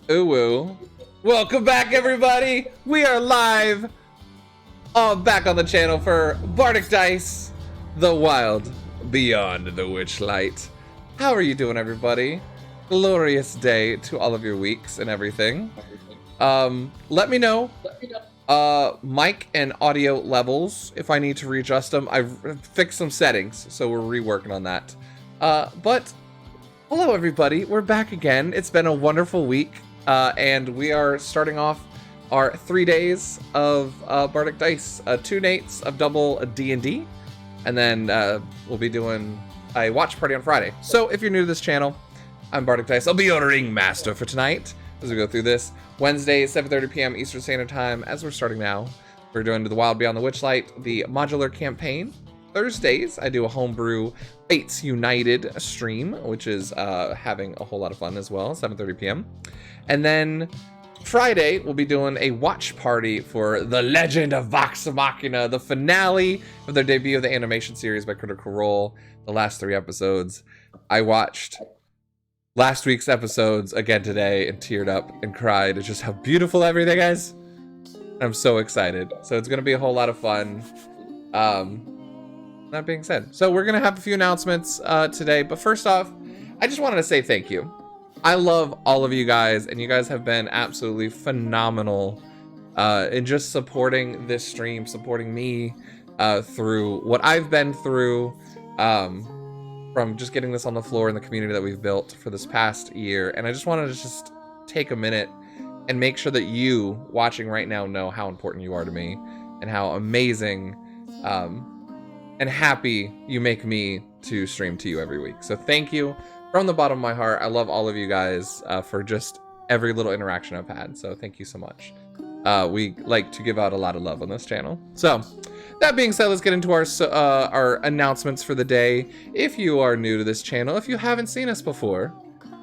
Ooh. Welcome back, everybody. We are live back on the channel for Bardic Dice, the Wild Beyond the Witchlight. How are you doing, everybody? Glorious day to all of your weeks and everything. Let me know mic and audio levels if I need to readjust them. I've fixed some settings, so we're reworking on that. But hello, everybody. We're back again. It's been a wonderful week. And we are starting off our 3 days of Bardic Dice, 2 nights of double DnD, and then we'll be doing a watch party on Friday. So if you're new to this channel, I'm Bardic Dice. I'll be your ringmaster for tonight as we go through this. Wednesday, 7:30 p.m. Eastern Standard Time. As we're starting now, we're doing the Wild Beyond the Witchlight, the modular campaign. Thursdays, I do a homebrew Fates United stream, which is having a whole lot of fun as well, 7:30 p.m. And then Friday, we'll be doing a watch party for The Legend of Vox Machina, the finale of their debut of the animation series by Critical Role, the last 3 episodes. I watched last week's episodes again today and teared up and cried at just how beautiful everything is. I'm so excited. So it's going to be a whole lot of fun. That being said, so we're going to have a few announcements today. But first off, I just wanted to say thank you. I love all of you guys, and you guys have been absolutely phenomenal in just supporting this stream, supporting me through what I've been through, from just getting this on the floor in the community that we've built for this past year. And I just wanted to just take a minute and make sure that you watching right now know how important you are to me and how amazing and happy you make me to stream to you every week. So thank you. From the bottom of my heart, I love all of you guys for just every little interaction I've had. So thank you so much. We like to give out a lot of love on this channel. So that being said, let's get into our announcements for the day. If you are new to this channel, if you haven't seen us before,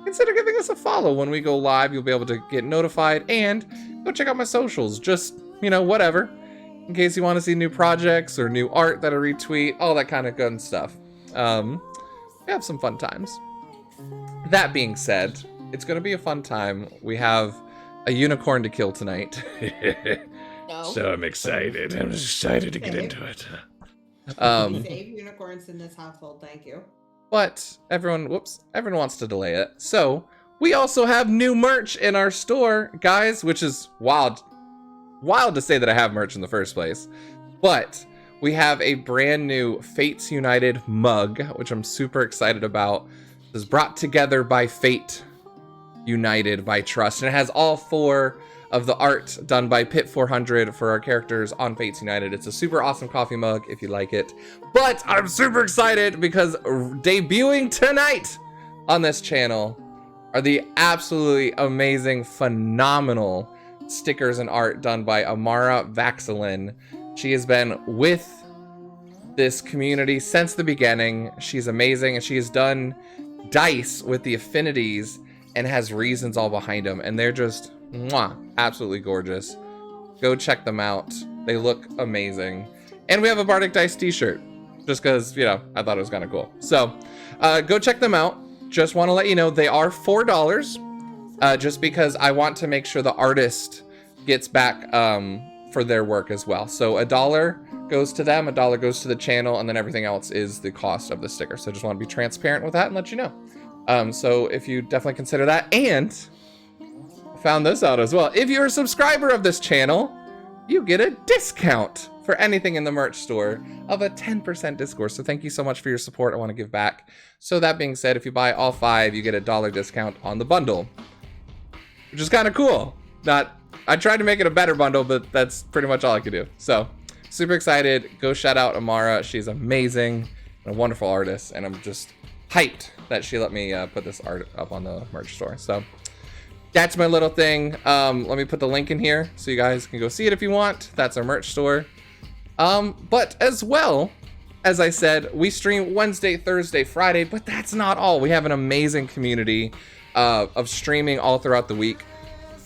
consider giving us a follow. When we go live, you'll be able to get notified, and go check out my socials. Just, you know, whatever, in case you want to see new projects or new art that I retweet, all that kind of good stuff. We have some fun times. That being said, it's going to be a fun time. We have a unicorn to kill tonight. No. So I'm excited. I'm excited to get into it. Save unicorns in this household, thank you. But everyone wants to delay it. So we also have new merch in our store, guys, which is wild to say that I have merch in the first place. But we have a brand new Fates United mug, which I'm super excited about. It was brought together by Fate, united by trust, and it has all 4 of the art done by Pit 400 for our characters on Fates United. It's a super awesome coffee mug if you like it. But I'm super excited because debuting tonight on this channel are the absolutely amazing, phenomenal stickers and art done by Amara Vaxilin. She has been with this community since the beginning. She's amazing, and she has done dice with the affinities and has reasons all behind them, and they're just absolutely gorgeous. Go check them out. They look amazing. And we have a Bardic Dice t-shirt, just because, you know, I thought it was kind of cool. So go check them out. Just want to let you know they are $4, just because I want to make sure the artist gets back for their work as well. So $1 goes to them, $1 goes to the channel, and then everything else is the cost of the sticker. So just want to be transparent with that and let you know. So if you definitely consider that, and found this out as well, if you're a subscriber of this channel, you get a discount for anything in the merch store of a 10% discount. So thank you so much for your support. I want to give back. So that being said, if you buy all 5, you get a $1 discount on the bundle, which is kind of cool. I tried to make it a better bundle, but that's pretty much all I could do. So super excited. Go shout out Amara. She's amazing and a wonderful artist, and I'm just hyped that she let me put this art up on the merch store. So that's my little thing. Let me put the link in here so you guys can go see it if you want. That's our merch store. But as well, as I said, we stream Wednesday, Thursday, Friday, but that's not all. We have an amazing community of streaming all throughout the week.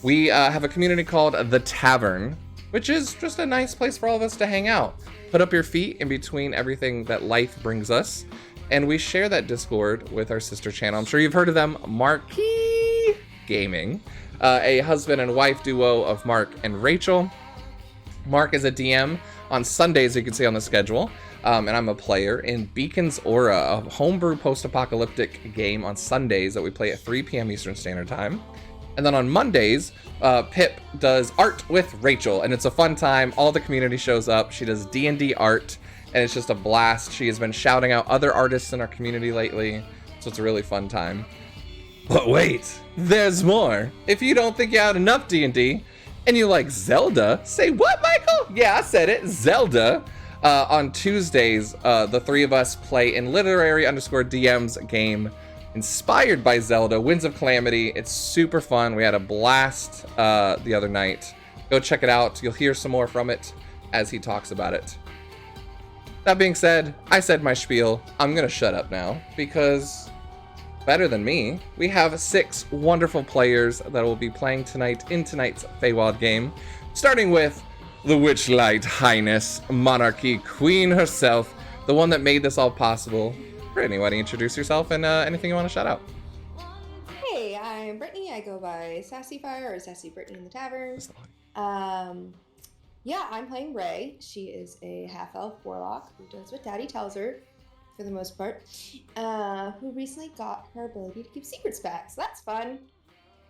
We have a community called The Tavern, which is just a nice place for all of us to hang out. Put up your feet in between everything that life brings us. And we share that Discord with our sister channel. I'm sure you've heard of them, Marquee Gaming, a husband and wife duo of Mark and Rachel. Mark is a DM on Sundays, you can see on the schedule, and I'm a player in Beacon's Aura, a homebrew post-apocalyptic game on Sundays that we play at 3 p.m. Eastern Standard Time. And then on Mondays, Pip does art with Rachel, and it's a fun time. All the community shows up. She does D&D art, and it's just a blast. She has been shouting out other artists in our community lately, so it's a really fun time. But wait, there's more. If you don't think you had enough D&D, and you like Zelda, say what, Michael? Yeah, I said it, Zelda. On Tuesdays, the three of us play in literary_DM's game inspired by Zelda, Winds of Calamity. It's super fun. We had a blast the other night. Go check it out. You'll hear some more from it as he talks about it. That being said, I said my spiel. I'm gonna shut up now because better than me, we have 6 wonderful players that will be playing tonight in tonight's Feywild game, starting with the Witchlight Highness Monarchy Queen herself, the one that made this all possible. Brittany, why don't you introduce yourself and anything you want to shout out? Hey, I'm Brittany. I go by Sassy Fire or Sassy Brittany in the Tavern. Yeah, I'm playing Ray. She is a half-elf warlock who does what Daddy tells her, for the most part, who recently got her ability to keep secrets back, so that's fun.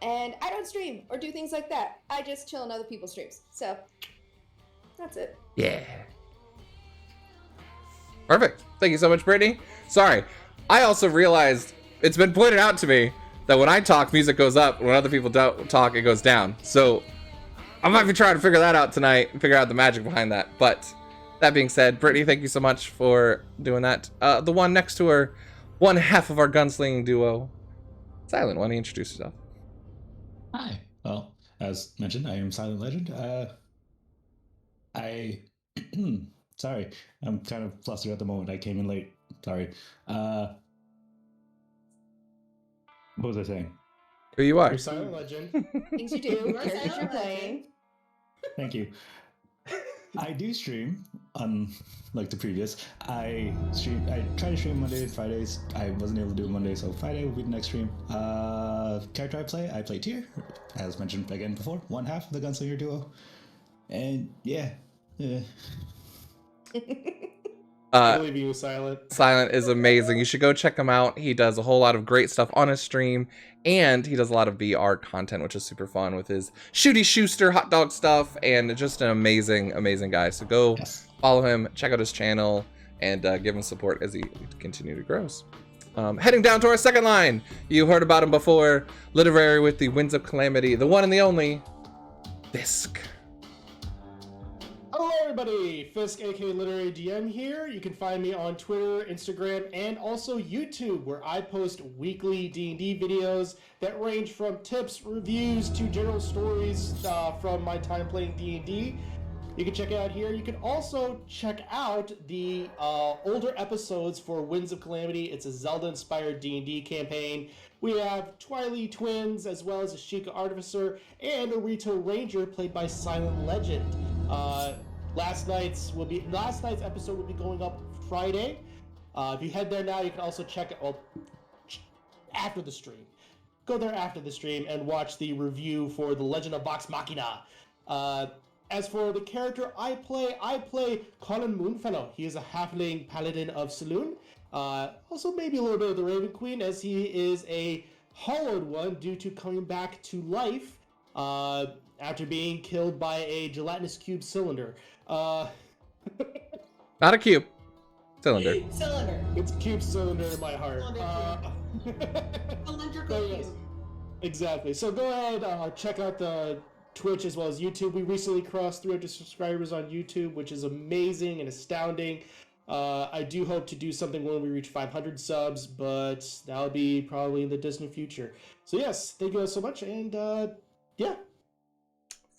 And I don't stream or do things like that. I just chill in other people's streams. So, that's it. Yeah. Perfect. Thank you so much, Brittany. Sorry, I also realized it's been pointed out to me that when I talk, music goes up. When other people don't talk, it goes down. So I might be trying to figure that out tonight and figure out the magic behind that. But that being said, Brittany, thank you so much for doing that. The one next to her, one half of our gunslinging duo, Silent, why don't you introduce yourself? Hi. Well, as mentioned, I am Silent Legend. Sorry, I'm kind of flustered at the moment. I came in late. Sorry. What was I saying? Who you are? You're Silent Legend. Things you do, characters you're playing. Thank you. I do stream, like the previous. I try to stream Monday and Fridays. I wasn't able to do it Monday, so Friday will be the next stream. Character I play Tyr, as mentioned again before, one half of the Gunslinger duo. And yeah. I believe you, Silent. Silent is amazing. You should go check him out. He does a whole lot of great stuff on his stream, and he does a lot of VR content, which is super fun with his Shooty Schuster hot dog stuff, and just an amazing, amazing guy. So go follow him, check out his channel, and give him support as he continues to grow. Heading down to our second line. You heard about him before. Literary with the Winds of Calamity, the one and the only Fisk. Hello everybody, Fisk aka Literary DM here. You can find me on Twitter, Instagram, and also YouTube, where I post weekly D&D videos that range from tips, reviews, to general stories from my time playing D&D. You can check it out here. You can also check out the older episodes for Winds of Calamity. It's a Zelda-inspired D&D campaign. We have Twilight Twins, as well as a Sheikah Artificer, and a Rito Ranger played by Silent Legend. Last night's episode will be going up Friday. If you head there now, you can also check it after the stream. Go there after the stream and watch the review for The Legend of Vox Machina. As for the character I play Colin Moonfellow. He is a halfling paladin of Saloon. Also maybe a little bit of the Raven Queen, as he is a hollowed one due to coming back to life after being killed by a gelatinous cube cylinder. Not a cube. Cylinder. Cylinder. It's a cube cylinder in my heart. Cylindrical cube. Exactly. So go ahead, check out the Twitch as well as YouTube. We recently crossed 300 subscribers on YouTube, which is amazing and astounding. I do hope to do something when we reach 500 subs, but that'll be probably in the distant future. So yes, thank you guys so much, and yeah.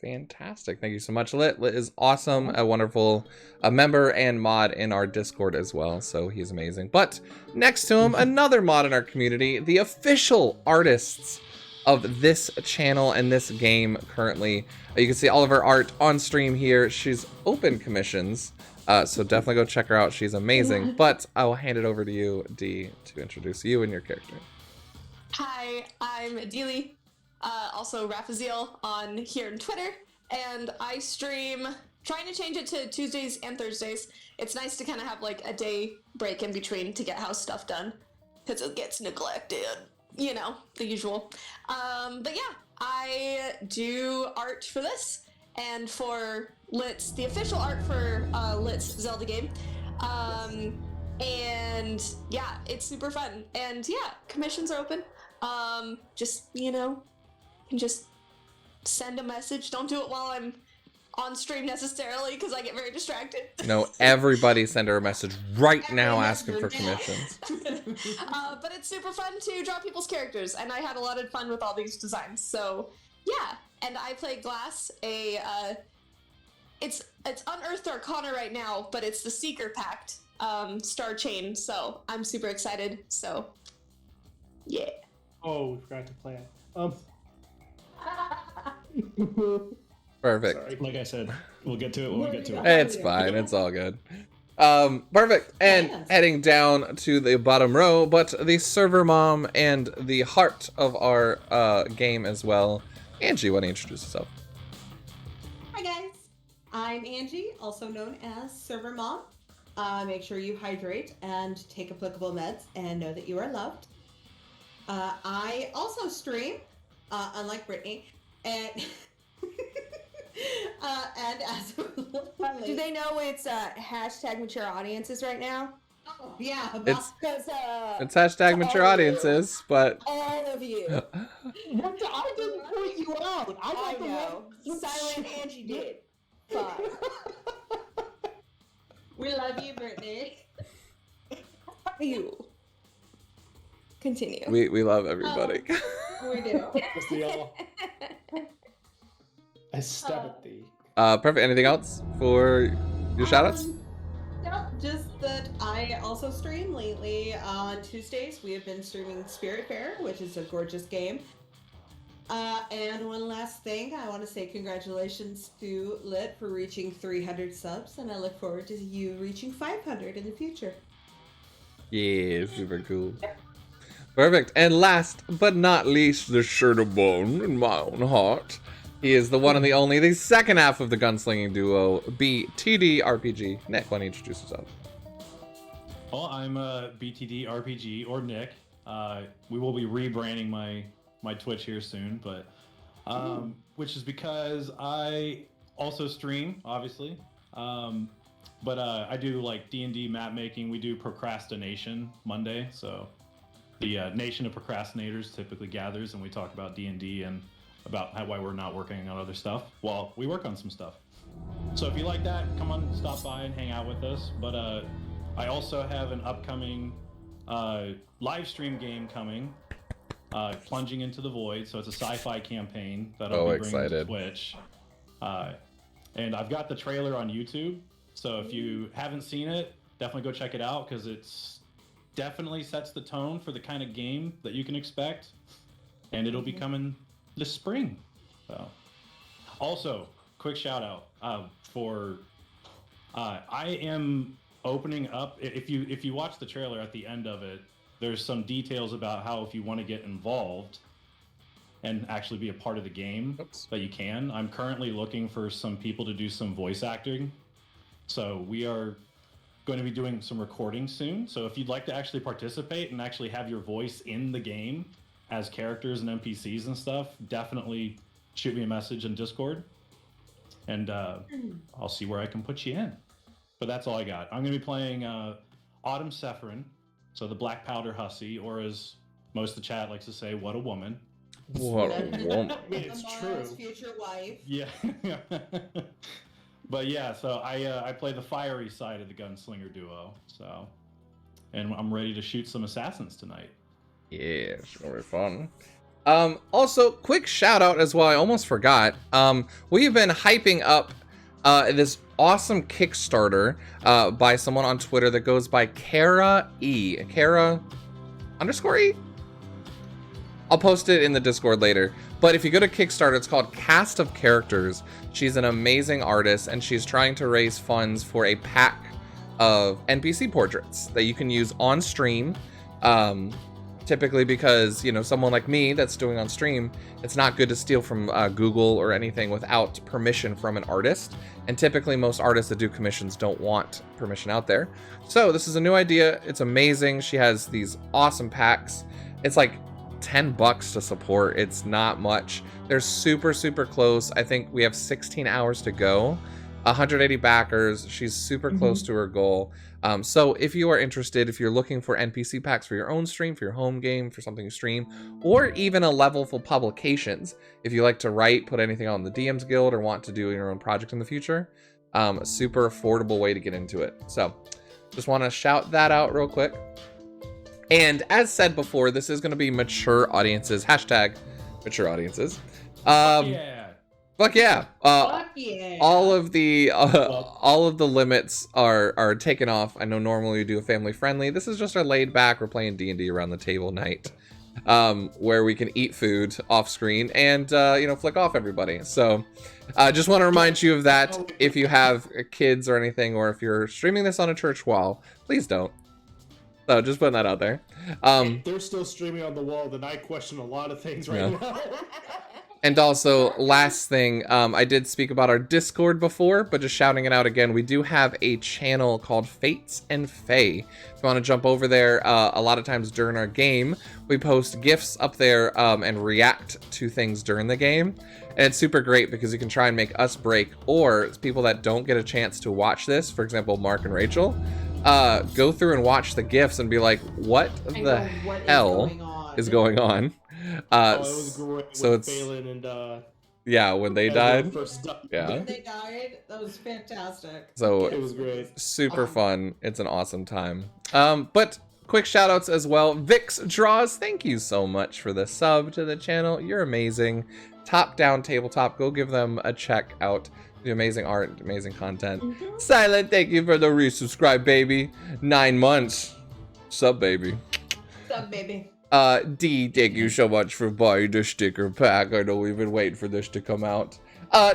Fantastic. Thank you so much, Lit. Lit is awesome, a wonderful member and mod in our Discord as well, so he's amazing. But next to him, another mod in our community, the official artists of this channel and this game currently. You can see all of her art on stream here. She's open commissions, so definitely go check her out. She's amazing. But I will hand it over to you, Dee, to introduce you and your character. Hi, I'm Deely, also Raphazeel on here on Twitter, and I stream, trying to change it to Tuesdays and Thursdays. It's nice to kind of have like a day break in between to get house stuff done, because it gets neglected, you know, the usual. But yeah, I do art for this, and for Lit's, the official art for Lit's Zelda game. And yeah, it's super fun. And yeah, commissions are open. Just, you know, you can just send a message. Don't do it while I'm on stream necessarily because I get very distracted. No, everybody send her a message right now asking for commissions. But it's super fun to draw people's characters, and I had a lot of fun with all these designs. So yeah, and I play Glass, it's Unearthed Arcana right now, but it's the Seeker Pact Star Chain. So I'm super excited. So yeah. Oh, we forgot to plan. Perfect. Sorry. Like I said, we'll get to it when we get to it. It's fine. It's all good. Perfect. And heading down to the bottom row, but the server mom and the heart of our game as well. Angie, why don't you introduce yourself? Hi guys, I'm Angie, also known as Server Mom. Make sure you hydrate and take applicable meds and know that you are loved. I also stream, unlike Brittany, and and as Do they know it's hashtag mature audiences right now? oh, yeah, It's Because it's hashtag mature audiences, but all of you. I didn't point you out. I I got the know. one. Silent Angie did. Fine. we love you, Brittany. You. Continue. we love everybody. We do. Just the all. I stab at thee. Perfect. Anything else for your shoutouts? No, just that I also stream lately. On Tuesdays, we have been streaming Spiritfarer, which is a gorgeous game. And one last thing, I want to say congratulations to Lit for reaching 300 subs, and I look forward to you reaching 500 in the future. Yeah, super cool. Perfect. And last but not least, the shirt of bone in my own heart. He is the one and the only, the second half of the gunslinging duo, BTD RPG. Nick, why don't you introduce yourself? Well, I'm BTD RPG, or Nick. We will be rebranding my Twitch here soon, but which is because I also stream, obviously. But I do like D&D map making. We do Procrastination Monday, so the Nation of Procrastinators typically gathers, and we talk about D&D and about why we're not working on other stuff while we work on some stuff. So if you like that, come on, stop by and hang out with us. But I also have an upcoming live stream game coming, Plunging into the Void. So it's a sci-fi campaign that I'll be bringing to Twitch. And I've got the trailer on YouTube. So if you haven't seen it, definitely go check it out, because it's definitely sets the tone for the kind of game that you can expect. And it'll be coming this spring. So also, quick shout out for I am opening up. If you watch the trailer, at the end of it, there's some details about how if you want to get involved and actually be a part of the game, that you can. I'm currently looking for some people to do some voice acting. So we are going to be doing some recording soon. So if you'd like to actually participate and actually have your voice in the game as characters and NPCs and stuff, definitely shoot me a message in Discord, and I'll see where I can put you in. But that's all I got. I'm going to be playing Autumn Sephirin, so the Black Powder Hussy, or as most of the chat likes to say, what a woman. What a woman. I mean, it's Amara's true. future wife. Yeah. But yeah, so I play the fiery side of the gunslinger duo, so, and I'm ready to shoot some assassins tonight. Yeah, it's gonna be fun. Also, quick shout out as well, I almost forgot. We've been hyping up this awesome Kickstarter by someone on Twitter that goes by Kara E. Kara _E? I'll post it in the Discord later. But if you go to Kickstarter, it's called Cast of Characters. She's an amazing artist, and she's trying to raise funds for a pack of NPC portraits that you can use on stream. Typically because, you know, someone like me that's doing on stream, it's not good to steal from Google or anything without permission from an artist. And typically most artists that do commissions don't want permission out there. So this is a new idea. It's amazing. She has these awesome packs. It's like $10 to support. It's not much. They're super, super close. I think we have 16 hours to go. 180 backers. She's super close to her goal. So if you are interested, if you're looking for NPC packs for your own stream, for your home game, for something you stream, or even a level for publications, if you like to write, put anything on the DM's Guild, or want to do your own project in the future, a super affordable way to get into it. So just want to shout that out real quick. And as said before, this is going to be mature audiences. Hashtag mature audiences. Yeah. Fuck yeah. Fuck yeah. All of the limits are taken off. I know normally we do a family friendly. This is just our laid back, we're playing D&D around the table night, where we can eat food off screen and flick off everybody. So just want to remind you of that. If you have kids or anything, or if you're streaming this on a church wall, please don't. So just putting that out there. They're still streaming on the wall, then I question a lot of things right now. And also, last thing, I did speak about our Discord before, but just shouting it out again, we do have a channel called Fates and Fae. If you want to jump over there, a lot of times during our game, we post GIFs up there and react to things during the game. And it's super great because you can try and make us break, or people that don't get a chance to watch this, for example, Mark and Rachel, go through and watch the GIFs and be like, what the hell is going on? It was great. So with it's Phelan and yeah, when they died. Yeah, When they died, that was fantastic. so it was great. super fun. It's an awesome time. But quick shout outs as well. Vix Draws, thank you so much for the sub to the channel. You're amazing. Top Down Tabletop, go give them a check out. The amazing art, amazing content. Silent, thank you for the resubscribe, baby. 9 months. Sub, baby. Sub, baby. D, thank you so much for buying the sticker pack. I know we've been waiting for this to come out.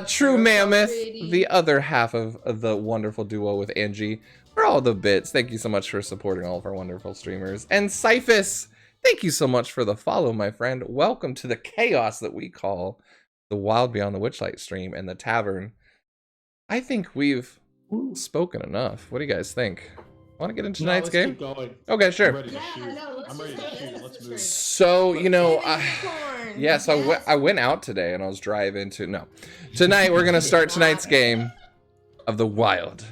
True Mammoth, the other half of the wonderful duo with Angie, for all the bits. Thank you so much for supporting all of our wonderful streamers. And Cyphus, thank you so much for the follow, my friend. Welcome to the chaos that we call the Wild Beyond the Witchlight stream and the tavern. I think we've spoken enough. What do you guys think? Want to get into tonight's game? Keep going. Okay, sure. I'm ready to shoot. I'm ready to shoot. Let's move. So, I went out today and I was driving to, no. Tonight, we're going to start tonight's game of the Wild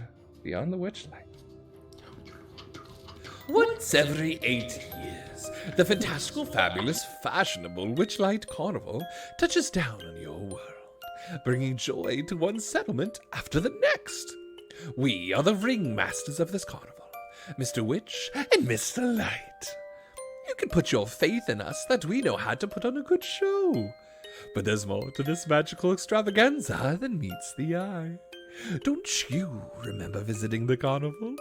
Beyond the Witchlight. Once every 8 years, the fantastical, fabulous, fashionable Witchlight Carnival touches down on your world, bringing joy to one settlement after the next. We are the ringmasters of this carnival, Mr. Witch and Mr. Light. You can put your faith in us that we know how to put on a good show. But there's more to this magical extravaganza than meets the eye. Don't you remember visiting the carnival?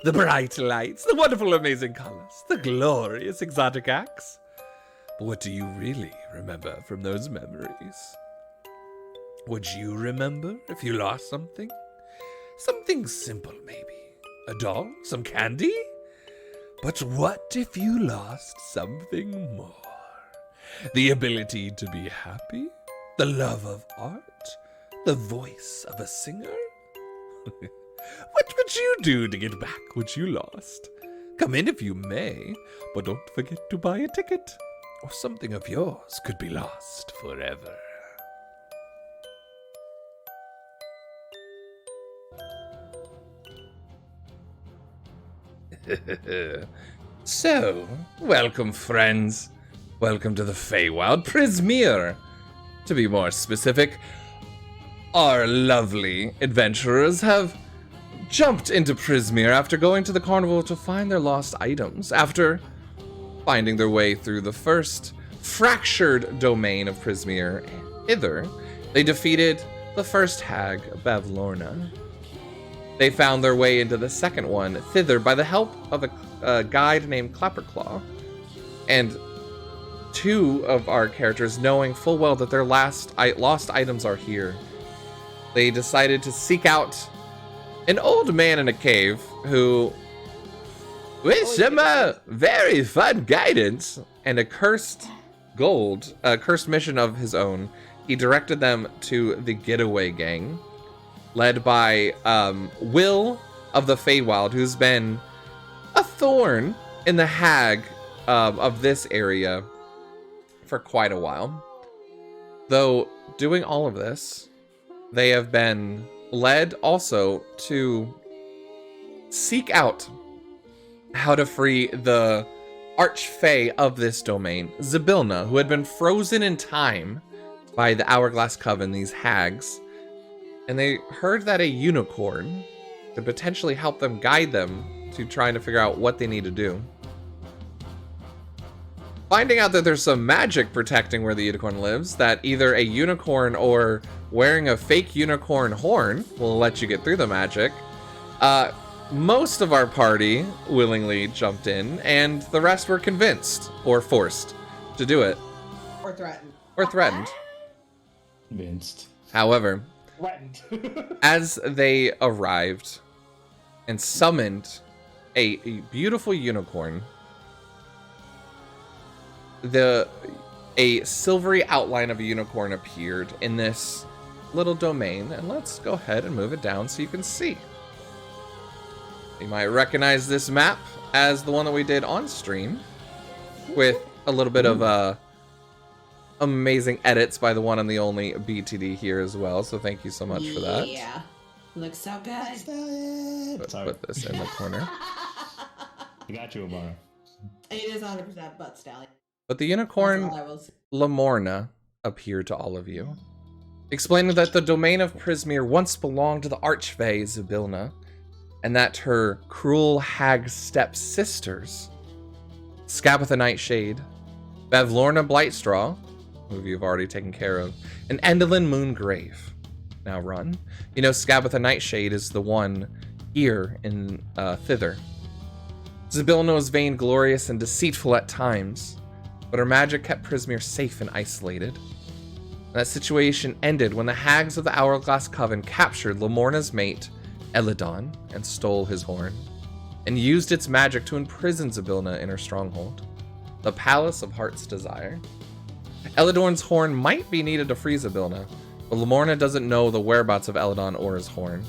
The bright lights, the wonderful amazing colors, the glorious exotic acts. But what do you really remember from those memories? Would you remember if you lost something? Something simple, maybe. A doll? Some candy? But what if you lost something more? The ability to be happy? The love of art? The voice of a singer? What would you do to get back what you lost? Come in if you may, but don't forget to buy a ticket, or something of yours could be lost forever. So, welcome friends. Welcome to the Feywild Prismere. To be more specific, our lovely adventurers have jumped into Prismere after going to the carnival to find their lost items. After finding their way through the first fractured domain of Prismere hither, they defeated the first hag, Bavlorna. They found their way into the second one thither by the help of a guide named Clapperclaw. And two of our characters, knowing full well that their lost items are here, they decided to seek out an old man in a cave who, with some very fun guidance and a cursed mission of his own, he directed them to the Getaway Gang, led by Will of the Feywild, who's been a thorn in the hag of this area for quite a while. Though doing all of this, they have been led also to seek out how to free the archfey of this domain, Zybilna, who had been frozen in time by the Hourglass Coven, these hags. And they heard that a unicorn could potentially help them, guide them to trying to figure out what they need to do. Finding out that there's some magic protecting where the unicorn lives, that either a unicorn or wearing a fake unicorn horn will let you get through the magic, most of our party willingly jumped in, and the rest were convinced or forced to do it. Or threatened. Or threatened. Convinced. However, Threatened. as they arrived and summoned a beautiful unicorn, a silvery outline of a unicorn appeared in this little domain, and let's go ahead and move it down so you can see. You might recognize this map as the one that we did on stream, with a little bit of amazing edits by the one and the only BTD here as well, so thank you so much for that. Yeah. Looks so good. Put this in the corner. I got you, Obama. It is 100% butt stallion. But the unicorn That's all I will say. Lamorna appeared to all of you, explaining that the domain of Prismere once belonged to the archfey Zybilna, and that her cruel hag step-sisters, Scabatha Nightshade, Bevlorna Blightstraw, who you've already taken care of, and Endolin Moongrave now run. You know, Scabatha Nightshade is the one here in Thither. Zybilna was vainglorious and deceitful at times, but her magic kept Prismere safe and isolated. That situation ended when the hags of the Hourglass Coven captured Lamorna's mate, Eladon, and stole his horn, and used its magic to imprison Zybilna in her stronghold, the Palace of Heart's Desire. Eladorn's horn might be needed to free Zybilna, but Lamorna doesn't know the whereabouts of Eladon or his horn.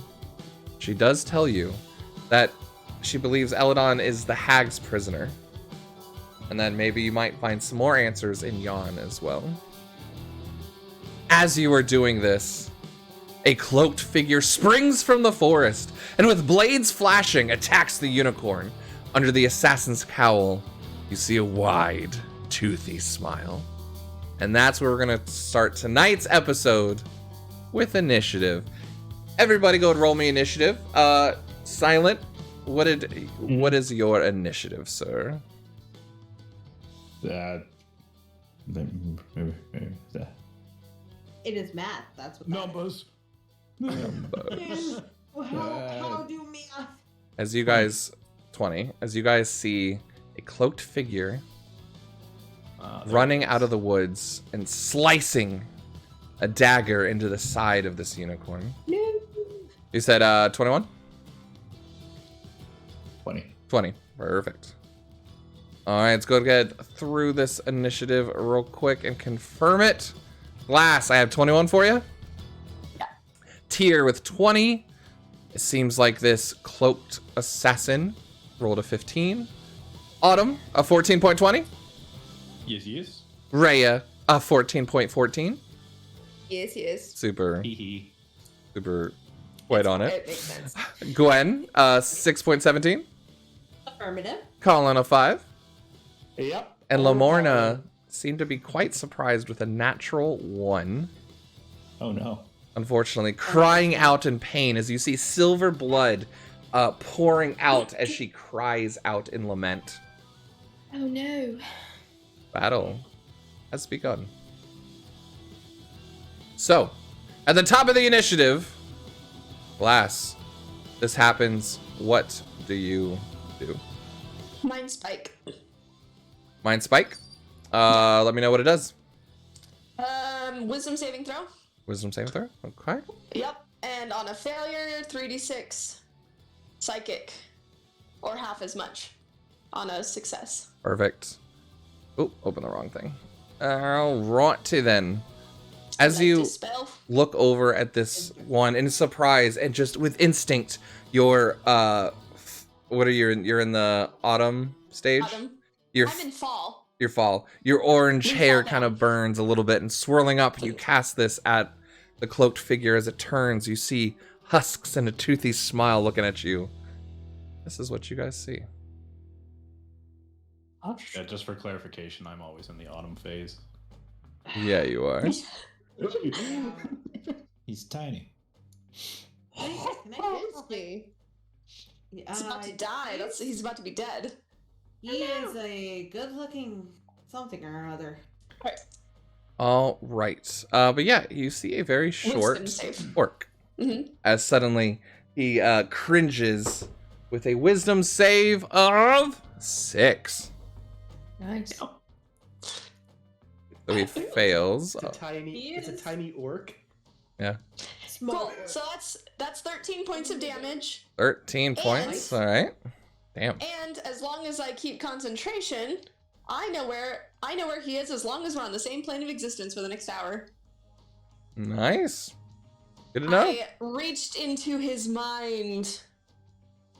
She does tell you that she believes Eladon is the hag's prisoner, and then maybe you might find some more answers in Yon as well. As you are doing this, a cloaked figure springs from the forest, and with blades flashing, attacks the unicorn. Under the assassin's cowl, you see a wide, toothy smile. And that's where we're gonna start tonight's episode with initiative. Everybody go and roll me initiative. Silent, what is your initiative, sir? It is math. That's what Numbers. Man, how do math? As you guys, 20, as you guys see a cloaked figure running out of the woods and slicing a dagger into the side of this unicorn. No. You said 21? 20. 20. Perfect. All right, let's go get through this initiative real quick and confirm it. Glass, I have 21 for you. Yeah. Tier with 20. It seems like this cloaked assassin rolled a 15. Autumn, a 14.20. Yes. Rhea, a 14.14. Yes. Super Hee. quite on it. It makes sense. Gwen, 6.17. Affirmative. Colin, a 5. Yep. And Lamorna seemed to be quite surprised with a natural 1. Oh no. Unfortunately, crying out in pain as you see silver blood pouring out as she cries out in lament. Oh no. Battle has begun. So, at the top of the initiative, Glass, this happens. What do you do? Mind spike. Mind Spike? Let me know what it does. Wisdom saving throw. Wisdom saving throw? Okay. Yep. And on a failure, 3d6 psychic, or half as much on a success. Perfect. Oh, open the wrong thing. Alrighty then. As Like you dispel. look over at this one in surprise and just with instinct, your what are you in? You're in the autumn stage? Autumn. Your I'm in fall. your fall. Your orange We hair fall kind down. of burns a little bit and swirling up, you cast this at the cloaked figure. As it turns, you see husks and a toothy smile looking at you. This is what you guys see. Yeah, just for clarification, I'm always in the autumn phase. Yeah, you are. He's tiny. Can I Tasty. He's about to die. He's about to be dead. He is a good-looking something or other. All right. But yeah, you see a very short Wisdom save. orc. Mhm. As suddenly he cringes with a wisdom save of 6. Nice. So he fails. It's a tiny orc. Yeah. Cool. So that's 13 points of damage. 13 points. All right. Damn. And as long as I keep concentration, I know where he is as long as we're on the same plane of existence for the next hour. Nice. Good to know. I reached into his mind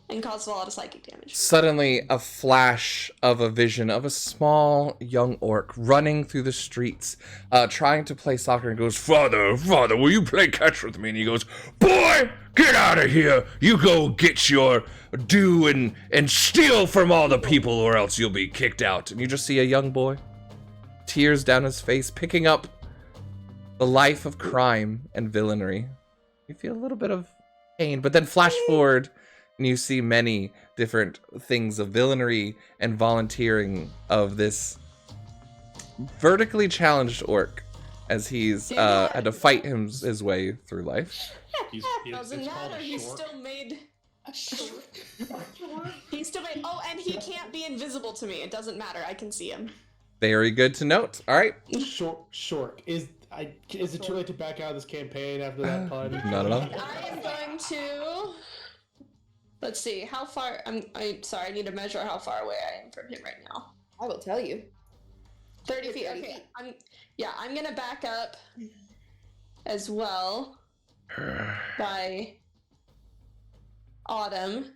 and caused a lot of psychic damage. Suddenly, a flash of a vision of a small young orc running through the streets, trying to play soccer, and goes, Father, will you play catch with me? And he goes, Boy, get out of here. You go get your due and steal from all the people, or else you'll be kicked out. And you just see a young boy, tears down his face, picking up the life of crime and villainy. You feel a little bit of pain, but then flash forward, and you see many different things of villainy and volunteering of this vertically challenged orc as he's had to fight his way through life. Doesn't matter. He still made. Oh, and he can't be invisible to me. It doesn't matter. I can see him. Very good to note. All right. Short. Is it too late to back out of this campaign after that pun? Not at all. I am going to. Let's see. How far? I'm sorry. I need to measure how far away I am from him right now. I will tell you. 30 feet. 30 Okay. feet. I'm gonna back up as well by Autumn,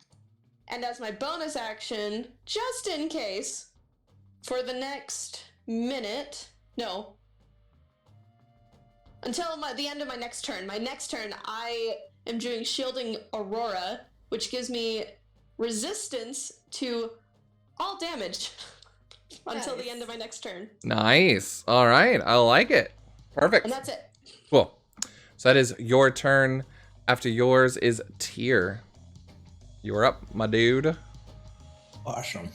and as my bonus action, just in case, for the next minute, no, until the end of my next turn. My next turn, I am doing Shielding Aurora, which gives me resistance to all damage until the end of my next turn. Nice. All right. I like it. Perfect. And that's it. Cool. So that is your turn. After yours is Tyr. You're up, my dude. Awesome.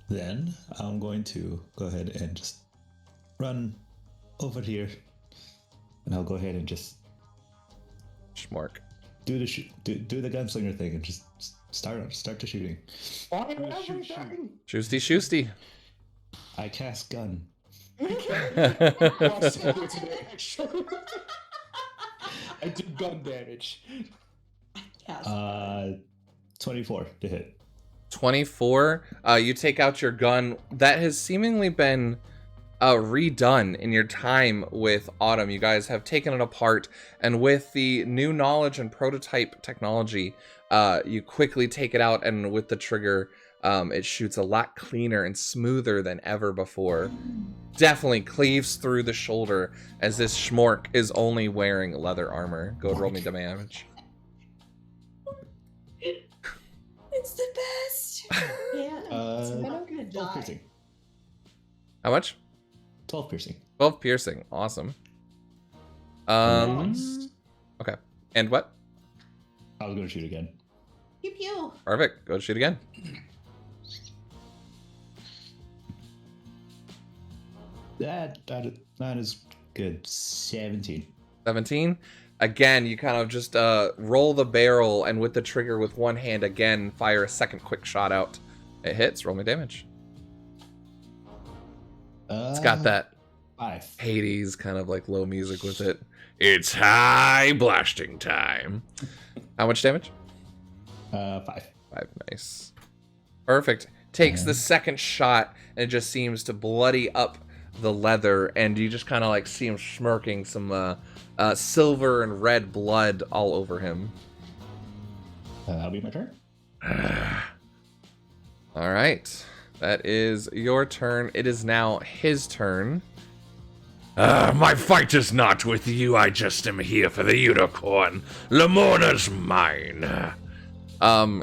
Then I'm going to go ahead and just run over here, and I'll go ahead and just Schmork. do the gunslinger thing and just start the shooting. Shoosty shoosty. I cast gun. I do gun damage. Yes. 24 to hit. 24. You take out your gun. That has seemingly been redone in your time with Autumn. You guys have taken it apart, and with the new knowledge and prototype technology, you quickly take it out, and with the trigger, it shoots a lot cleaner and smoother than ever before. Definitely cleaves through the shoulder, as this schmork is only wearing leather armor. Go roll me the damage. It's the best. Yeah, I'm not gonna 12 die. piercing. How much? 12 piercing. 12 piercing. Awesome. Nice. Okay. And what? I was going to shoot again. Pew pew. Perfect. Go shoot again. That is good. 17. 17. Again, you kind of just roll the barrel, and with the trigger with one hand, again, fire a second quick shot out. It hits. Roll me damage. It's got that 5. Hades kind of like low music with it. It's high blasting time. How much damage? 5. 5. Nice. Perfect. Takes the second shot, and it just seems to bloody up the leather, and you just kind of like see him smirking, some silver and red blood all over him. That'll be my turn. All right. That is your turn. It is now his turn. My fight is not with you, I just am here for the unicorn. Lamorna's mine.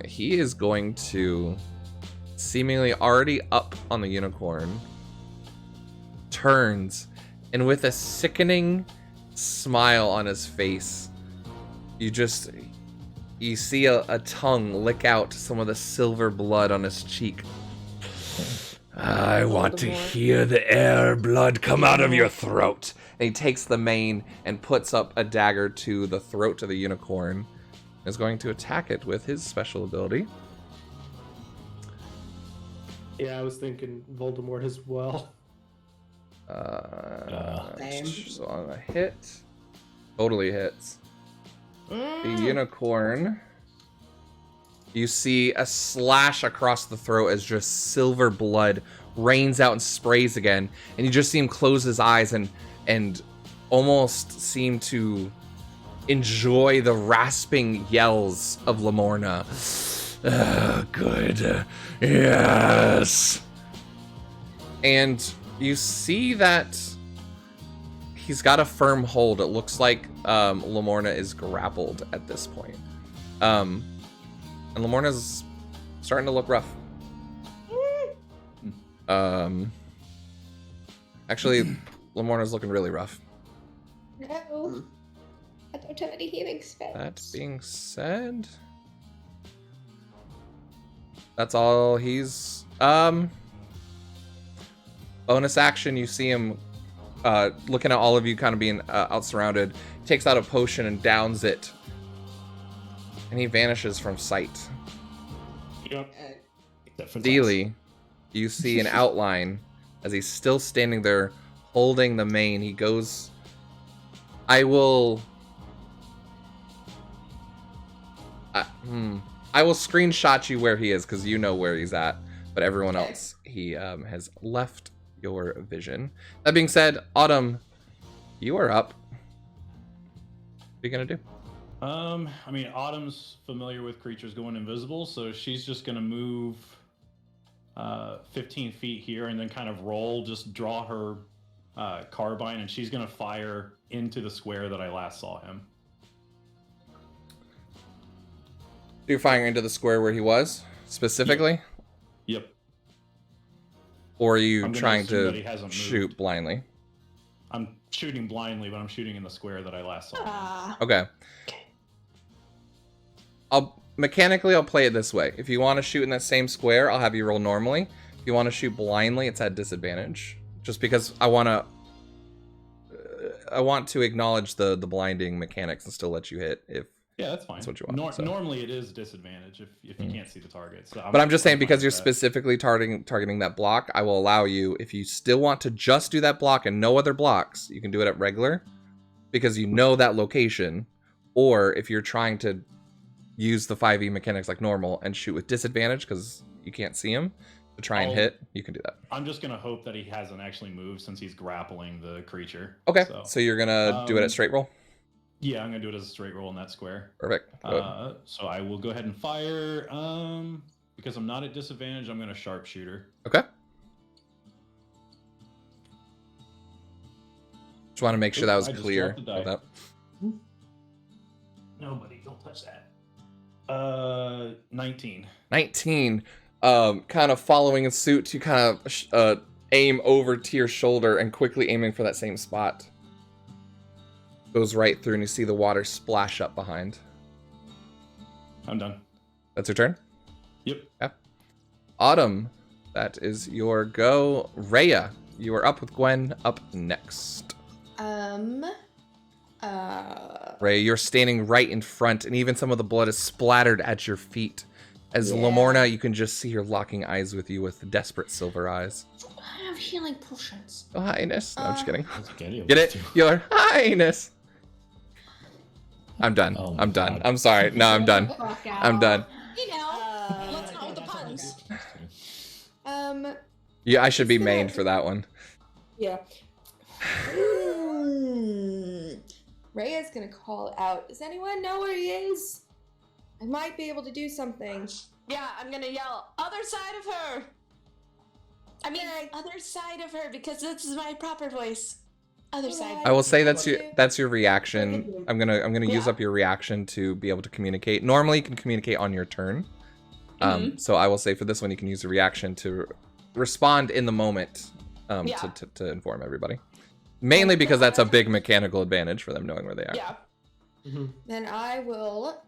He is going to, seemingly already up on the unicorn, turns, and with a sickening smile on his face, you see a tongue lick out some of the silver blood on his cheek. I want to hear the air blood come out of your throat. And he takes the mane and puts up a dagger to the throat of the unicorn. Is going to attack it with his special ability. Yeah, I was thinking Voldemort as well. So on a hit, totally hits. The unicorn. You see a slash across the throat as just silver blood rains out and sprays again, and you just see him close his eyes and almost seem to enjoy the rasping yells of Lamorna. Good. Yes. And you see that he's got a firm hold. It looks like Lamorna is grappled at this point. And Lamorna's starting to look rough. Actually, Lamorna's looking really rough. No. I don't have any healing spells. That being said, that's all he's... bonus action, you see him looking at all of you kind of being out surrounded, takes out a potion and downs it. And he vanishes from sight. Yep. Dealey, you see an outline as he's still standing there holding the mane. He goes, I will screenshot you where he is because you know where he's at, but everyone else, he has left your vision. That being said, Autumn, you are up. What are you gonna do? I mean, Autumn's familiar with creatures going invisible, so she's just gonna move 15 feet here and then kind of roll, just draw her carbine, and she's gonna fire into the square that I last saw him. You're firing into the square where he was, specifically? Yep. Or are you trying assume that he to hasn't shoot moved. blindly? I'm shooting blindly, but I'm shooting in the square that I last saw him. Okay. Mechanically, I'll play it this way. If you want to shoot in that same square, I'll have you roll normally. If you want to shoot blindly, it's at disadvantage. Just because I want to acknowledge the blinding mechanics and still let you hit if Yeah, that's fine. that's what you want. So. Normally it is disadvantage if you can't see the target. So But I'm just saying, because fine you're with that. specifically targeting that block, I will allow you, if you still want to just do that block and no other blocks, you can do it at regular, because you know that location. Or if you're trying to use the 5e mechanics like normal and shoot with disadvantage because you can't see him to try and hit, you can do that. I'm just going to hope that he hasn't actually moved since he's grappling the creature. Okay, so you're going to do it at straight roll? Yeah, I'm going to do it as a straight roll in that square. Perfect. So I will go ahead and fire. Because I'm not at disadvantage, I'm going to sharpshooter. Okay. Just want to make sure that was clear. That. Nobody, don't touch that. 19. 19. Kind of following in suit to kind of aim over to your shoulder and quickly aiming for that same spot. Goes right through and you see the water splash up behind. I'm done. That's your turn? Yep. Yeah. Autumn, that is your go. Rhea, you are up with Gwen up next. Rhea, you're standing right in front, and even some of the blood is splattered at your feet. As Lamorna, you can just see her locking eyes with you with desperate silver eyes. I have healing potions. Oh, Highness. No, I'm just kidding. Get Get it? Your Highness. I'm done. Oh, I'm done. God. I'm sorry. No, I'm done. Fuck out. I'm done. You know, let's not with the puns. Yeah, I should be mained for that one. Yeah. Rhea's gonna call out. Does anyone know where he is? I might be able to do something. Yeah, I'm gonna yell, other side of her! I mean, other side of her, because this is my proper voice. Other side. I will say that's your reaction. I'm gonna use Yeah. up your reaction to be able to communicate. Normally you can communicate on your turn. So I will say for this one you can use the reaction to respond in the moment Yeah. to inform everybody. Mainly because that's a big mechanical advantage for them knowing where they are. Yeah. Then I will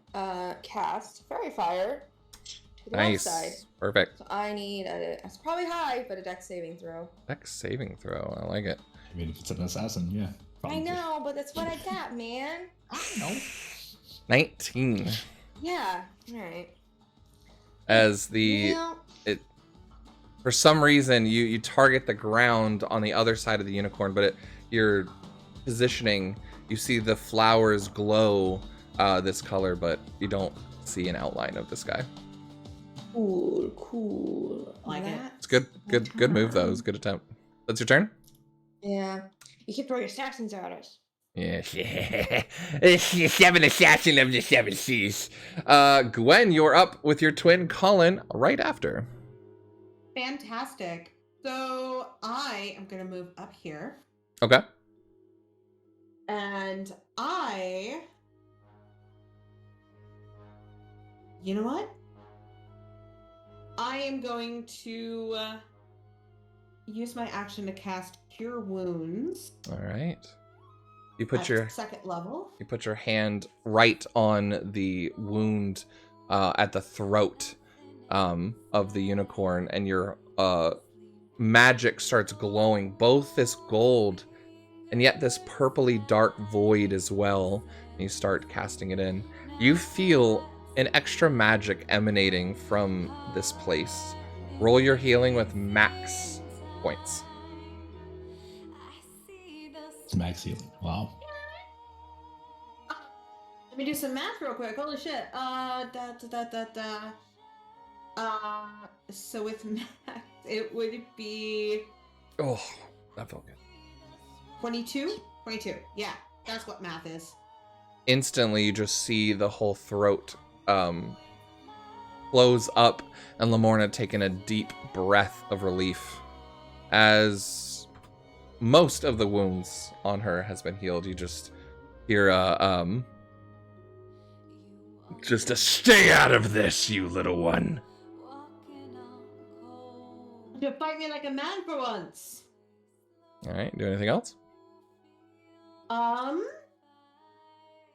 cast Fairy Fire to the Nice. left side. Perfect. So I need it's probably high, but a Dex saving throw. Dex saving throw. I like it. I mean, if it's an assassin, yeah. I know, but that's what I got, man. No. 19. Yeah. All right. As the Yeah. for some reason you target the ground on the other side of the unicorn, but your positioning, you see the flowers glow this color, but you don't see an outline of this guy. Cool. Like it. It's good move though. It was a good attempt. That's your turn? Yeah. You keep throwing your assassins at us. Yeah. It's the 7 assassin of the 7 seas. Gwen, you're up with your twin Colin right after. Fantastic. So I am going to move up here. Okay. And you know what? I am going to use my action to cast Cure Wounds. All right. You put at your second level. You put your hand right on the wound at the throat of the unicorn, and your magic starts glowing, both this gold and yet this purpley dark void as well. And you start casting it in. You feel an extra magic emanating from this place. Roll your healing with max points. It's max healing. Wow. Let me do some math real quick. Holy shit. So with math, it would be Oh, that felt good. 22? 22. Yeah, that's what math is. Instantly, you just see the whole throat close up, and Lamorna taking a deep breath of relief as most of the wounds on her has been healed. You just hear just a stay out of this, you little one. You fight me like a man for once. All right, do anything else?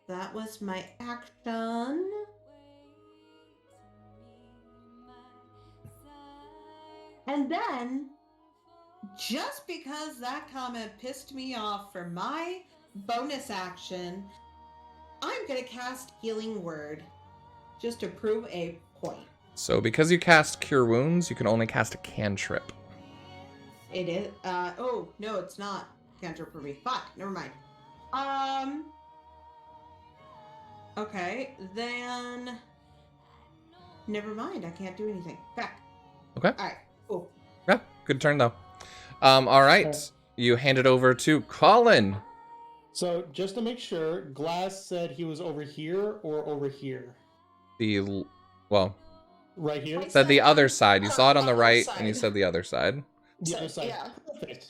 That was my action. And then, just because that comment pissed me off for my bonus action, I'm gonna cast Healing Word just to prove a point. So because you cast Cure Wounds, you can only cast a cantrip. It is, oh, no, it's not cantrip for me. Fuck, never mind. Okay, then, never mind, I can't do anything. Back. Okay. Alright, cool. Yeah, good turn though. All right, you hand it over to Colin. So just to make sure, Glass said he was over here or over here? Well, Right here? I said the said other side. You saw it on the other right, side. and you said the other side. The other side. Yeah. Perfect.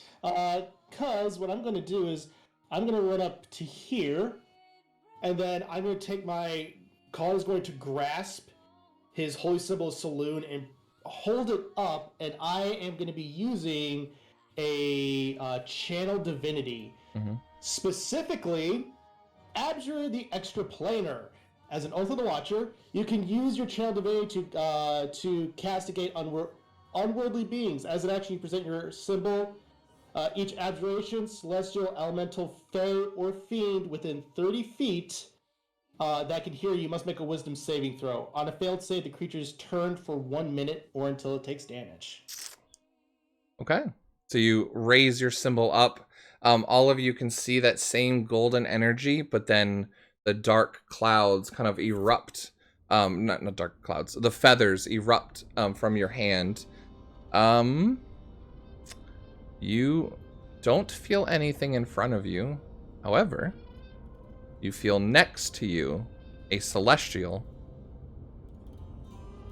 Cause what I'm gonna do is I'm gonna run up to here, and then I'm gonna take my Colin's going to grasp his holy symbol saloon and hold it up, and I am gonna be using a channel divinity. Specifically, Abjure the Extraplanar. As an Oath of the Watcher, you can use your channel divinity to castigate unworldly beings. As an action, you present your symbol. Each abjuration, celestial, elemental, fae, or fiend within 30 feet that can hear you must make a wisdom saving throw. On a failed save, the creature is turned for 1 minute or until it takes damage. Okay. So you raise your symbol up. All of you can see that same golden energy, but then the dark clouds kind of erupt. Not dark clouds. The feathers erupt from your hand. You don't feel anything in front of you. However, you feel next to you a celestial.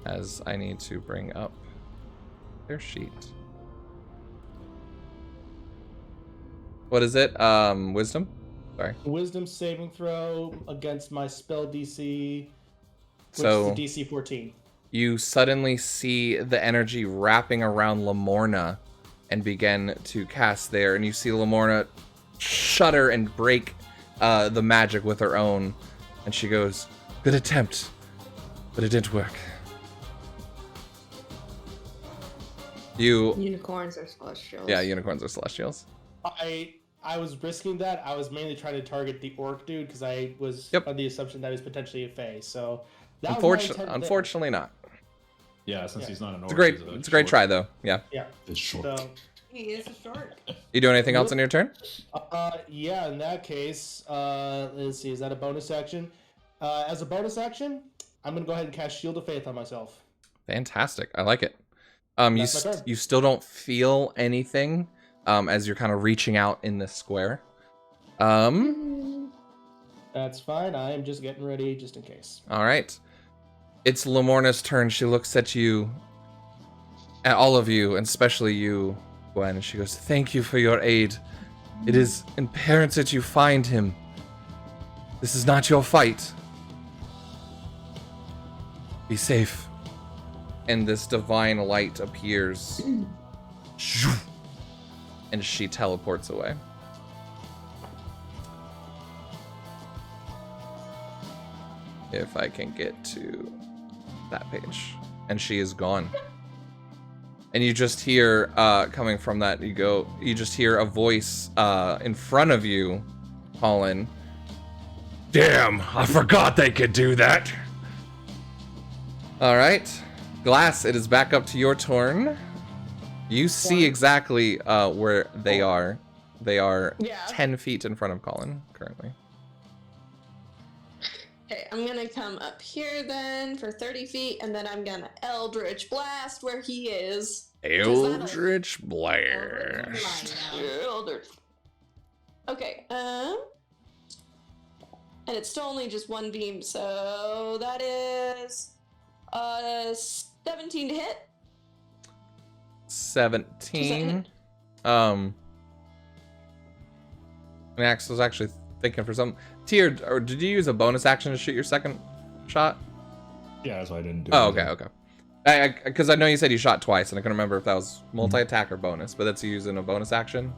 As I need to bring up their sheet. What is it? Wisdom? Sorry. Wisdom saving throw against my spell DC, which So is the DC 14. you suddenly see the energy wrapping around Lamorna and begin to cast there, and you see Lamorna shudder and break the magic with her own, and she goes, "Good attempt, but it didn't work." Unicorns are celestials. Yeah, unicorns are celestials. I was risking that. I was mainly trying to target the orc dude because I was on the assumption that he's potentially a fae. So that was my intent Unfortunately not. Yeah, since he's not an orc. It's a great try though. Yeah. Yeah. It's short. So, He is a short. You do anything else on your turn? yeah, in that case, let's see, is that a bonus action? As a bonus action, I'm going to go ahead and cast Shield of Faith on myself. Fantastic. I like it. That's my turn. You still don't feel anything as you're kind of reaching out in this square. That's fine. I am just getting ready just in case. All right. It's Lamorna's turn. She looks at you, at all of you, and especially you, Gwen, and she goes, "Thank you for your aid. It is imperative that you find him. This is not your fight. Be safe." And this divine light appears. And she teleports away. If I can get to that page. And she is gone. And you just hear, coming from that, you just hear a voice in front of you, Colin. "Damn, I forgot they could do that." All right. Glass, it is back up to your turn. You see exactly where they are. They are 10 feet in front of Colin currently. Okay, I'm gonna come up here then for 30 feet, and then I'm gonna Eldritch Blast where he is. Eldritch Blast. Eldritch. Okay, and it's still only just one beam, so that is 17 to hit. 17. Max was actually thinking for something. Tier, or did you use a bonus action to shoot your second shot? Yeah, that's why I didn't do Oh, anything. okay. Because I know you said you shot twice, and I couldn't remember if that was multi-attack or bonus, but that's using a bonus action.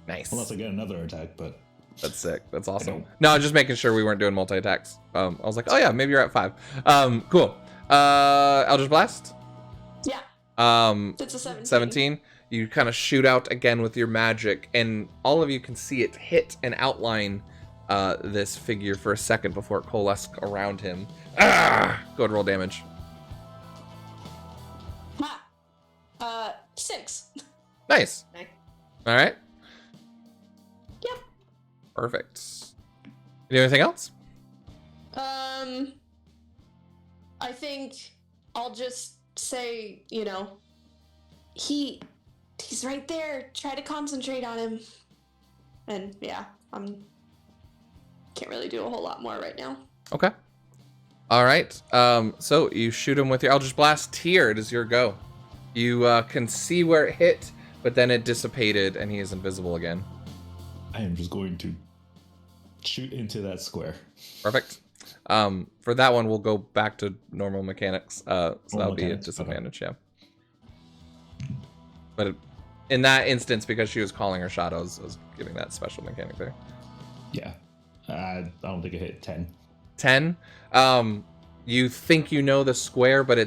Nice. Unless I get another attack, but That's sick. That's awesome. No, just making sure we weren't doing multi-attacks. I was like, oh yeah, maybe you're at 5. Cool. Eldritch Blast? Yeah. It's a 17. 17. You kind of shoot out again with your magic, and all of you can see it hit and outline this figure for a second before it coalesced around him. Go ahead and roll damage. 6. Nice. All right. Yep. Perfect. You do anything else? I think I'll just say, he's right there. Try to concentrate on him. And yeah, can't really do a whole lot more right now. Okay. All right. So you shoot him with your Eldritch Blast. Tier, it is your go. You can see where it hit, but then it dissipated, and he is invisible again. I am just going to shoot into that square. Perfect. For that one, we'll go back to normal mechanics. So that'll be a mechanics, disadvantage, yeah. But in that instance, because she was calling her shot, I was giving that special mechanic there. Yeah. I don't think it hit 10. 10. You think you know the square, but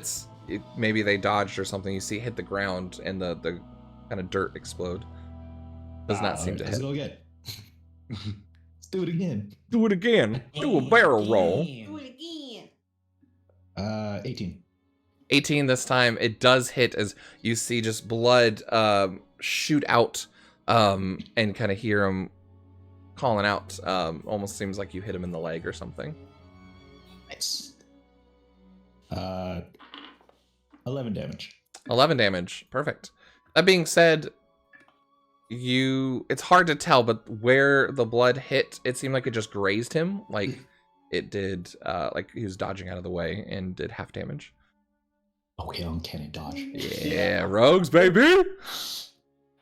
maybe they dodged or something. You see it hit the ground and the kind of dirt explode. Does not seem to hit. Let's go again. Let's do it again. Do it again. Do a barrel roll. Do it again. 18. 18 this time. It does hit as you see just blood shoot out and kind of hear him calling out. Almost seems like you hit him in the leg or something. Nice. 11 damage. 11 damage. Perfect. That being said, it's hard to tell, but where the blood hit, it seemed like it just grazed him. Like it did, like he was dodging out of the way and did half damage. Okay, uncanny dodge. Yeah, rogues, baby!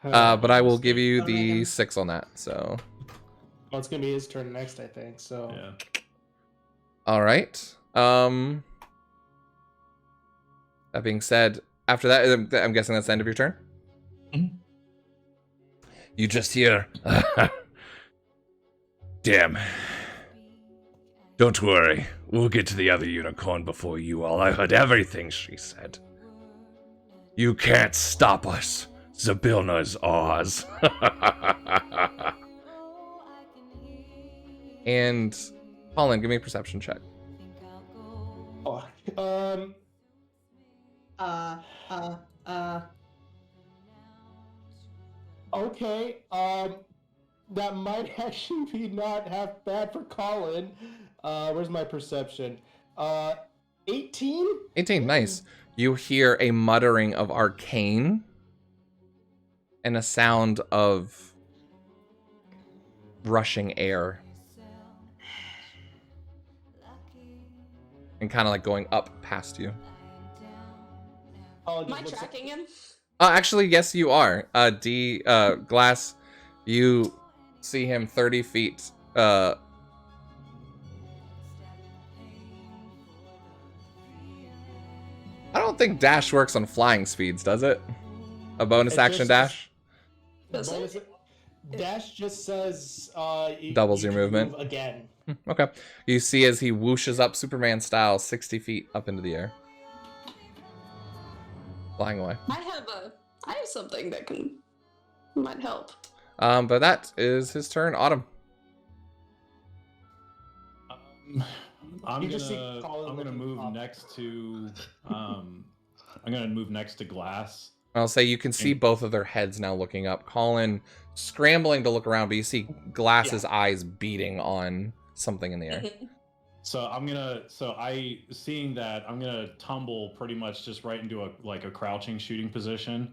But I will give you Don't the random. 6 on that. So, Well, it's gonna be his turn next, I think. So Yeah. all right. That being said, after that, I'm guessing that's the end of your turn. Mhm. You just hear. Damn. Don't worry. We'll get to the other unicorn before you all. I heard everything she said. You can't stop us. Zabilna's ours. And Colin, give me a perception check. oh, okay. That might actually be not half bad for Colin. Where's my perception? 18? 18, nice. You hear a muttering of arcane and a sound of rushing air. And kind of like going up past you. Oh, Am I tracking him? Actually, yes, you are. Glass, you see him 30 feet. I don't think dash works on flying speeds, does it? A bonus It action just- dash? Does Bonus- it? Dash just says Doubles you your can movement. move again. Okay. You see as he whooshes up Superman style 60 feet up into the air. Flying away. I have something that might help. But that is his turn. Autumn. I'm You just see gonna Colin I'm gonna looking move up. next to I'm gonna move next to Glass. I'll say you can see both of their heads now looking up. Colin scrambling to look around, but you see Glass's eyes beating on something in the air. So seeing that, I'm gonna tumble pretty much just right into a crouching shooting position,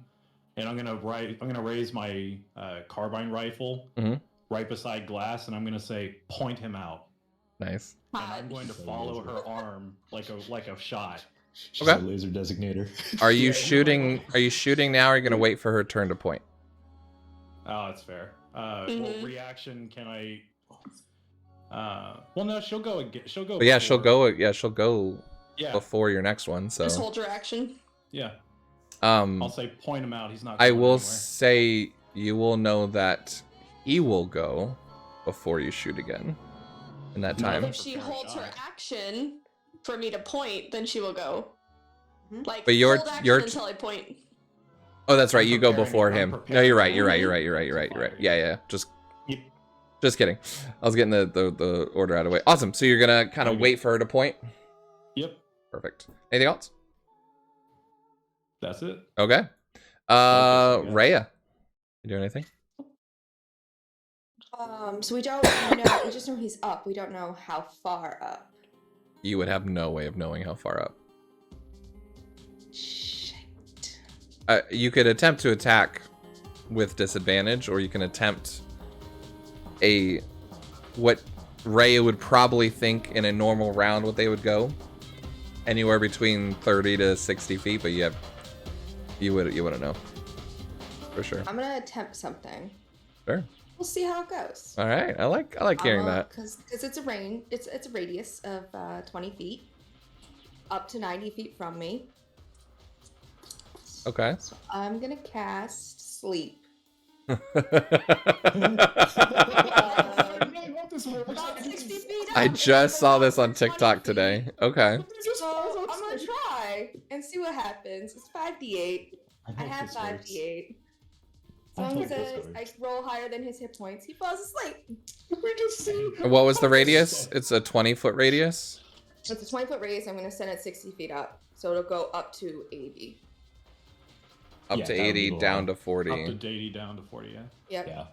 and I'm gonna raise my carbine rifle Mhm. right beside Glass, and I'm gonna say, point him out, Nice. and I'm going to follow her arm like a shot. She's Okay. a laser designator. Are you shooting? Are you shooting now? Or are you gonna wait for her turn to point? Oh, that's fair. Well, Mhm. reaction, can I? Well, no, she'll go again. She'll go. But yeah, she'll before- go. Yeah, she'll go Yeah, before your next one. So, Just hold your action. yeah. um, I'll say, point him out. He's not. I going will anywhere. say you will know that he will go before you shoot again in that No, time. If she Prepare a holds her shot. action for me to point, then she will go. Mhm. Like, But your- hold action your- until I point. Oh, that's right. I'm You go preparing- before I'm him. No, preparing you're right. him. You're right. You're right. You're right. You're right. You're right. Fire. Yeah, yeah. Yep. Just kidding. I was getting the order out of the way. Awesome. So you're gonna kind of Okay. wait for her to point. Yep, Perfect. Anything else? that's it. Okay. Focus, I guess. Rhea, you do anything? So we don't know. We just know he's up. We don't know how far up. You would have no way of knowing how far up. Shit. You could attempt to attack with disadvantage, or you can attempt what Rhea would probably think in a normal round what they would go. Anywhere between 30 to 60 feet, but you wouldn't know. For sure. I'm gonna attempt something. Sure. We'll see how it goes. All right. I like hearing that. Because it's a range. It's a radius of 20 feet, up to 90 feet from me. Okay. So I'm gonna cast sleep. About 60 feet up. I just saw this on TikTok today. Okay. So I'm gonna try and see what happens. It's 5d8. I have 5d8. As long as I roll higher than his hit points, he falls asleep. We just see. What was the radius? It's a 20-foot radius. It's a 20-foot radius. I'm gonna send it 60 feet up, so it'll go up to 80. Up Yeah, to that would 80, be down to Up 40. to 80, down to 40. Yeah. Yep. Yeah.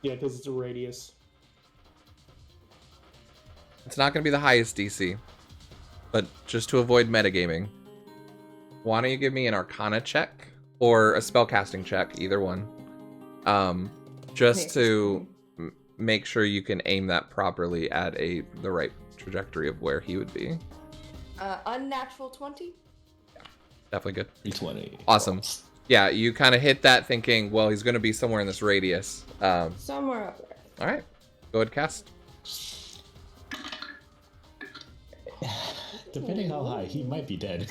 Yeah, because it's a radius. It's not going to be the highest DC. But just to avoid metagaming, why don't you give me an Arcana check or a spellcasting check, either one. Just to make sure you can aim that properly at the right trajectory of where he would be. Unnatural 20. Definitely good. 320. Awesome. yeah, you kind of hit that thinking, well, he's going to be somewhere in this radius. Somewhere up there. All right, go ahead, cast. Depending how high, he might be dead.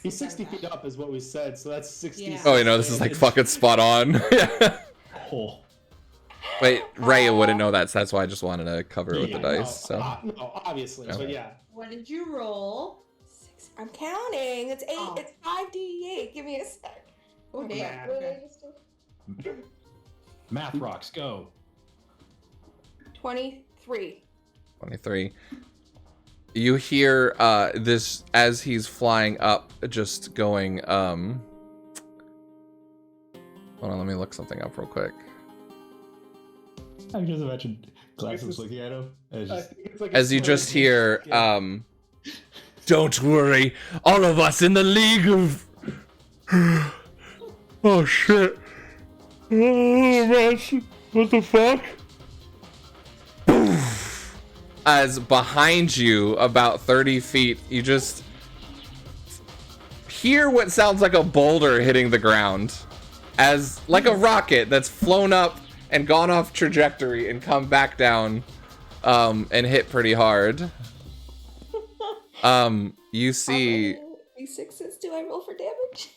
He's 60 feet up, is what we said. So that's 60. Yeah. Oh, you know, this is like fucking spot on. Oh. Wait, Raya wouldn't know that, so that's why I just wanted to cover it with the Yeah, dice. So No, obviously, Okay. but yeah. What did you roll? 6. I'm counting. It's 8. Oh. It's 5d8. Give me a sec. Oh, Okay. damn. What did I Okay. just do? Math rocks, go. 23. 23. You hear this as he's flying up, just going. Hold on, let me look something up real quick. I can just imagine Glasses looking at him. And just, It's like As a you just slow- hear, Yeah. don't worry, all of us in the League of. Oh shit! Oh man, what the fuck? As behind you, about 30 feet, you just hear what sounds like a boulder hitting the ground. As, like a rocket that's flown up and gone off trajectory and come back down, and hit pretty hard. You see... How many D6s do I roll for damage?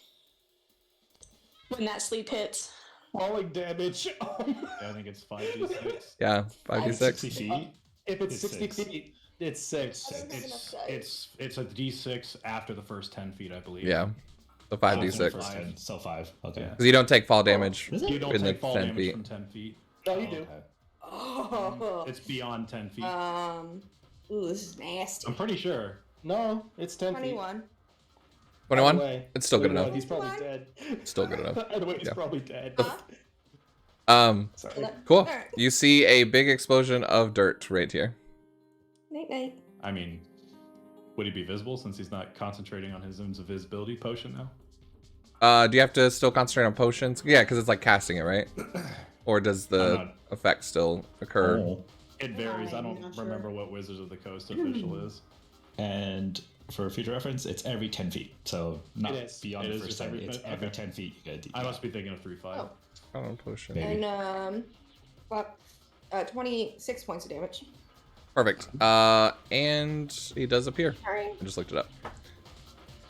When that sleep hits. Falling damage. Yeah, I think it's 5d6. Yeah, 60 5d6. feet. If it's It's 60 6. feet, it's 6. I don't have enough dice. It's a d6 after the first 10 feet, I believe. Yeah, the Oh, it's 5d6. first 10, so 5. Okay. Yeah. Because you don't take fall damage. Is You it? don't In the take fall 10 damage feet. from 10 feet. No, you do. Okay. Oh. It's beyond 10 feet. Ooh, this is nasty. I'm pretty sure. No, it's 10 feet. 21. 21? By the way, It's still good 21, enough. He's probably dead. Still good enough. By the way, he's Yeah. probably dead. Sorry. Cool. Alright. You see a big explosion of dirt right here. Night night. I mean, would he be visible since he's not concentrating on his invisibility potion now? Do you have to still concentrate on potions? Yeah, because it's like casting it, right? Or does I'm the not- effect still occur? Oh. It varies. I I'm don't not sure. remember what Wizards of the Coast official is. And for future reference, it's every 10 feet. So not It is. beyond It the is first just 10. every- It's okay. every 10 feet. You get a I must be thinking of 3-5. Oh. Oh, potion. Maybe. And 26 points of damage. Perfect. And he does appear. Alright. I just looked it up.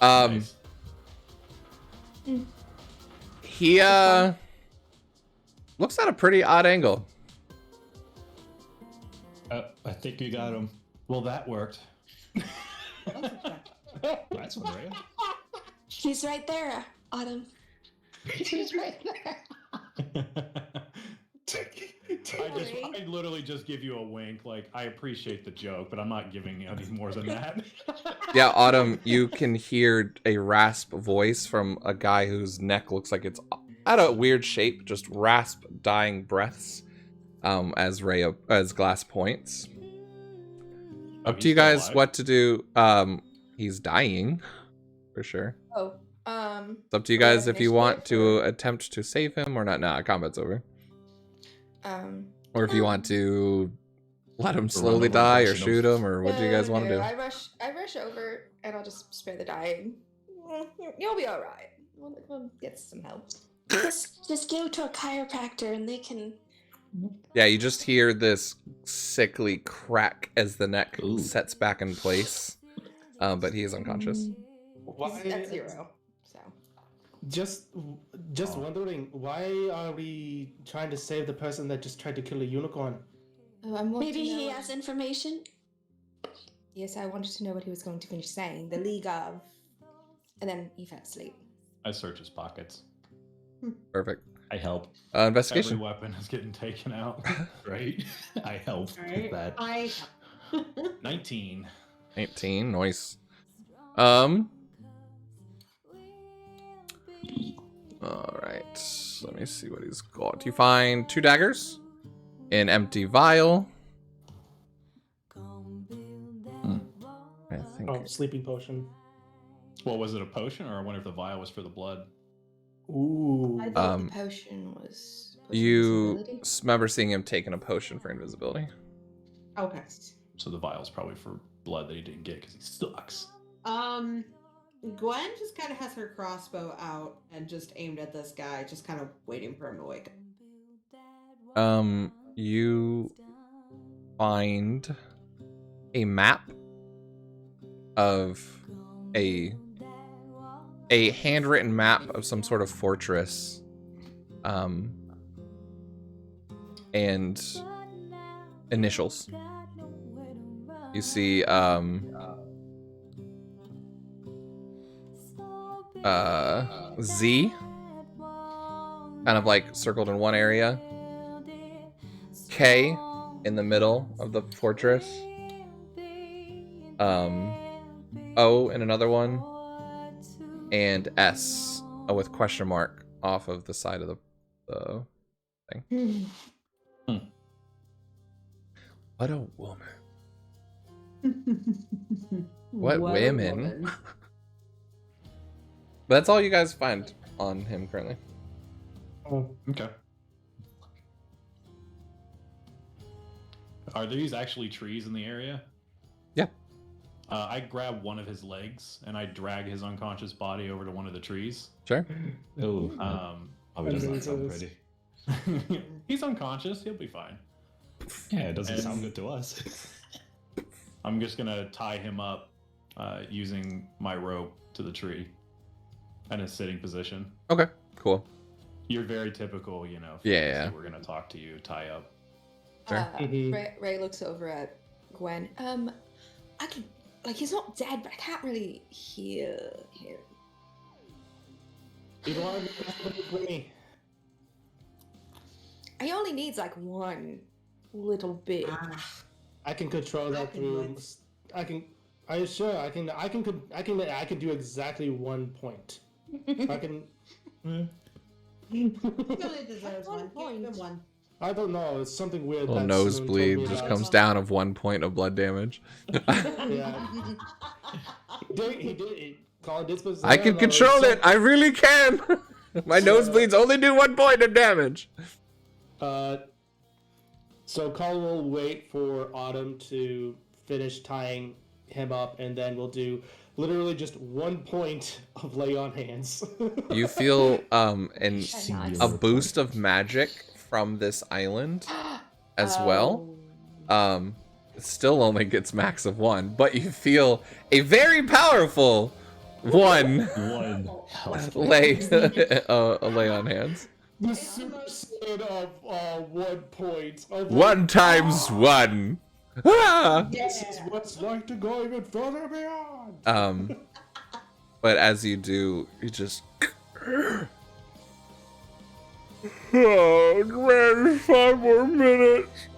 Nice. He looks at a pretty odd angle. I think you got him. Well, that worked. That's one, right? He's right there, Autumn. He's right there. I literally just give you a wink. Like, I appreciate the joke, but I'm not giving you any more than that. Yeah, Autumn, you can hear a rasp voice from a guy whose neck looks like it's at a weird shape, just rasp dying breaths, as Glass points. Up to you guys what to do. He's dying, for sure. Oh. It's up to you Do we guys have if you initiative want to or- attempt to save him or not. Nah, combat's over. Or if you no. want to let him run slowly over die or version of- shoot him or what do you guys want to do? I rush over and I'll just spare the dying. You'll be alright. We'll get some help. Just go to a chiropractor and they can. Yeah, you just hear this sickly crack as the neck Ooh. sets back in place. But he is unconscious. He's at 0. So. Just wondering, why are we trying to save the person that just tried to kill a unicorn? Oh, I'm wanting Maybe to he know- has information. Yes, I wanted to know what he was going to finish saying. The League of. And then he fell asleep. I search his pockets. Perfect. I help. Every Investigation. weapon is getting taken out. Right? I help with that. I 19. 19. Nice. Alright. Let me see what he's got. You find 2 daggers. An empty vial. I think. Oh, sleeping potion. Well, was it a potion, or I wonder if the vial was for the blood? Ooh. I thought Um, the potion was. You invisibility. remember seeing him taking a potion for invisibility. okay. So the vial's probably for blood that he didn't get because he sucks. Gwen just kind of has her crossbow out and just aimed at this guy, just kind of waiting for him to wake up. You find a map of a handwritten map of some sort of fortress, and initials. You see, Z, kind of like circled in one area, K in the middle of the fortress, O in another one, and S with question mark off of the side of the thing. What a woman. What a women. woman. That's all you guys find on him currently. Oh, okay. Are these actually trees in the area? Yeah. I grab one of his legs and I drag his unconscious body over to one of the trees. Sure. Oh, probably does not sound pretty. He's unconscious. He'll be fine. Yeah, it doesn't sound good to us. I'm just gonna tie him up using my rope to the tree in a sitting position. Okay, cool. You're very typical, you know. Yeah. We're gonna talk to you, tie up. Sure. Ray looks over at Gwen. I can, like, he's not dead, but I can't really hear him. You don't want to with me. He only needs like one little bit. I can control that through. I can do exactly 1 point. I can. He only deserves one. Give him one. I don't know. It's something weird. Little that nosebleed Simone told me just about. comes down of 1 point of blood damage. Yeah. He did. Colin did specify I can that control was it. I really can. My nosebleeds only do 1 point of damage. So Colin will wait for Autumn to finish tying him up, and then we'll do literally just 1 point of lay on hands. You feel Nice. a boost of magic from this island as well. It still only gets max of 1, but you feel a very powerful one lay a lay on hands. The super set of 1 point. Of 1 times 1. Ah! This is what's like to go even further beyond. But as you do, you just. Oh, 5 more minutes.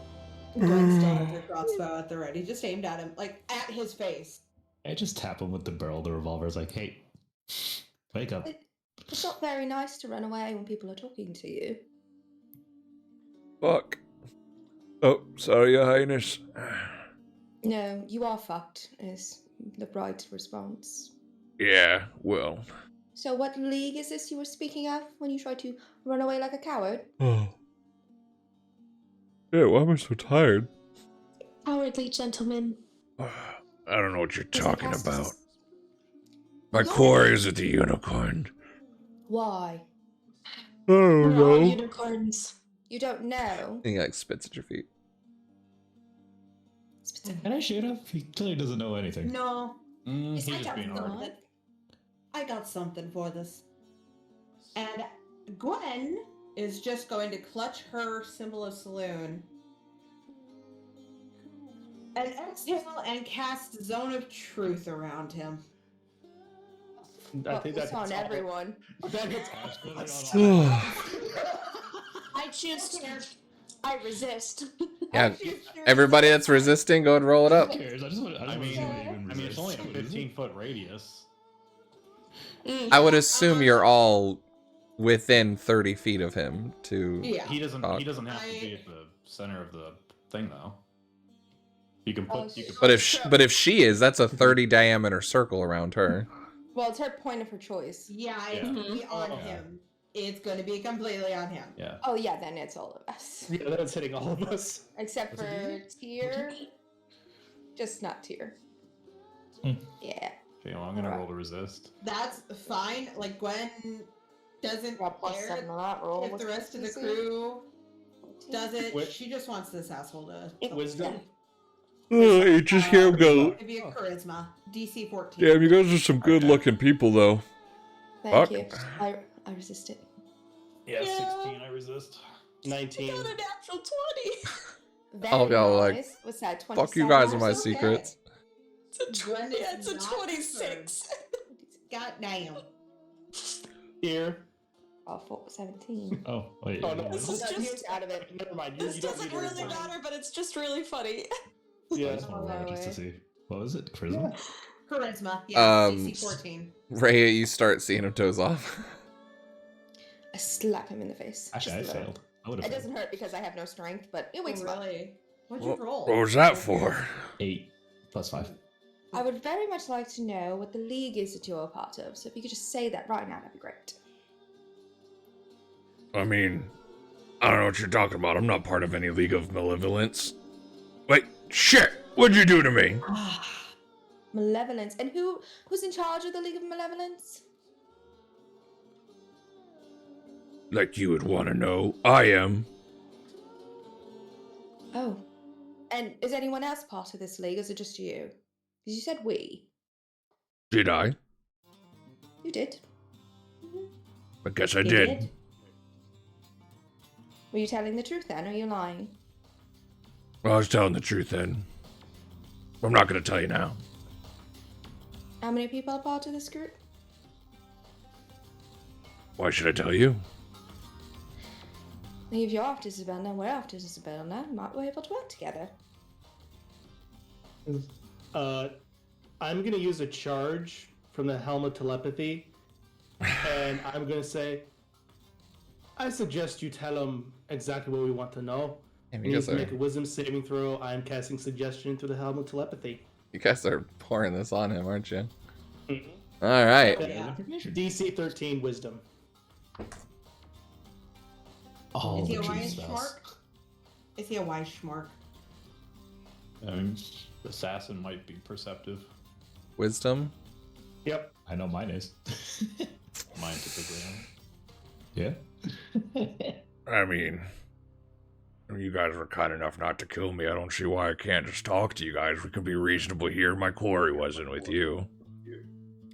Gwen still has her crossbow at the ready, just aimed at him, like at his face. I just tap him with the barrel of the revolver. It's like, hey, wake up. It's not very nice to run away when people are talking to you. Fuck. Oh, sorry, Your Highness. No, you are fucked, is the right response. Yeah, well. So what league is this you were speaking of when you tried to run away like a coward? Oh. Yeah, why am I so tired? Cowardly gentleman. I don't know what you're talking Is it about. Festus? My core is at the unicorn. Why? I don't We're all unicorns. You don't know? He like spits at your feet. Can I shoot him? He clearly doesn't know anything. No, He's I just got being hard. something. I got something for this. And Gwen is just going to clutch her symbol of saloon and exhale and cast Zone of Truth around him. I think It's that's on everyone. That hits I choose to. I resist. Yeah, everybody that's resisting, go and roll it up. Who cares? I mean, It's only a 15-foot radius. I would assume you're all within 30 feet of him to... Yeah. He doesn't Fuck. have to be at the center of the thing though. You can put But if she is, that's a 30 diameter circle around her. Well, it's her point of her choice. Yeah, it's going to be on him. It's going to be completely on him. Yeah. Oh yeah, then it's all of us. Yeah, that's hitting all of us. Except for Tyr. Just not Tyr. Yeah. Okay, well, I'm gonna roll to resist. That's fine. Like Gwen doesn't Got plus care 7 on that roll. if the What's rest of the DC? crew does it. Wait. She just wants this asshole to Wisdom. You just hear him go. give you a charisma. DC 14. Damn, you guys are some good-looking people, though. Thank Fuck. you. I resist it. Yeah, Yeah. 16. I resist. 19. Got a natural 20. Very All of y'all are like, nice. What's that? Fuck you 27? guys and my That's okay. secrets. Gwen is Yeah, it's a not 26. God damn. Here. Oh, 17. Oh, wait. Oh, no, This is no, just- here's out of it. Never mind. You This don't doesn't need to really read mine. matter, but it's just really funny. I Yeah. just want to roll just to way. see. What was it? Charisma? Charisma. Yeah, Um, DC 14. Ray, you start seeing him toes off. I slap him in the face. Actually, I Just a little. failed. I would It have failed. doesn't hurt because I have no strength, but it wakes him up. Really? What'd you roll? What was that for? 8 plus 5. I would very much like to know what the league is that you're a part of, so if you could just say that right now, that'd be great. I mean, I don't know what you're talking about. I'm not part of any League of Malevolence. Wait, shit! What'd you do to me? Malevolence. And who's in charge of the League of Malevolence? Like you would want to know. I am. Oh. And is anyone else part of this league, or is it just you? Because you said we. Did I? You did. I guess I You did. Were you telling the truth then, or are you lying? Well, I was telling the truth then. I'm not going to tell you now. How many people are part of this group? Why should I tell you? If you're after Isabella, we're after Isabella. Might be able to work together. I'm gonna use a charge from the Helm of Telepathy, and I'm gonna say, I suggest you tell him exactly what we want to know. Damn, You need to make a wisdom saving throw. I am casting suggestion through the Helm of Telepathy. you guys are pouring this on him, aren't you? Mhm. All right. Yeah. DC 13 wisdom. All Is he the a cheat wise spells. schmark? Is he a wise schmark? I mean, assassin might be perceptive. Wisdom. Yep. I know mine is. Mine typically. Yeah? I mean, you guys were kind enough not to kill me. I don't see why I can't just talk to you guys. We can be reasonable here. My quarry wasn't with you.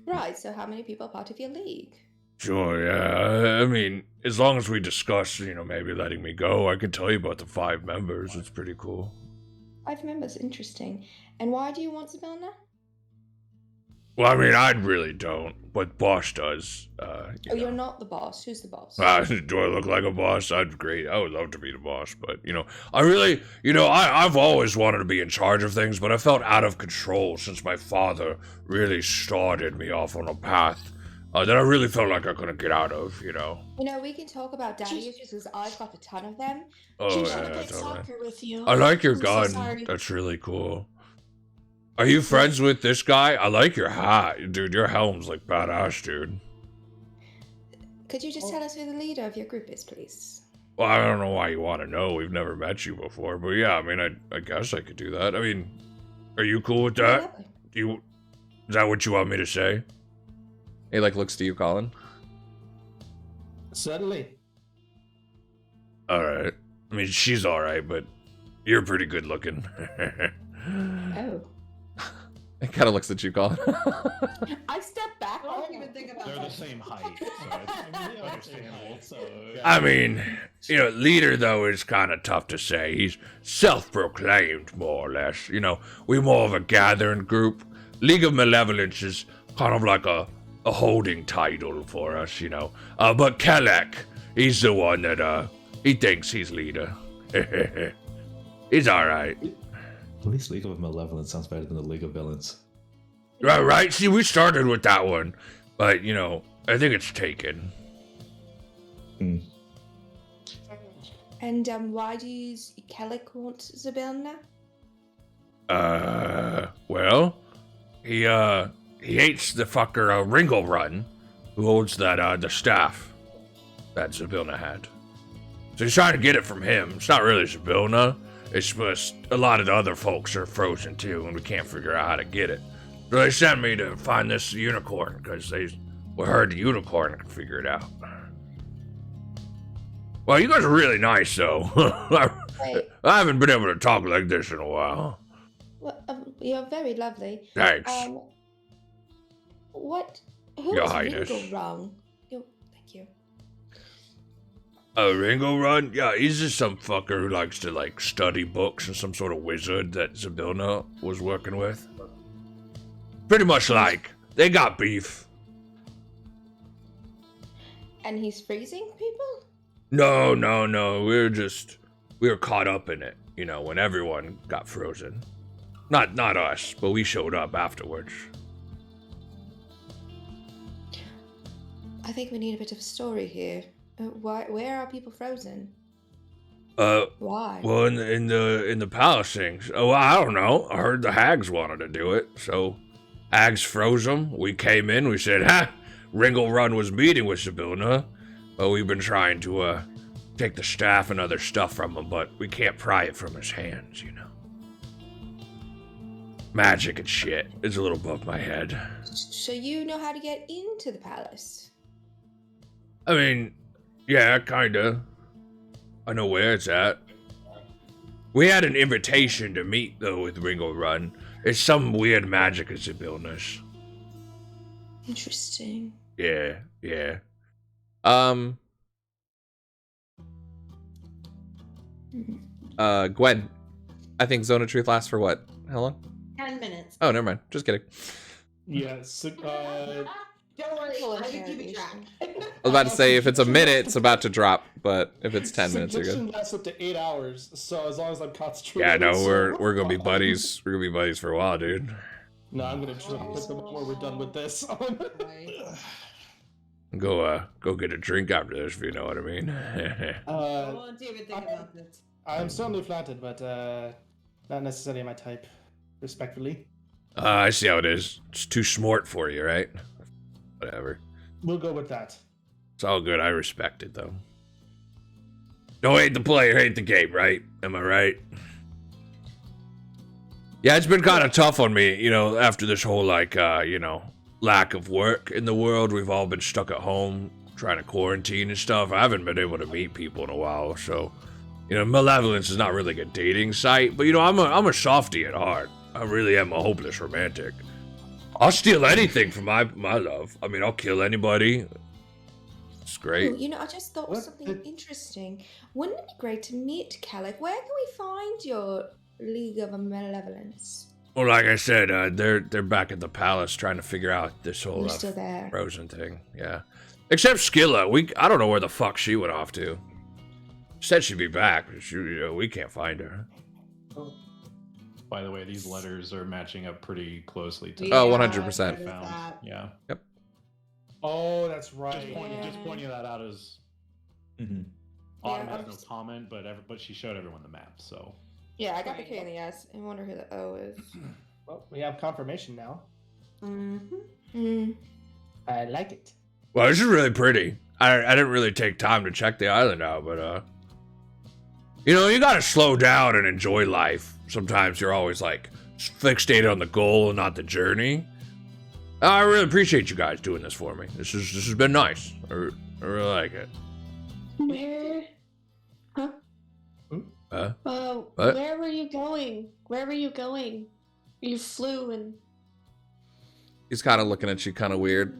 Right, so how many people are part of your league? Sure, yeah. I mean, as long as we discuss, maybe letting me go, I can tell you about the 5 members. It's pretty cool. 5 members, interesting. And why do you want Isabella? Well, I mean, I really don't, but boss does. You're not the boss. Who's the boss? Do I look like a boss? I'd great. I would love to be the boss, but I really, I've always wanted to be in charge of things, but I felt out of control since my father really started me off on a path that I really felt like I couldn't get out of. We can talk about daddy issues because I've got a ton of them. Oh, She yeah, should have played totally. soccer with you. I like your I'm so gun. sorry. That's really cool. Are you friends with this guy? I like your hat, dude. Your helm's like badass, dude. Could you just tell us who the leader of your group is, please? Well, I don't know why you want to know. We've never met you before, but yeah, I mean, I guess I could do that. I mean, are you cool with that? Yeah. Is that what you want me to say? He looks to you, Colin. Certainly. All right. I mean, she's all right, but you're pretty good looking. Oh. It kind of looks at you, Colin. I step back. I don't even think about They're the that. same height, so it's understandable. So, I mean, leader, though, is kind of tough to say. He's self-proclaimed, more or less. We're more of a gathering group. League of Malevolence is kind of like a holding title for us, But Kelek, he's the one that, he thinks he's leader. He's all right. at least League of Malevolence sounds better than the League of Villains. Right? See, we started with that one, but, I think it's taken. And why does Kellic want Isabella? Well, he hates the fucker Ringle Run, who holds that the staff that Zabilna had. So he's trying to get it from him. It's not really Zabilna. It's just a lot of the other folks are frozen too, and we can't figure out how to get it. So they sent me to find this unicorn because we heard the unicorn could figure it out. Well, you guys are really nice, though. Wait, I haven't been able to talk like this in a while. well, you're very lovely. Thanks. What? Who Your is Highness. Ringo wrong? Oh, thank you. Ringo Run? Yeah, he's just some fucker who likes to, like, study books and some sort of wizard that Zabilna was working with. Pretty much like, they got beef. And he's freezing people? No. We were caught up in it, you know, when everyone got frozen. Not us, but we showed up afterwards. I think we need a bit of a story here. Where are people frozen? Why? Well, in the palace things. Oh, I don't know. I heard the hags wanted to do it, so hags froze them. We came in. We said, "Ha! Ringo Run was meeting with Zabilna, but we've been trying to take the staff and other stuff from him, but we can't pry it from his hands, you know. Magic and shit. It's a little above my head. So you know how to get into the palace? I mean, yeah, kinda. I know where it's at. We had an invitation to meet, though, with Ringo Run. It's some weird magic at Zabilna's. Interesting. Yeah. Gwen, I think Zone of Truth lasts for what? How long? 10 minutes. Oh, never mind. Just kidding. Yeah, so, Don't worry, I can keep it track. I was about to say, if it's a minute, it's about to drop, but if it's 10 minutes, you're Suggestion good. lasts up to 8 hours, so as long as I'm concentrating. Yeah, no, it's- we're gonna be buddies. We're gonna be buddies for a while, dude. No, I'm gonna try to put them before we're done with this. Go get a drink after this, if you know what I mean. I won't even think about it. I'm certainly flattered, but not necessarily my type, respectfully. I see how it is. It's too smart for you, right? Whatever. We'll go with that. It's all good. I respect it, though. Don't hate the player, hate the game, right? Am I right? Yeah, it's been kind of tough on me, you know, after this whole, like, lack of work in the world. We've all been stuck at home trying to quarantine and stuff. I haven't been able to meet people in a while, so, you know, Malevolence is not really a dating site, but, you know, I'm a softie at heart. I really am a hopeless romantic. I'll steal anything for my love. I mean, I'll kill anybody. It's great. Ooh, you know, I just thought of What something the- interesting. Wouldn't it be great to meet Kellic? Where can we find your League of Malevolence? Well, like I said, they're back at the palace trying to figure out this whole We're still there. frozen thing. Yeah, except Skilla. I don't know where the fuck she went off to. Said she'd be back, but we can't find her. By the way, these letters are matching up pretty closely to Oh, Yeah, 100%. what is found. that? Yeah. Oh, that's right. Just pointing that out as Mm-hmm. Autumn Yeah, has no I'm- comment, but she showed everyone the map, so. Yeah, I got the K and the S. I wonder who the O is. Well, we have confirmation now. Mm-hmm. Hmm. I like it. Well, this is really pretty. I didn't really take time to check the island out, but you know, you gotta slow down and enjoy life. Sometimes you're always like fixated on the goal and not the journey. I really appreciate you guys doing this for me. This has been nice. I really like it. Where? Huh? What? Where were you going? Where were you going? You flew and. He's kind of looking at you kind of weird.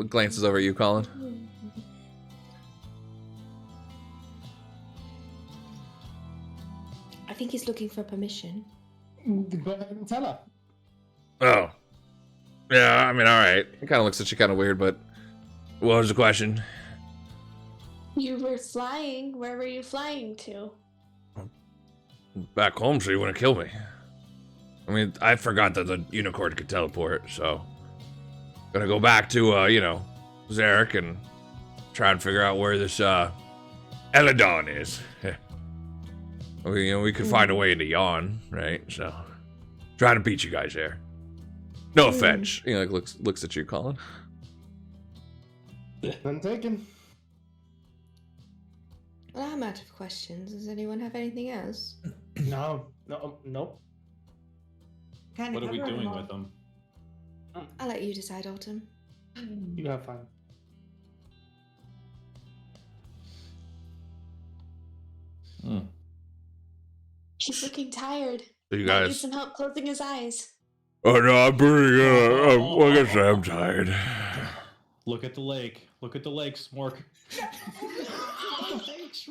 Glances over at you, Colin. I think he's looking for permission. Go ahead and tell her. Oh. Yeah, I mean, alright. He kind of looks at you kind of weird, but What was the question? You were flying. Where were you flying to? Back home so you wouldn't kill me. I mean, I forgot that the unicorn could teleport, so... Gonna go back to, Zarek and try and figure out where this, Eladon is. we could find a way into Yawn, right? So... Trying to beat you guys there. No offense. he like looks at you, Colin. None taken. Well, I'm out of questions. Does anyone have anything else? No, nope. Kind What of are we doing with them? I'll let you decide, Autumn. You have fun. He's looking tired. You Might need guys. some help closing his eyes. Oh no, I'm pretty good. I guess I'm tired. Look at the lake. Look at the lake, Smork.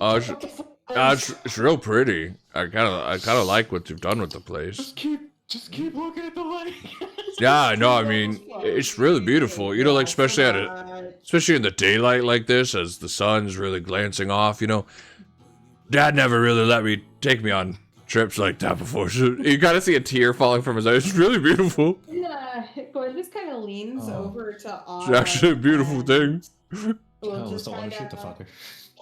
Oh, it's real pretty. I kind of like what you've done with the place. Just keep looking at the lake. Yeah, no, I mean, it's really beautiful. You know, like especially especially in the daylight like this, as the sun's really glancing off. You know, Dad never really let me take me on trips like that before. So you kind of see a tear falling from his eyes. It's really beautiful. Yeah, Gwen just kind of leans over to Autumn. It's actually a beautiful thing. We'll I just don't want to shoot the kinda- fucker.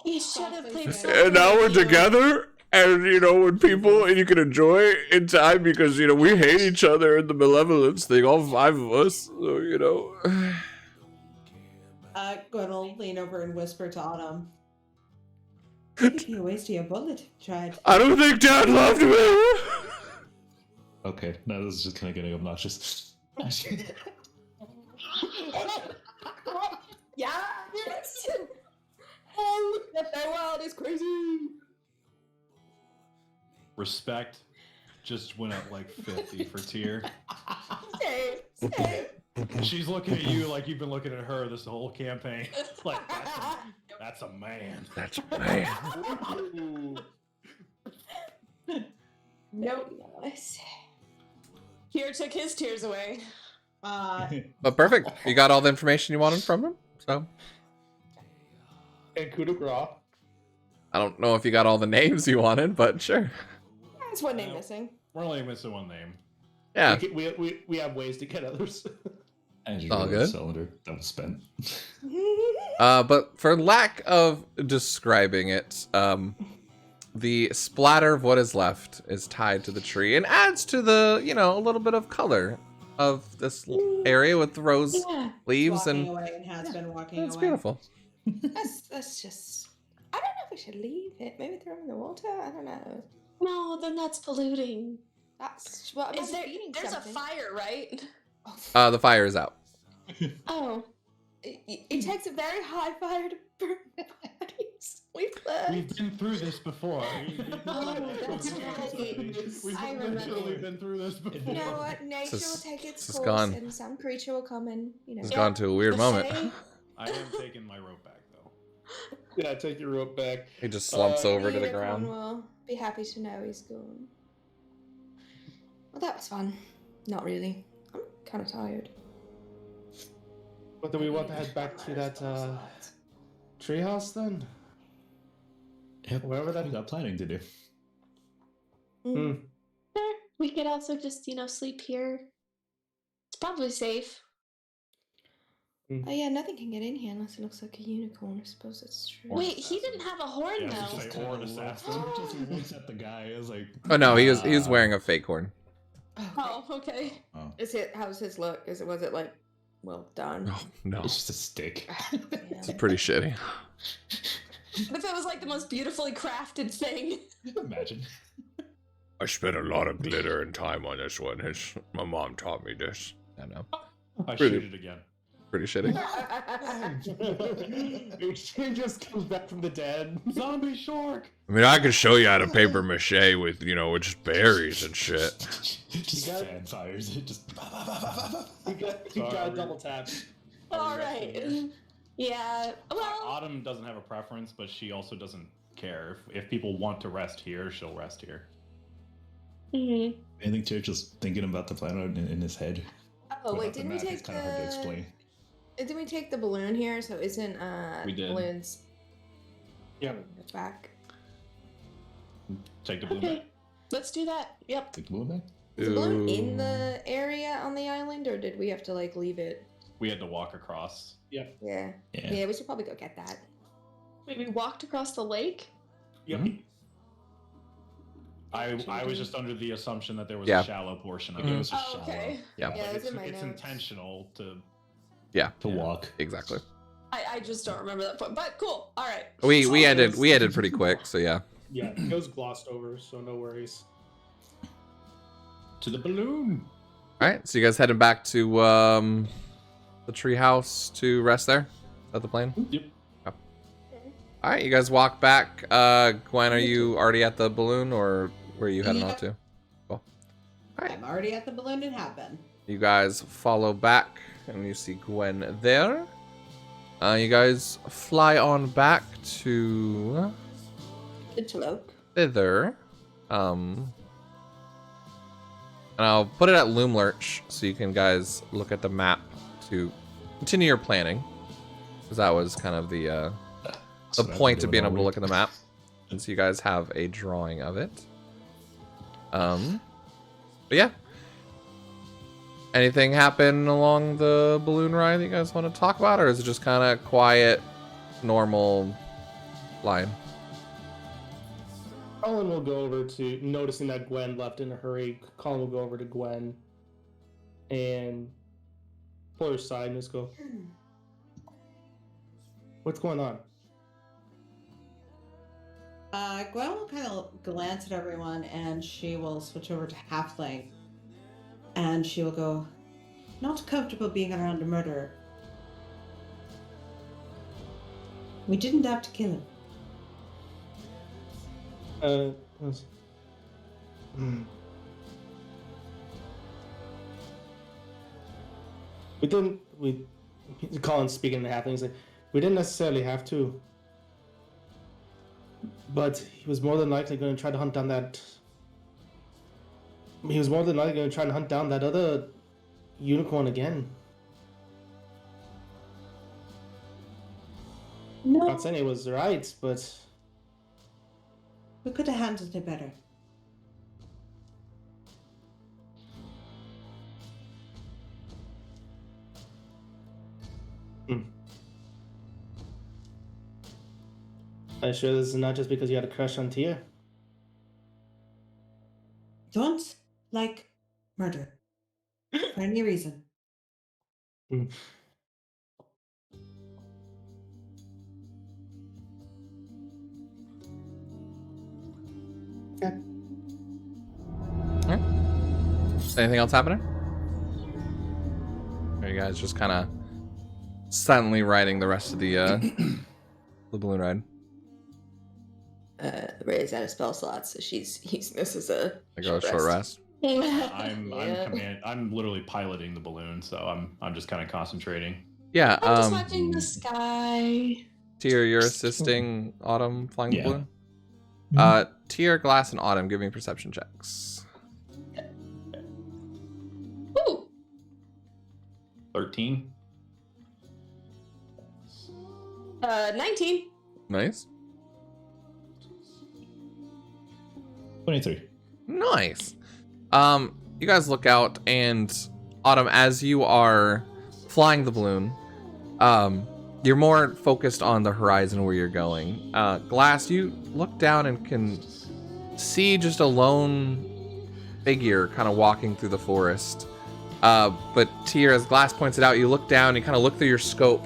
He should have played. And now we're together, and you know, when people, and you can enjoy it in time because you know we hate each other and the malevolence thing, all 5 of us. So you know. Gwen will lean over and whisper to Autumn. I think you wasted your bullet, tried. I don't think Dad loved me. Okay, now this is just kind of getting obnoxious. Yeah, yes. Oh, that world is crazy. Respect just went up like 50 for tier. Same. She's looking at you like you've been looking at her this whole campaign. Like, that's a man. That's man. Nope. Here took his tears away. But perfect. You got all the information you wanted from him. So And coup de grace. I don't know if you got all the names you wanted, but sure. There's one name missing. We're only missing one name. Yeah. We have ways to get others. And All good. cylinder that was spent. But for lack of describing it, the splatter of what is left is tied to the tree and adds to the, you know, a little bit of color of this area with the rose leaves walking and away and has been walking it's away. beautiful. That's just. I don't know if we should leave it. Maybe throw it in the water. I don't know. No, then that's polluting. That's well. Is there's a fire, right? The fire is out. Oh. It takes a very high fire to burn bodies. We've been through this before. Oh, that's right. We've I literally remember. been through this before. You know what? Nature This is- will take its this is course, gone. and some creature will come and It's gone to a weird moment. I am taking my rope back though. Yeah, take your rope back. He just slumps over to the Everyone ground. will be happy to know he's gone. Well, that was fun. Not really. I'm kind of tired. But do we want to head back to that treehouse then? Yep. Wherever that- we got planning to do. Mm. We could also just, sleep here. It's probably safe. Oh yeah, nothing can get in here unless it looks like a unicorn. I suppose that's true. Wait, he didn't have a horn Yeah, though. just like horn assassin. Just looks at the guy. I was like, Oh no, he was wearing a fake horn. Oh, okay. oh, How's his look? Was it like well done? Oh no, it's just a stick. it's pretty shitty. What if it was like the most beautifully crafted thing? Imagine. I spent a lot of glitter and time on this one. My mom taught me this. I know, I Pretty- shoot it again. pretty shitty. She just comes back from the dead. Zombie shark. I mean, I could show you how to paper mache with, with just berries and shit. Just You got- fan fires it. Just. You got a double tap. All right. Yeah. Well, Autumn doesn't have a preference, but she also doesn't care. If people want to rest here, she'll rest here. mhm. I think Church is thinking about the plan in his head. Oh wait, Without the didn't we map, take it's kind of hard to explain. Didn't we take the balloon here? So isn't We did. balloons Yeah. back? Take the balloon Okay. back. Let's do that. Yep. Take the balloon back. Is the balloon Ooh. in the area on the island, or did we have to like leave it? We had to walk across. Yeah. Yeah. Yeah, we should probably go get that. Wait, we walked across the lake? Yep. Mhm. I was just under the assumption that there was Yeah. a shallow portion of It it. was just Oh, shallow. okay. Yeah. Yeah, But it's in my it's notes. intentional to. To walk. Exactly. I just don't remember that point. But cool. All right. We ended pretty quick, so yeah. Yeah, it was glossed over, so no worries. To the balloon. All right, so you guys heading back to the treehouse to rest there? Is that the plan? Yep. All right, you guys walk back. Gwen, are you already at the balloon, or where are you heading off to? Cool. All right. I'm already at the balloon and have been. You guys follow back, and you see Gwen there. You guys fly on back to Interlope. thither. And I'll put it at Loomlurch so you can guys look at the map to continue your planning, because that was kind of the point of being able to look at the map, and so you guys have a drawing of it. But yeah. Anything happen along the balloon ride that you guys want to talk about, or is it just kind of quiet, normal flying? Colin will go over to, noticing that Gwen left in a hurry, Colin will go over to Gwen and pull her aside and just go, what's going on? Gwen will kind of glance at everyone, and she will switch over to halfling. And she will go, not comfortable being around a murderer. We didn't have to kill him. Colin's speaking to halfling, he's like, we didn't necessarily have to. But he was more than likely going to try to hunt down that... He was more than likely going to try and hunt down that other unicorn again. No, Not saying it was right, but... we could have handled it better. I'm sure this is not just because you had a crush on Tia. Don't like murder. For any reason. Okay. Alright. Anything else happening? Are you guys just kind of silently riding the rest of the the balloon ride? Ray's out of spell slots, so this is a Short rest. I'm literally piloting the balloon, so I'm just kind of concentrating. Yeah. I'm just watching the sky. Tier, you're assisting Autumn flying the Yeah. balloon. Tier, Glass, and Autumn, give me perception checks. Ooh. 13. 19. Nice. 23. Nice. You guys look out, and Autumn, as you are flying the balloon, you're more focused on the horizon where you're going. Glass, you look down and can see just a lone figure kind of walking through the forest. But Tier, as Glass points it out, you look down, you kind of look through your scope,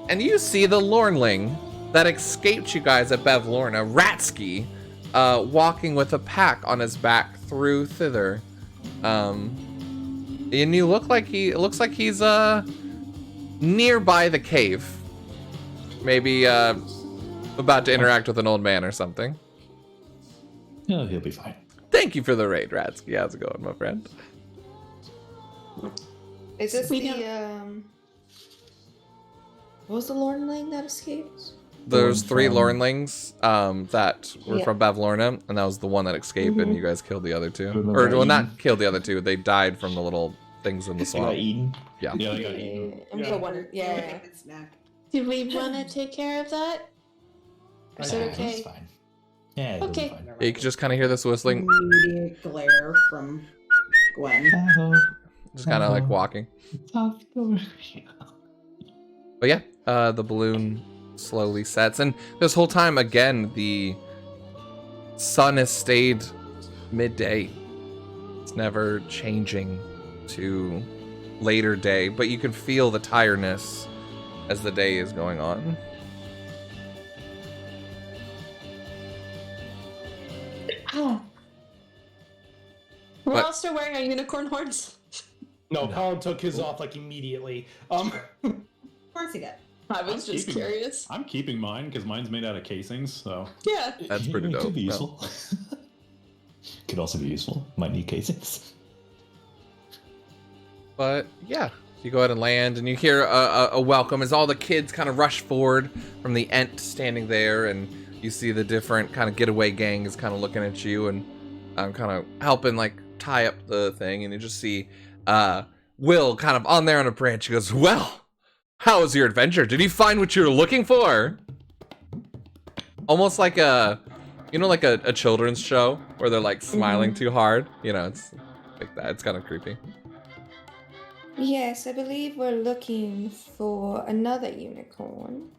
and you see the Lornling that escaped you guys at Bevlorna, Ratsky, walking with a pack on his back through thither. And you look like looks like he's nearby the cave. Maybe about to interact with an old man or something. No, he'll be fine. Thank you for the raid, Ratsky. How's it going, my friend? Is this We what was the Lornling that escaped? There's three from- Lornlings that were Yeah. from Bavlorna, and that was the one that escaped, and you guys killed the other two. Remember Or, well, Eden? not killed the other two. They died from the little things in the They got swamp. eaten. Yeah. Yeah, they got eaten. I'm Yeah. the one. Yeah. Snack. Do we want to take care of that? Is it Yeah, okay? It's fine. Yeah, it'll Okay. be fine. You can just kind of hear this whistling, Immediate glare from Gwen. just kind of like walking. But yeah, the balloon slowly sets, and this whole time, again, the sun has stayed midday. It's never changing to later day, but you can feel the tiredness as the day is going on. We're But- all still wearing our unicorn horns. No, Colin took his off like immediately. Of course he did. I was just curious. I'm keeping mine because mine's made out of casings. So Yeah. That's pretty dope. Could be Yeah. useful. Could also be useful. Might need casings. But yeah, you go ahead and land, and you hear a welcome as all the kids kind of rush forward from the Ent standing there, and you see the different kind of getaway gangs kind of looking at you and kind of helping like tie up the thing, and you just see Will kind of on there on a branch. He goes, "Well, how was your adventure? Did you find what you were looking for?" Almost like like a children's show where they're like smiling too hard. It's like that. It's kind of creepy. Yes, I believe we're looking for another unicorn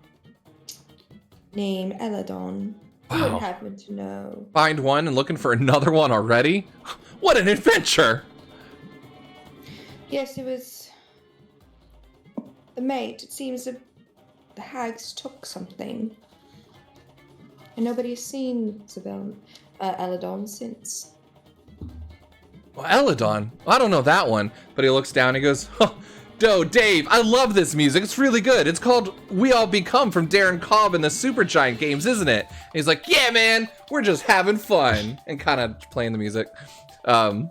named Eladon. I Wow. would happen to know. Find one and looking for another one already? What an adventure! Yes, it was the mate. It seems that the hags took something. And nobody's seen Eladon since. Well, Eladon? I don't know that one. But he looks down and he goes, "Oh, Dave, I love this music. It's really good. It's called We All Become from Darren Cobb and the Supergiant games, isn't it?" And he's like, "Yeah, man, we're just having fun." And kind of playing the music. But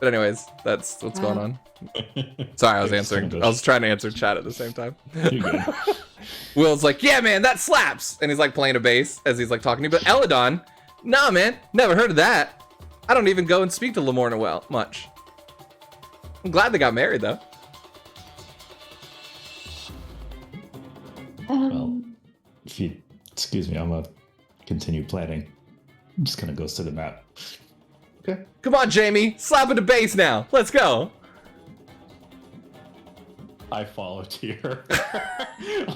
anyways, that's what's going on. Sorry, I was trying to answer chat at the same time. You're good. Will's like, "Yeah, man, that slaps." And he's like playing a bass as he's like talking to you. But Eladon, nah, man, never heard of that. I don't even go and speak to Lamorna much. I'm glad they got married, though. Well, if you excuse me, I'm gonna continue planning. I'm just gonna go to the map. Okay. Come on, Jamie. Slap at the bass now. Let's go. I follow Tyr.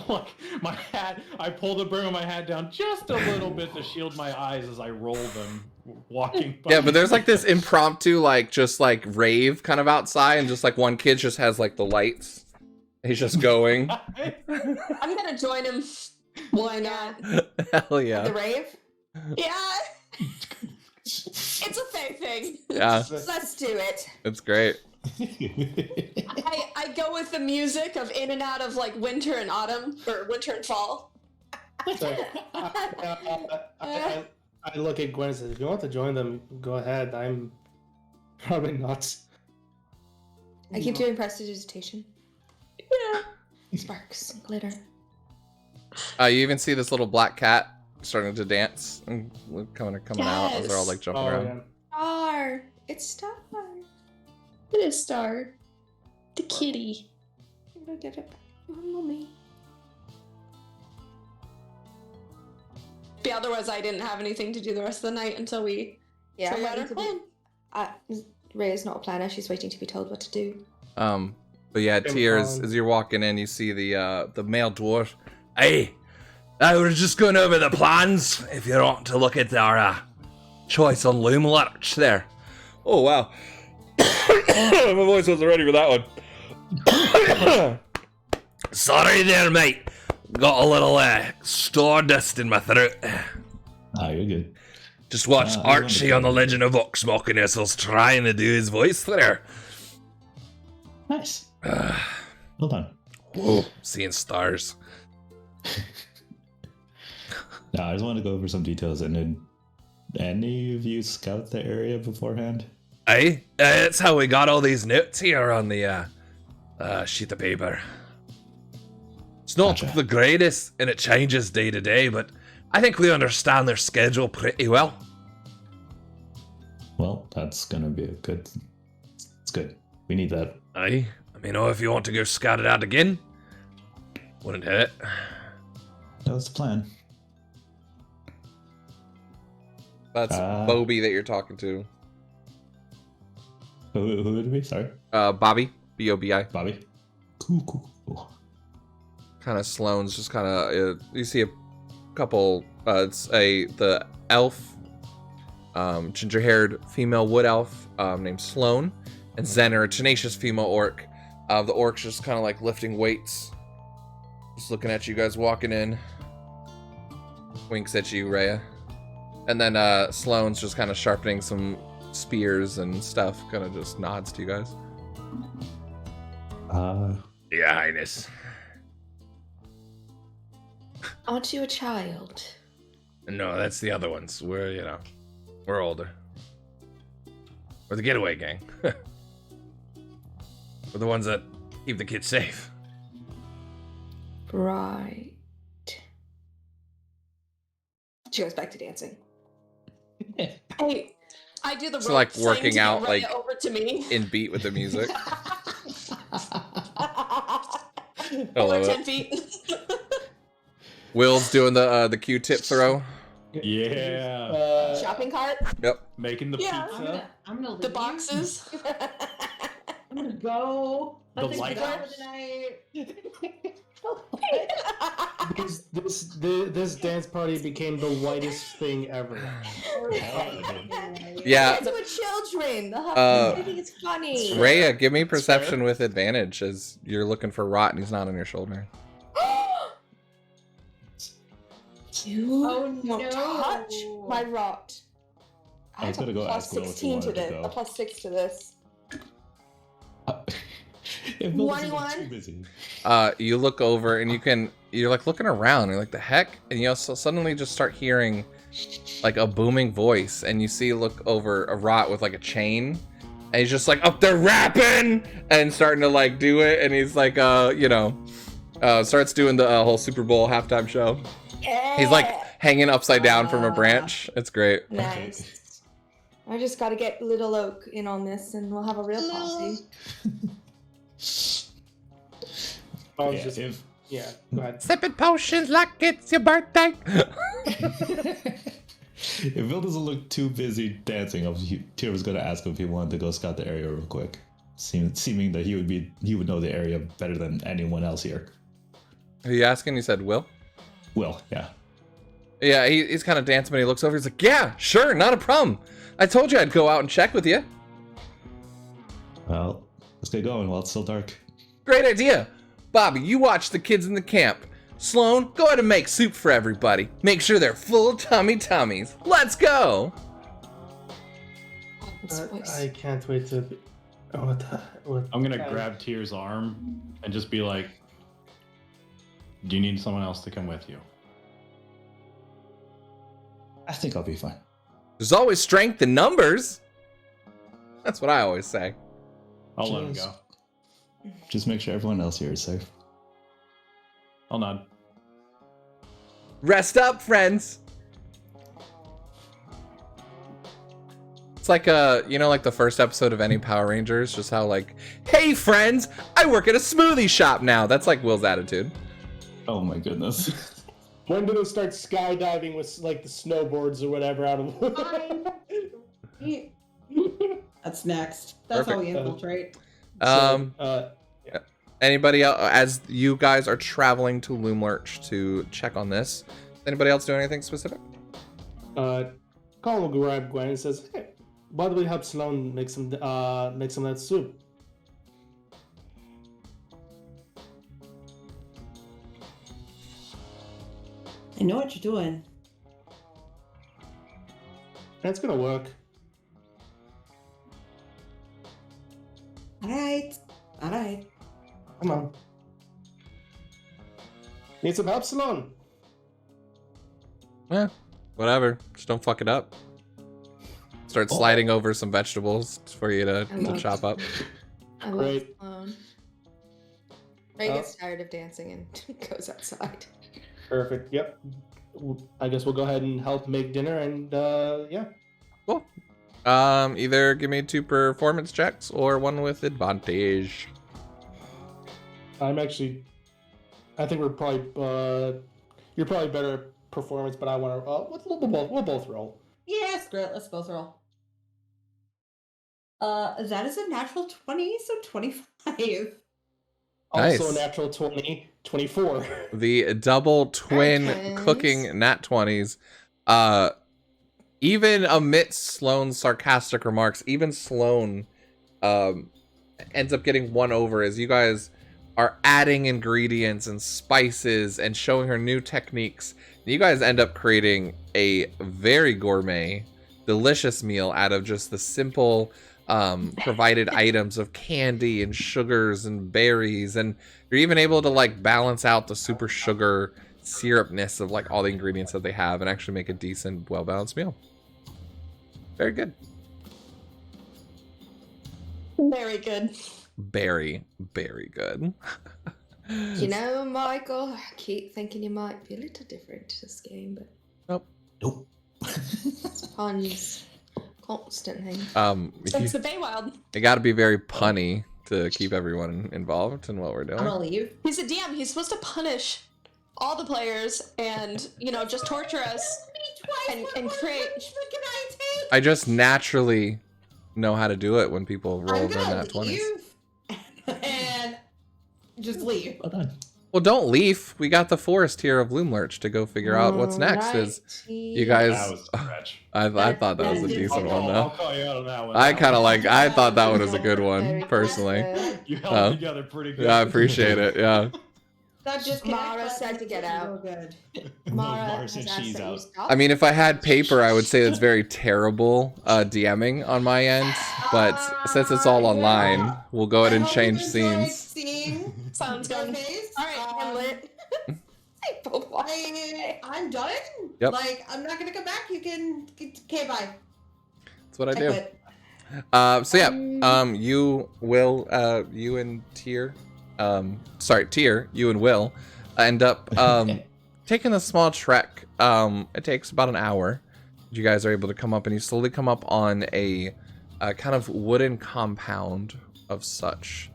Like my hat, I pull the brim of my hat down just a little bit to shield my eyes as I roll them walking by. Yeah, but there's like this impromptu, just rave kind of outside, and just like one kid just has like the lights. He's just going. I'm gonna join him. Why not? Hell yeah. The rave? Yeah. It's a fair thing. Yeah, Let's do it. it's great. I go with the music of in and out of like winter and autumn, or winter and fall. So, I look at Gwen and says, "If you want to join them, go ahead. I'm probably not." I keep doing prestidigitation. Yeah. Sparks and glitter. You even see this little black cat starting to dance and coming out as they're all like jumping around. Yeah. Star! It's Star! It is Star. The kitty. I'm gonna get it back to her mommy. But otherwise, I didn't have anything to do the rest of the night until we Yeah, I'm figured out waiting our to plan. be. Ray is not a planner. She's waiting to be told what to do. But yeah, Tears, as you're walking in, you see the male dwarf. "Hey, I was just going over the plans. If you want to look at our choice on Loom Lurch there." Oh wow, my voice wasn't ready for that one. Sorry there, mate. Got a little stardust in my throat. Ah, you're good. Just watch Archie on the Legend of Oxmock and Essel's trying to do his voice there. Nice. Well done. Whoa, seeing stars. No, I just want to go over some details. And did any of you scout the area beforehand? Aye, that's how we got all these notes here on the sheet of paper. It's not Gotcha. the greatest, and it changes day to day, but I think we understand their schedule pretty well. Well, that's gonna be it's good. We need that. Aye, I mean, if you want to go scout it out again, wouldn't hurt it. That was the plan. That's Bobby that you're talking to. Who would it be? Sorry. Bobby, B-O-B-I. Bobby. Cool. Kind of Sloane's just kind of you see a couple. It's the elf, ginger-haired female wood elf named Sloane, and Zenner, a tenacious female orc. The orc's just kind of like lifting weights, just looking at you guys walking in. Winks at you, Rhea. And then Sloane's just kind of sharpening some spears and stuff, kind of just nods to you guys. Your Highness. Aren't you a child? No, that's the other ones. We're older. We're the getaway gang. We're the ones that keep the kids safe. Right. She goes back to dancing. Hey, I do the So, rope like, thing working to get out, Rhea like, over to me. In beat with the music. I Or love 10 it. feet. Will's doing the Q-tip throw. Yeah. Shopping cart? Yep. Making the Yeah. pizza. I'm gonna leave The you. boxes. I'm gonna go. The Let's light enjoy house? the night. Because this dance party became the whitest thing ever. Yeah. Dance with children. Uh, I think it's funny. Rhea, give me perception with advantage as you're looking for Rot and he's not on your shoulder. You Oh, won't no. touch my rot. I was gonna go plus ask Will if he 16 to wanted to this. go. A plus 6 to this. If Will doesn't 21? get too busy. You look over and you're like looking around and you're like, the heck? And you also suddenly just start hearing like a booming voice and you look over a Rot with like a chain and he's just like up there rapping and starting to like do it and he's like starts doing the whole Super Bowl halftime show. Yeah. He's like hanging upside down from a branch. It's great. Nice. I just gotta get Little Oak in on this and we'll have a real party. I was Yeah, just, if yeah, go ahead. Sipping potions like it's your birthday. if Will doesn't look too busy dancing, Tyr was gonna ask him if he wanted to go scout the area real quick, seeming that he would know the area better than anyone else here. Are you asking? He said, Will? Will, yeah. Yeah, he's kind of dancing, but he looks over. He's like, yeah, sure, not a problem. I told you I'd go out and check with you. Well, let's get going while it's still dark. Great idea. Bobby, you watch the kids in the camp. Sloan, go ahead and make soup for everybody. Make sure they're full of tummies. Let's go. I can't wait to. What? I'm gonna grab Tyr's arm and just be like, "Do you need someone else to come with you?" I think I'll be fine. There's always strength in numbers. That's what I always say. I'll let him go. Just make sure everyone else here is safe. I'll nod. Rest up, friends. It's like like the first episode of any Power Rangers, just how like, hey friends, I work at a smoothie shop now. That's like Will's attitude. Oh my goodness. When do they start skydiving with like the snowboards or whatever out of the That's next. That's how we Perfect. infiltrate. Anybody else, as you guys are traveling to Loomlurch to check on this, anybody else doing anything specific? Colin will grab Gwen and says, "Hey, why don't we help Sloan make some of that soup?" I know what you're doing. That's gonna work. All right. Come on. Need some help, Sloan? Yeah, whatever. Just don't fuck it up. Start sliding over some vegetables for you to chop up. I love Great. Sloan. Ray gets tired of dancing and goes outside. Perfect. Yep. I guess we'll go ahead and help make dinner and yeah. Cool. Either give me 2 performance checks or 1 with advantage. I think we're probably you're probably better at performance, but I want to we'll both roll. Yeah, screw it. Let's both roll. That is a natural 20, so 25. Nice. Also a natural 20, 24. The double twin Nice. cooking nat 20s. Even amidst Sloane's sarcastic remarks, even Sloane ends up getting won over as you guys are adding ingredients and spices and showing her new techniques. You guys end up creating a very gourmet, delicious meal out of just the simple provided items of candy and sugars and berries, and you're even able to like balance out the super sugar syrupness of like all the ingredients that they have and actually make a decent, well-balanced meal. Very good. Very good. Very, very good. You know, Michael, I keep thinking you might be a little different this game, but Nope. puns constantly. It's the Feywild. You got to be very punny to keep everyone involved in what we're I'm gonna doing. leave. He's a DM. He's supposed to punish all the players and, you know, just torture us and create. I just naturally know how to do it when people roll I'm in gonna that 20s. leave and just leave. Well done. Well, don't leave. We got the forest here of Loomlurch to go figure out what's next. Is you guys? That was a stretch. I thought that was a decent one I'll though. call you out on that one. I That kind of one- like. I thought that one was a good one personally. You held it together pretty good. Yeah, I appreciate it. Yeah. That just Mara said to get out. Good. Mara Mara has said asked she's that you out. stop. I mean, if I had paper, I would say it's very terrible DMing on my end. But since it's all online, we'll go ahead and change scenes. Seeing Sounds your good. face. All right, handle it. I'm done. Yep. Like, I'm not gonna come back. You can. Okay, bye. That's what I I do. quit. So yeah, you will, you and Tyr, Tyr, you and Will end up taking a small trek. It takes about an hour. You guys are able to come up, and you slowly come up on a kind of wooden compound of such.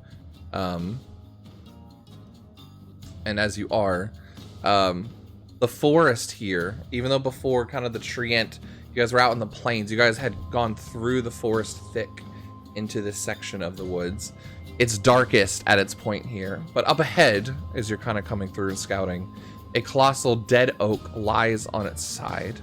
And as you are, the forest here, even though before kind of the treant, you guys were out in the plains, you guys had gone through the forest thick into this section of the woods. It's darkest at its point here, but up ahead, as you're kind of coming through and scouting, a colossal dead oak lies on its side.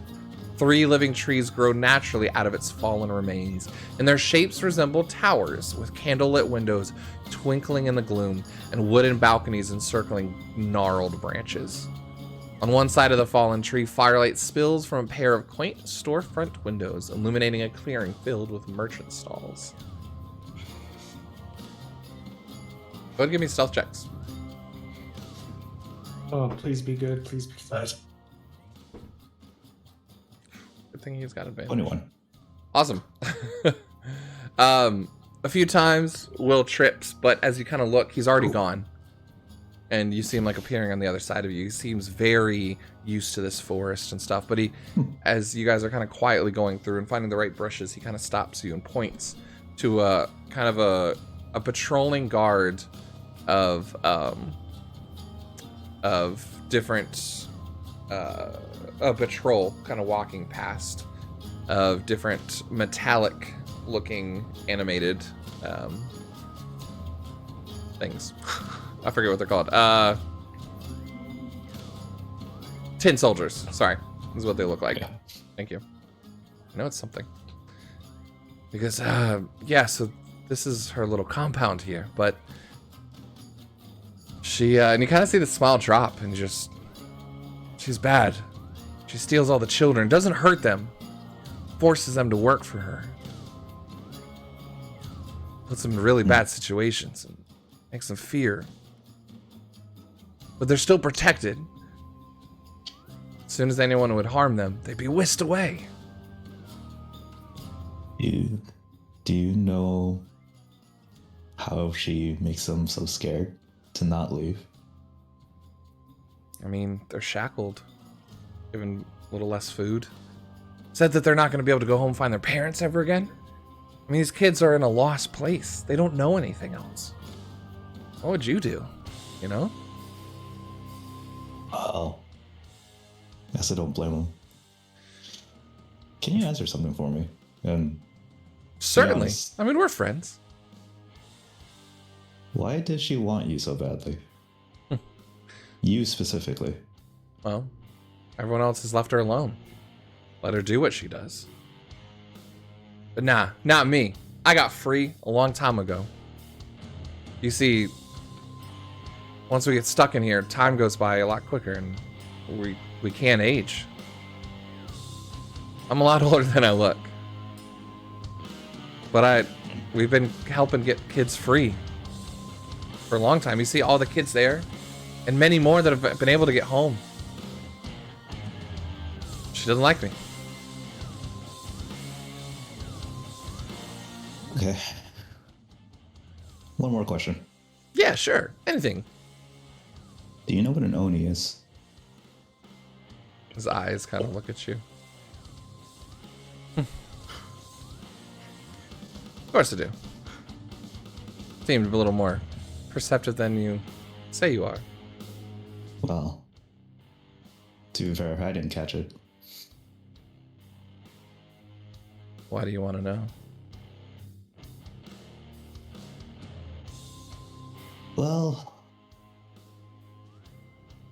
3 living trees grow naturally out of its fallen remains, and their shapes resemble towers with candlelit windows twinkling in the gloom and wooden balconies encircling gnarled branches. On one side of the fallen tree, firelight spills from a pair of quaint storefront windows, illuminating a clearing filled with merchant stalls. Go ahead and give me stealth checks. Oh, please be good. Please be good. Good thing he's got advantage. 21. Awesome. A few times Will trips, but as you kind of look, he's already gone. And you see him like appearing on the other side of you. He seems very used to this forest and stuff, but he, as you guys are kind of quietly going through and finding the right bushes, he kind of stops you and points to a kind of a patrolling guard of different a patrol kind of walking past of different metallic looking animated things. I forget what they're called. Tin soldiers. Sorry, is what they look like. Yeah. Thank you. I know it's something. Because yeah, so this is her little compound here, but she and you kind of see the smile drop, and just she's bad. She steals all the children, doesn't hurt them, forces them to work for her, puts them in really bad situations, and makes them fear. But they're still protected. As soon as anyone would harm them, they'd be whisked away. Do you know how she makes them so scared to not leave? I mean, they're shackled, given a little less food. Said that they're not going to be able to go home and find their parents ever again. I mean, these kids are in a lost place. They don't know anything else. What would you do? You know? Oh. Guess I don't blame them. Can you answer something for me? And Certainly. honest. I mean, we're friends. why does she want you so badly? You specifically. Well, everyone else has left her alone. Let her do what she does. But nah, not me. I got free a long time ago. You see, once we get stuck in here, time goes by a lot quicker, and we can't age. I'm a lot older than I look. But we've been helping get kids free for a long time. You see all the kids there, and many more that have been able to get home. She doesn't like me. Okay. One more question. Yeah, sure. Anything. Do you know what an Oni is? His eyes kind of look at you. Of course I do. Seemed a little more perceptive than you say you are. Well, to be fair, I didn't catch it. Why do you want to know? Well,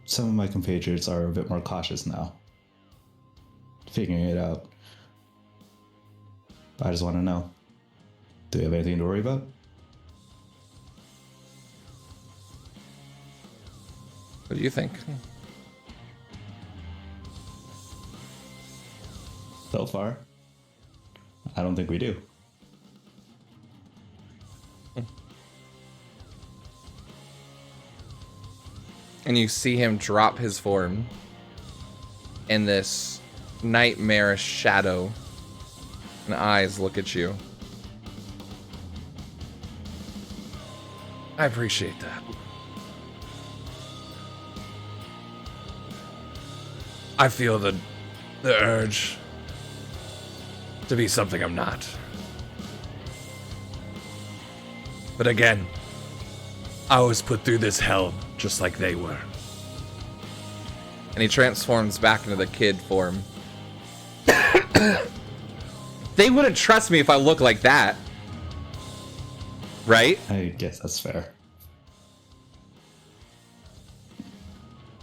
some of my compatriots are a bit more cautious now. Figuring it out. I just want to know. Do you have anything to worry about? What do you think? So far, I don't think we do. And you see him drop his form, and this nightmarish shadow and eyes look at you. I appreciate that. I feel the urge to be something I'm not. But again, I was put through this hell just like they were. And he transforms back into the kid form. They wouldn't trust me if I look like that. Right? I guess that's fair.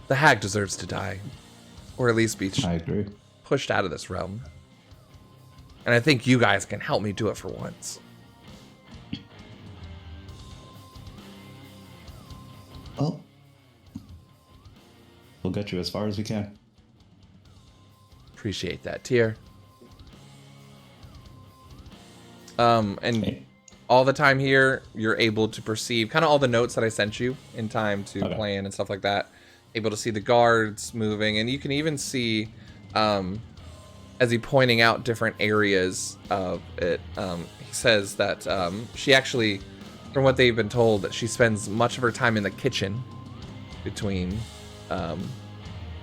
The hag deserves to die. Or at least be I agree. pushed out of this realm. And I think you guys can help me do it for once. Well, we'll get you as far as we can. Appreciate that, Tyr. And Okay. all the time here, you're able to perceive kind of all the notes that I sent you in time to plan and stuff like that. Able to see the guards moving, and you can even see, as he pointing out different areas of it, he says that she actually, from what they've been told, that she spends much of her time in the kitchen between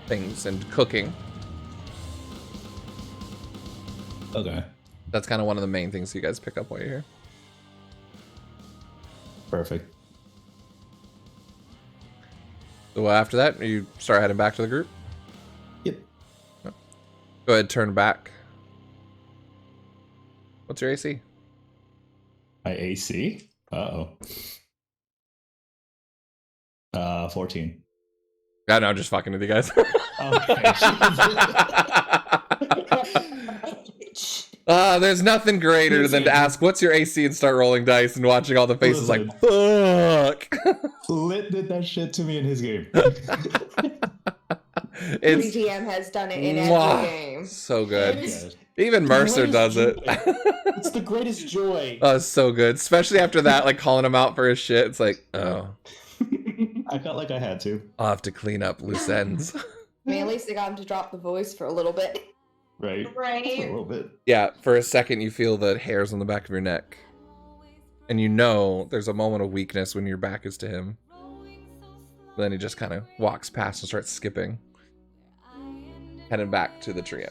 things and cooking. Okay. That's kind of one of the main things you guys pick up while you're here. Perfect. So after that, you start heading back to the group? Yep. Go ahead, turn back. What's your AC? My AC? Uh-oh. 14. Yeah, no, I'm just fucking with you guys. There's nothing greater than to ask, what's your AC, and start rolling dice and watching all the faces like, fuck. Lit did that shit to me in his game. Every GM has done it in every game. So good. It's Even Mercer does it. It's the greatest joy. Oh, it's so good. Especially after that, like calling him out for his shit. It's like, oh, I felt like I had to. I'll have to clean up loose ends. I mean, at least they got him to drop the voice for a little bit. Right. A Right. little bit. Yeah, for a second you feel the hairs on the back of your neck. And you know there's a moment of weakness when your back is to him. Then he just kind of walks past and starts skipping. Heading back to the tree.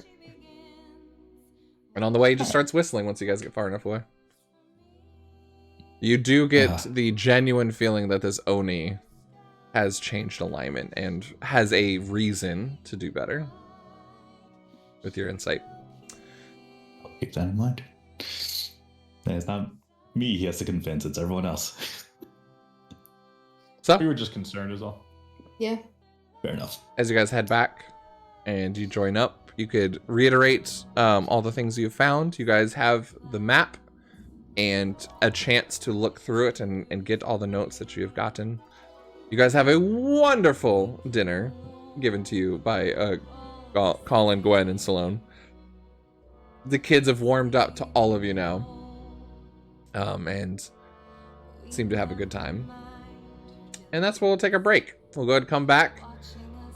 And on the way he just starts whistling once you guys get far enough away. You do get the genuine feeling that this Oni has changed alignment and has a reason to do better. With your insight. I'll keep that in mind. And it's not me he has to convince, it's everyone else. So, We were just concerned is all. Yeah. Fair enough. as you guys head back and you join up, you could reiterate all the things you've found. You guys have the map and a chance to look through it and get all the notes that you have gotten. You guys have a wonderful dinner given to you by Colin, Gwen, and Salone. The kids have warmed up to all of you now. and seem to have a good time. And that's where we'll take a break. We'll go ahead and come back,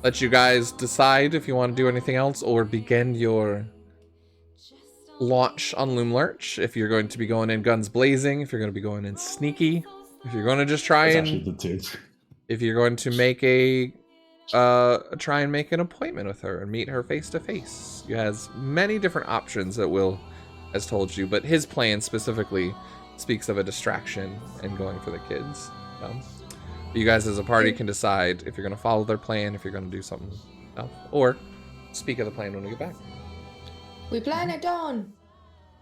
let you guys decide if you want to do anything else or begin your launch on Loom Lurch. If you're going to be going in guns blazing, if you're going to be going in sneaky, if you're going to just try That's and actually the tip. if you're going to make try and make an appointment with her and meet her face to face. He has many different options that Will has told you, but his plan specifically speaks of a distraction and going for the kids. You guys as a party can decide if you're going to follow their plan, if you're going to do something else, or speak of the plan when we get back. We plan at dawn.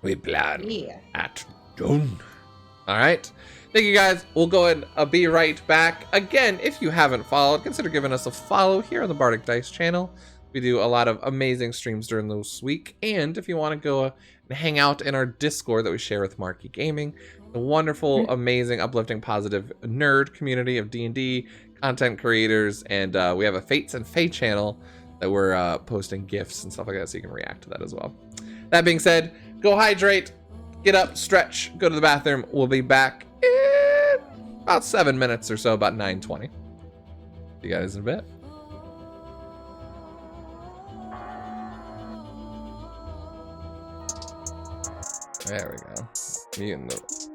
We plan Yeah. at dawn. All right. Thank you guys. We'll go ahead and be right back. Again, if you haven't followed, consider giving us a follow here on the Bardic Dice channel. We do a lot of amazing streams during this week. And if you want to go and hang out in our Discord that we share with Marquee Gaming, the wonderful, amazing, uplifting, positive nerd community of D&D content creators. And we have a Fates and Fae channel that we're posting gifts and stuff like that, so you can react to that as well. That being said, go hydrate, get up, stretch, go to the bathroom. We'll be back in about 7 minutes or so, about 9:20. See you guys in a bit. There we go. Me and the...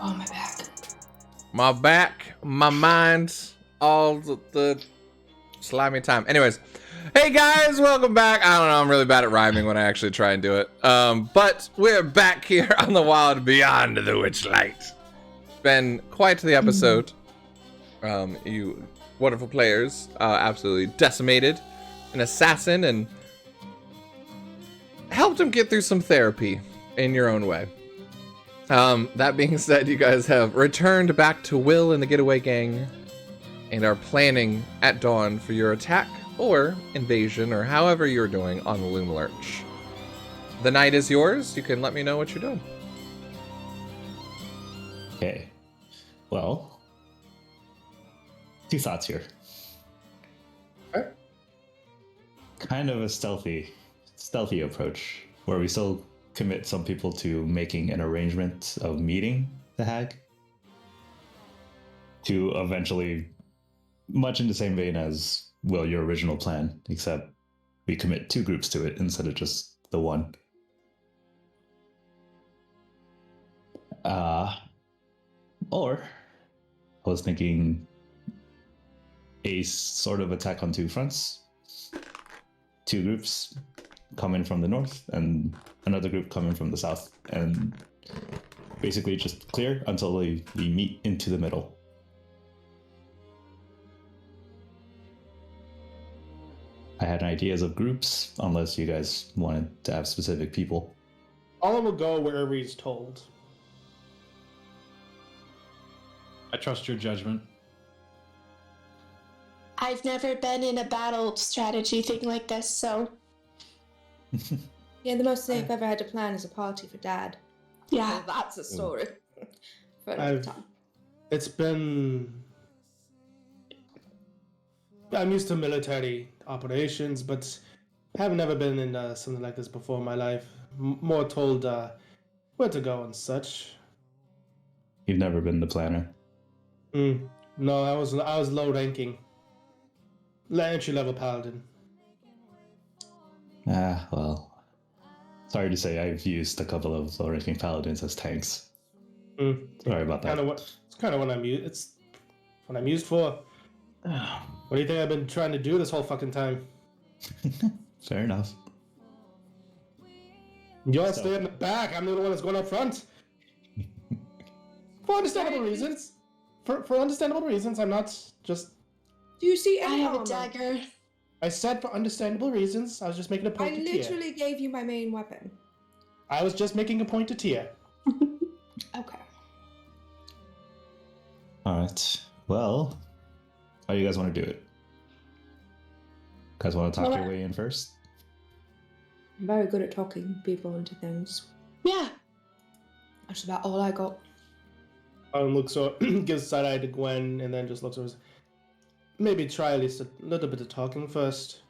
Oh, my back. My back, my mind, all the slimy time. Anyways, hey guys, welcome back. I don't know, I'm really bad at rhyming when I actually try and do it. But we're back here on the Wild Beyond the Witchlight. Been quite the episode. You wonderful players absolutely decimated an assassin and helped him get through some therapy in your own way. That being said, you guys have returned back to Will and the Getaway Gang and are planning at dawn for your attack or invasion or however you're doing on the Loom Lurch. The night is yours. You can let me know what you're doing. Okay. Well, two thoughts here. Okay. Kind of a stealthy approach where we still commit some people to making an arrangement of meeting the hag to eventually, much in the same vein as, well, your original plan, except we commit 2 groups to it instead of just the one. Or I was thinking a sort of attack on 2 fronts. 2 groups coming from the north and another group coming from the south, and basically just clear until we meet into the middle. I had ideas of groups, unless you guys wanted to have specific people. All will go wherever he's told. I trust your judgment. I've never been in a battle strategy thing like this, so Yeah, the most thing I've ever had to plan is a party for Dad. yeah. So that's a story for another I've- time. It's been... I'm used to military operations, but I have never been in something like this before in my life. More told where to go and such. You've never been the planner. No, I was low ranking. Entry level paladin. Well, sorry to say I've used a couple of low-ranking paladins as tanks. Sorry about that. It's kind of what I'm used. It's what I'm used for. What do you think I've been trying to do this whole fucking time? Fair enough. Y'all stay in the back. I'm the one that's going up front. For understandable reasons. For understandable reasons, I'm not just... Do you see I any have a armor? dagger. I said for understandable reasons. I was just making a I point to Tia. literally gave you my main weapon. I was just making a point to Tia. Okay. Alright. Well, how do you guys want to do it? Guys want to talk your way in first? I'm very good at talking people into things. Yeah. That's about all I got. Looks so gives side eye to Gwen and then just looks over. Maybe try at least a little bit of talking first.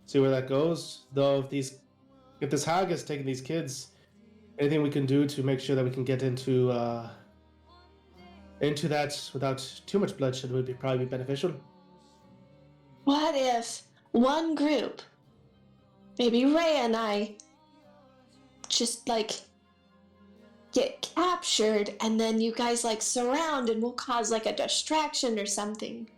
See where that goes. Though if this hag is taking these kids, anything we can do to make sure that we can get into that without too much bloodshed would probably be beneficial. What if one group, maybe Rhea and I, just like get captured and then you guys like surround and we'll cause like a distraction or something?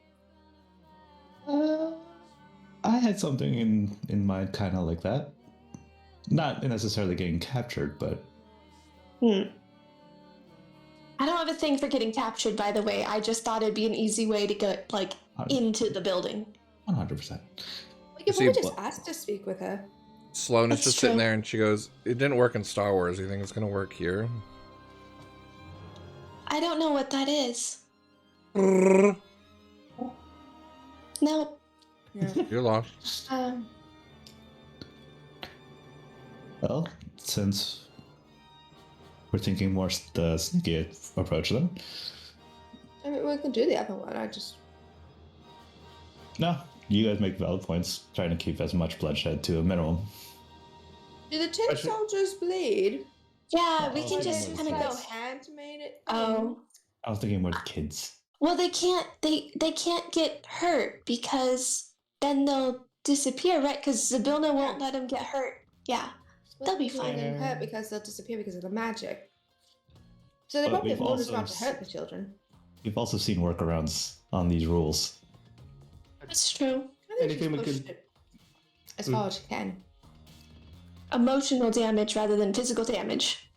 I had something in mind kind of like that. Not necessarily getting captured, but... I don't have a thing for getting captured, by the way. I just thought it'd be an easy way to get, like, into the building. 100%. Well, you See, probably just asked to speak with her. Sloane is That's just sitting true. there and she goes, "It didn't work in Star Wars. You think it's gonna work here?" I don't know what that is. No. Yeah. You're lost. Well, since we're thinking more the sneaky approach then. I mean, we can do the other one. I just... No, you guys make valid points, trying to keep as much bloodshed to a minimum. Do the tin Actually- soldiers bleed? Yeah, we Oh, can okay. just kind of go. Handmade it. Oh. I was thinking more the kids. Well, they can't. They can't get hurt because then they'll disappear, right? Because Zabilna won't let them get hurt. Yeah. They'll be fine. They'll hurt because they'll disappear because of the magic. So they But probably have we've orders also not to hurt the children. We've also seen workarounds on these rules. That's true. I think Anything we just pushed could- it as far as you can. Emotional damage rather than physical damage.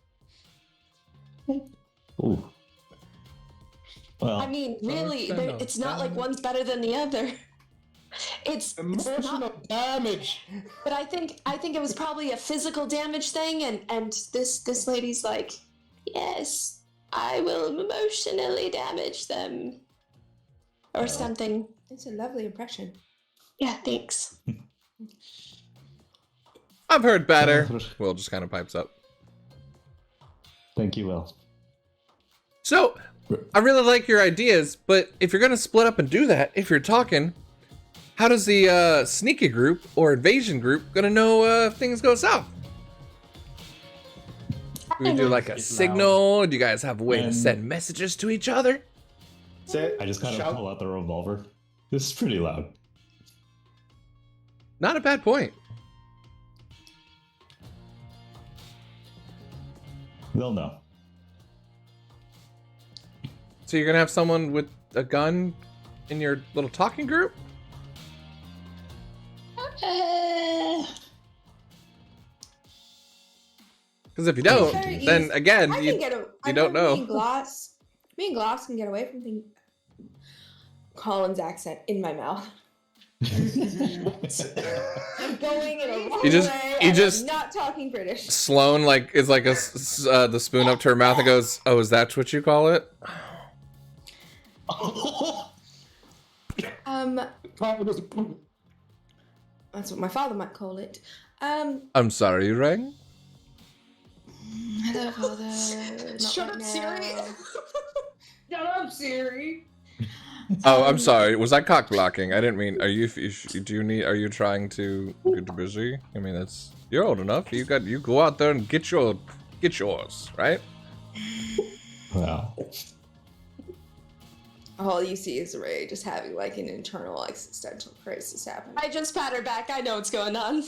Ooh. Well, I mean, really, Emotional it's not like damage. one's better than the other. It's Emotional not, damage. but I think it was probably a physical damage thing, and this lady's like, yes, I will emotionally damage them, or something. It's a lovely impression. Yeah, thanks. I've heard better. Will just kind of pipes up. thank you, Will. So, I really like your ideas, but if you're gonna split up and do that, if you're talking, how does the sneaky group or invasion group gonna know if things go south? Do we do like a It's signal? Do you guys have a way to And- send messages to each other? Say, I just kind of shout- pull out the revolver. This is pretty loud. Not a bad point. They'll know. So you're gonna have someone with a gun in your little talking group? Because if you don't, Very then easy. again, I you can get a, I don't know. know. Me and Glass can get away from things. Colin's accent in my mouth. I'm going in a wrong You just- way. you and just- I'm not talking British. Sloane is like the spoon up to her mouth and goes, "Oh, is that what you call it?" That's what my father might call it. I'm sorry, you rang. Hello, Father. Not Shut right up, now. Siri. Shut up, Siri. Oh, I'm sorry. Was I cock blocking? I didn't mean. Are you? Do you need? Are you trying to get busy? I mean, that's. You're old enough. You go out there and get yours, right? Wow. All you see is Ray just having like an internal existential crisis happen. I just pat her back. I know what's going on.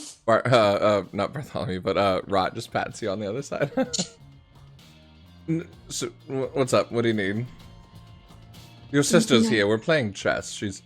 Not Bartholomew, but Rot just pats you on the other side. So, what's up? What do you need? Your sister's here. We're playing chess. She's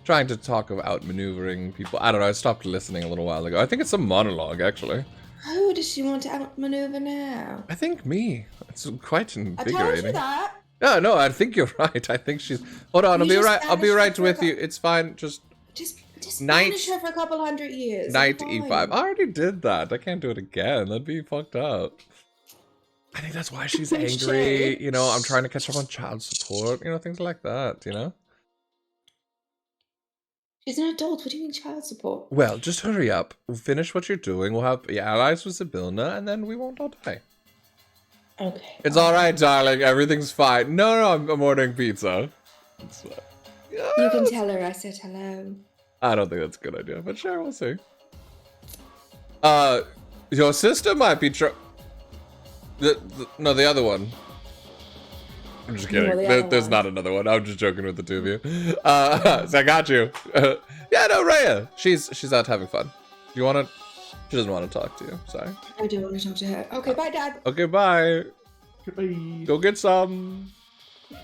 trying to talk about outmaneuvering people. I don't know. I stopped listening a little while ago. I think it's a monologue, actually. Who does she want to outmaneuver now? I think me. It's quite I told invigorating. you that. Yeah, no, I think you're right. I think she's. Hold on, I'll You be just right. I'll be banished her right for with a you. It's fine. Just Just Knight- banish her for a couple hundred years. knight I'm e5. fine. I already did that. I can't do it again. That'd be fucked up. I think that's why she's angry. You know, I'm trying to catch up on child support. You know, things like that. You know. She's an adult. What do you mean child support? Well, just hurry up. We'll finish what you're doing. We'll have your allies with Sibilna, and then we won't all die. Okay. It's all right, darling. Everything's fine. No, I'm ordering pizza. It's fine. You can tell her I said hello. I don't think that's a good idea, but sure, we'll see. Your sister might be no, the other one. I'm just kidding. No, the other There's one. not another one. I'm just joking with the two of you. So I got you. Yeah, no, Rhea. She's out having fun. You wanna? She doesn't want to talk to you. Sorry. I do want to talk to her. Okay, bye, Dad. Okay, bye. Goodbye. Go get some.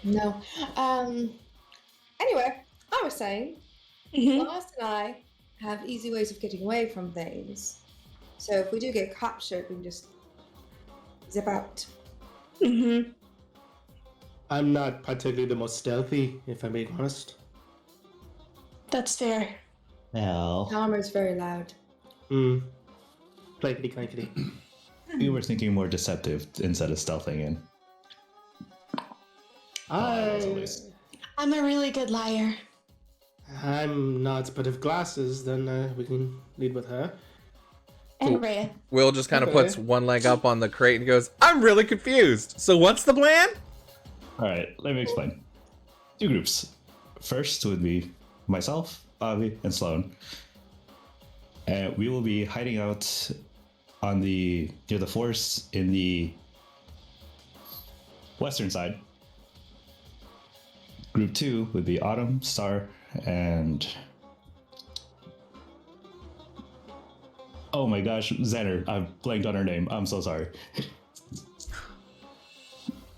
No. Anyway, I was saying, Lars and I have easy ways of getting away from things. So if we do get captured, we can just zip out. I'm not particularly the most stealthy, if I'm being honest. That's fair. Well, The armor is very loud. Clankety clankety. we were thinking more deceptive instead of stealthing in. as always. I'm a really good liar. I'm not, but if glasses, then we can lead with her. And Rhea. Will just kind of Okay. puts one leg up on the crate and goes, "I'm really confused. So what's the plan?" All right, let me explain. Two groups. First would be myself, Bobby, and Sloan. And we will be hiding out on near the forest in the western side. Group 2 would be Autumn, Star, and oh my gosh, Xander. I've blanked on her name. I'm so sorry.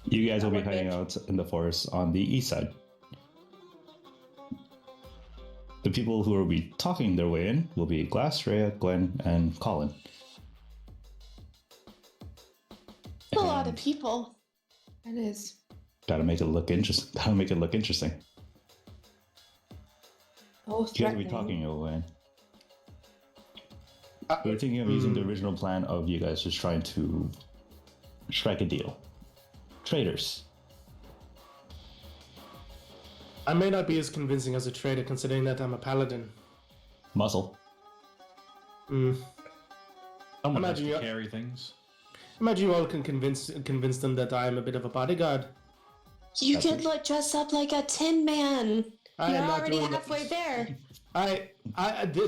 You guys will be hiding out in the forest on the east side. The people who will be talking their way in will be Glass, Rhea, Gwen, and Colin. A lot of people. It is. Gotta make it look interesting. Oh, You guys will be talking your way in. We were thinking of using the original plan of you guys just trying to strike a deal. Traders. I may not be as convincing as a trader, considering that I'm a paladin. Muscle. Someone has Imagine to you- carry things. Imagine you all can convince them that I am a bit of a bodyguard. You could dress up like a Tin Man. I You're am not already doing that. halfway there.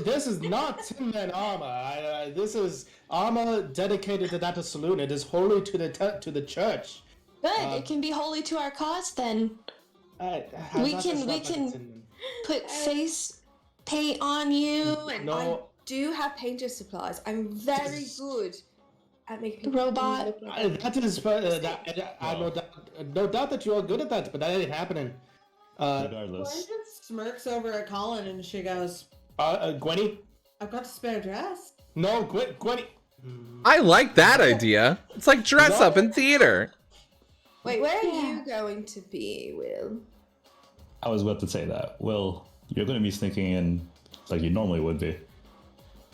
This is not Tin Man armor. This is armor dedicated to that of Saloon. It is holy to the church. Good. It can be holy to our cause then. We can put face paint on you and No. Do have painter's supplies. I'm very good at making The robot. look like That is, I no doubt that you are good at that, but that ain't happening. Gwen Regardless. just smirks over at Colin and she goes, Gwenny? I've got a spare dress. No, Gwenny. I like that idea. It's like dress up in theater. Wait, where are you going to be, Will? I was about to say that. Will, you're going to be sneaking in like you normally would be.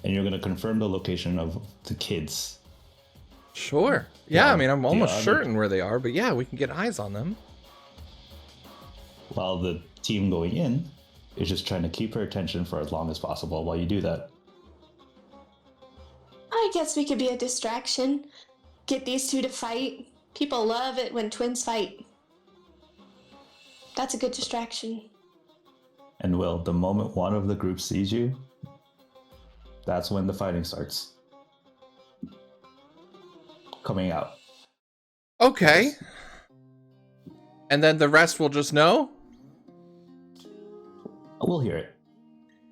And you're going to confirm the location of the kids. Sure. Yeah, I mean, I'm almost other- certain where they are, but yeah, we can get eyes on them. While the team going in is just trying to keep her attention for as long as possible while you do that. I guess we could be a distraction. Get these two to fight. People love it when twins fight. That's a good distraction. And Will, the moment one of the group sees you, that's when the fighting starts. Coming out. Okay. And then the rest will just know? We'll hear it.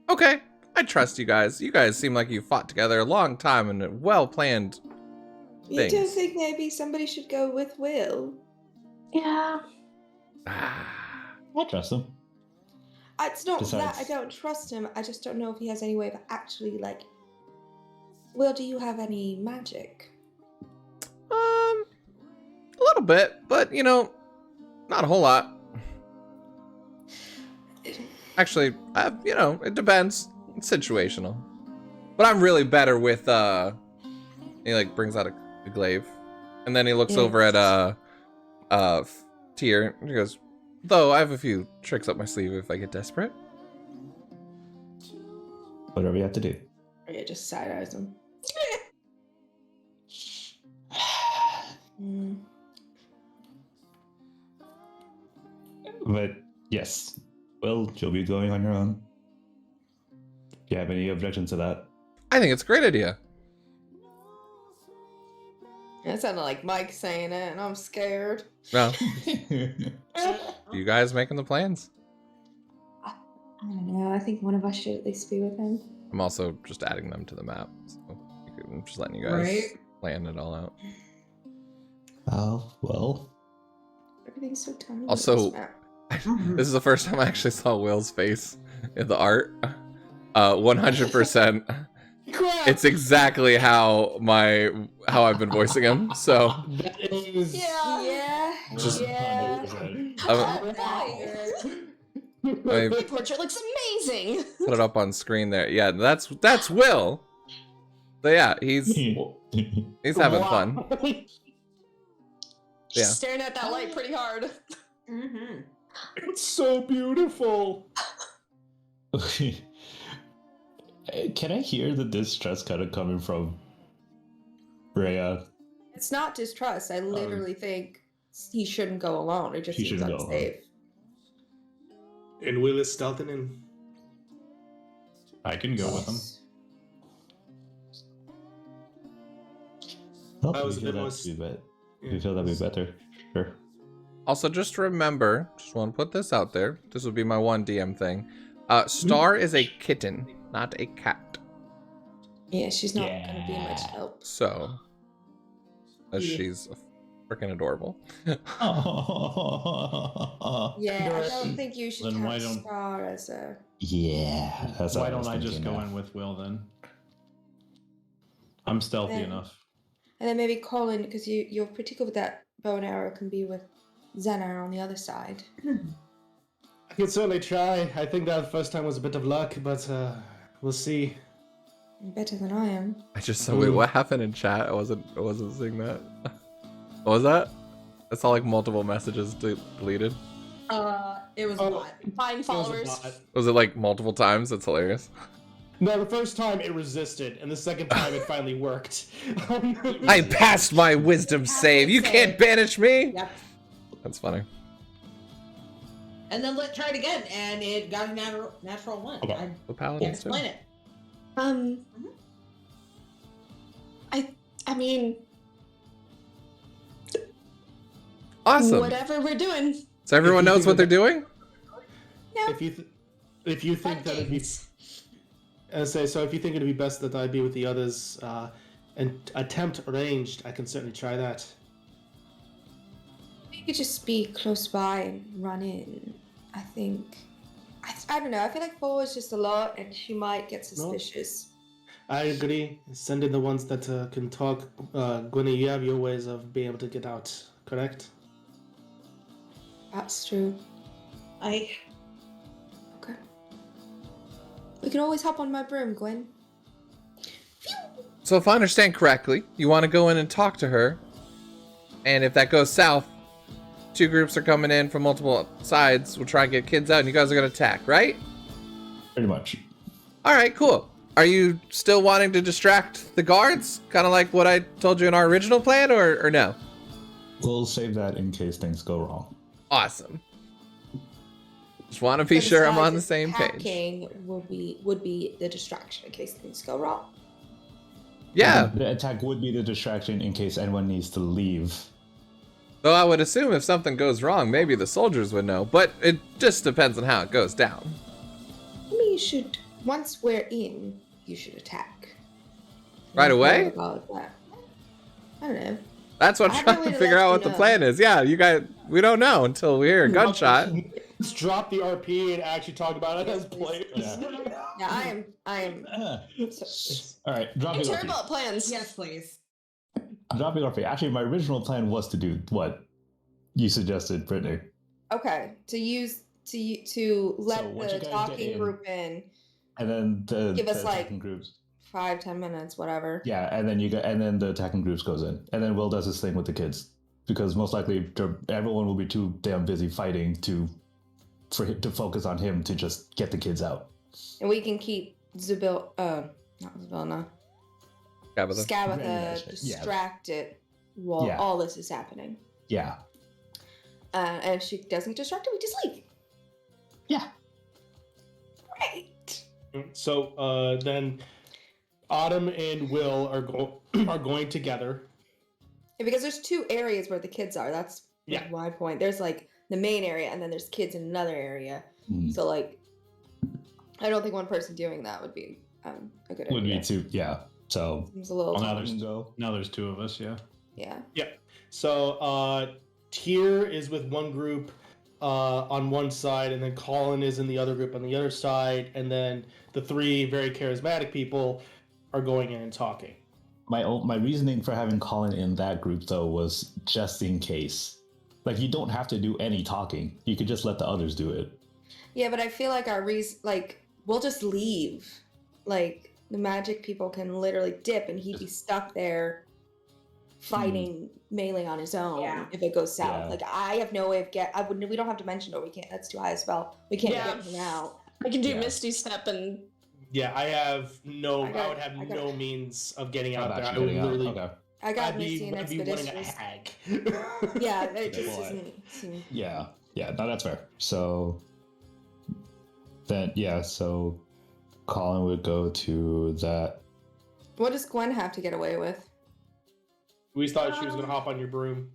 Okay. I trust you guys. You guys seem like you fought together a long time and a well-planned You things. don't think maybe somebody should go with Will? Yeah. I trust him. It's not that Besides- I don't trust him. I just don't know if he has any way of actually, like... Will, do you have any magic? A little bit, but you know, not a whole lot. Actually, you know, it depends. It's situational. But I'm really better with, he like brings out a glaive. And then he looks over at, Tyr, and he goes, though I have a few tricks up my sleeve if I get desperate. Whatever you have to do. Or yeah, just side eyes him. Hmm. But yes, Will, you'll be going on your own. Do you have any objection to that? I think it's a great idea. That sounded like Mike saying it, and I'm scared. No, you guys making the plans? I don't know. I think one of us should at least be with him. I'm also just adding them to the map. So I'm just letting you guys Right. plan it all out. Oh, well. Everything's so tiny. on Also- this map. This is the first time I actually saw Will's face in the art. 100%. Crap! It's exactly how I've been voicing him. So That is... Yeah. Just- yeah. 100%. I My portrait looks amazing. put it up on screen there. Yeah, that's Will. But yeah, he's having fun. She's Yeah. staring at that light pretty hard. Mm-hmm. It's so beautiful. Can I hear the distress kind of coming from Rhea? It's not distrust. I literally think he shouldn't go alone. It just He seems shouldn't go alone. unsafe. And Will is stealthing in. I can go with him. Oh, That was we a feel bit that'd more- be better. We feel that'd be better. Sure. Also, just remember, just want to put this out there. This would be my one DM thing. Star is a kitten, not a cat. Yeah, she's not gonna be much help. So, she's freaking adorable. Yeah, I don't think you should Then why count don't- Star as a. Yeah. That's what Why don't was I just thinking go now. in with Will then? I'm stealthy Then- enough. And then maybe Colin, because you're pretty good with that bow and arrow, can be with Xenar on the other side. I can certainly try. I think that first time was a bit of luck, but we'll see. Better than I am. I just saw. Wait, what happened in chat? I wasn't seeing that. What was that? I saw like multiple messages deleted. It was Oh. a lot. Fine It was a followers. bot. Was it like multiple times? That's hilarious. No, the first time it resisted, and the second time it finally worked. I passed my wisdom save. You can't banish me. Yep. That's funny. And then try it again, and it got a natural one. Okay. I The can't paladins too. explain it. I mean, Awesome. whatever we're doing. So everyone If you knows think what they're of doing. If you think that it'd be, so if you think it'd be best that I be with the others, attempt ranged, I can certainly try that. You could just be close by and run in. I think. I don't know. I feel like 4 is just a lot, and she might get suspicious. I agree. Send in the ones that can talk. Gwynny, you have your ways of being able to get out, correct? That's true. I Okay. We can always hop on my broom, Gwen. So if I understand correctly, you want to go in and talk to her, and if that goes south, 2 groups are coming in from multiple sides. We'll try and get kids out, and you guys are gonna attack, right? Pretty much. All right, cool. Are you still wanting to distract the guards, kind of like what I told you in our original plan, or no? We'll save that in case things go wrong. Awesome. Just want to be sure I'm on the same page. Attacking would be the distraction in case things go wrong. Yeah. The attack would be the distraction in case anyone needs to leave. Though I would assume if something goes wrong, maybe the soldiers would know. But it just depends on how it goes down. I mean, you should. Once we're in, you should attack. Right away? About that. I don't know. That's what I I'm have no trying way to to figure let out you what the know. plan is. Yeah, you guys, we don't know until we hear a gunshot. Let's drop the RP and actually talk about it as players. Yeah, I am. All right, drop I'm it terrible at plans. yes, please. Drop it off. Actually, my original plan was to do what you suggested, Brittany. Okay, to let So once the you guys get talking in- group in And then the Give us, the like- attacking groups. 5-10 minutes, whatever. Yeah, and then the attacking groups goes in, and then Will does his thing with the kids, because most likely everyone will be too damn busy fighting for him to focus on him to just get the kids out. And we can keep not Zabilna, Tabitha. Scabatha Yeah. distracted while Yeah. all this is happening. Yeah. And if she doesn't get distracted, we just leave. Yeah. Right. So then Autumn and Will are going together. Yeah, because there's 2 areas where the kids are. That's Yeah. my point. There's like the main area, and then there's kids in another area. Mm. So like, I don't think one person doing that would be a good Would idea. be too. Yeah. So Seems a little. Well, now tough. there's go. now there's 2 of us. Yeah. Yeah. So Tyr is with one group on one side, and then Colin is in the other group on the other side, and then the 3 very charismatic people are going in and talking. My reasoning for having Colin in that group though was just in case. Like, you don't have to do any talking. You could just let the others do it. Yeah, but I feel like we'll just leave. Like, the magic people can literally dip, and he'd be stuck there fighting melee on his own. Yeah. If it goes south. Yeah. Like, I have no way of we don't have dimension door. We can't. That's too high a spell. We can't Yeah. get him out. I can do Yeah. Misty Step and Yeah, I would have I got- no means of getting out there. I Actually would getting out. literally. Okay. I got I'd Misty and be running a Expeditious. hag. Yeah, it just Boy. doesn't seem. Yeah. Yeah. No, that's fair. So then, yeah. So Colin would go to that. What does Gwen have to get away with? We thought she was gonna hop on your broom.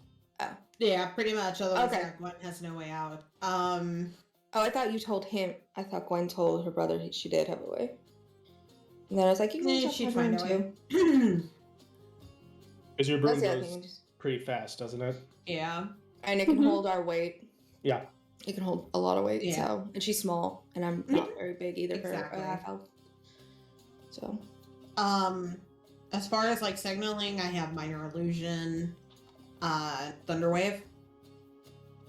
Yeah, pretty much. Otherwise, Okay. Gwen has no way out. Oh, I thought you told him. I thought Gwen told her brother she did have a way. And then I was like, you can just she'd have my find a broom way. too. Because your broom That's the other goes thing. pretty fast, doesn't it? Yeah. And it can hold our weight. Yeah. It can hold a lot of weight. Yeah. So, and she's small, and I'm not very big either Exactly. for a half elf. So, As far as like signaling, I have minor illusion, thunderwave,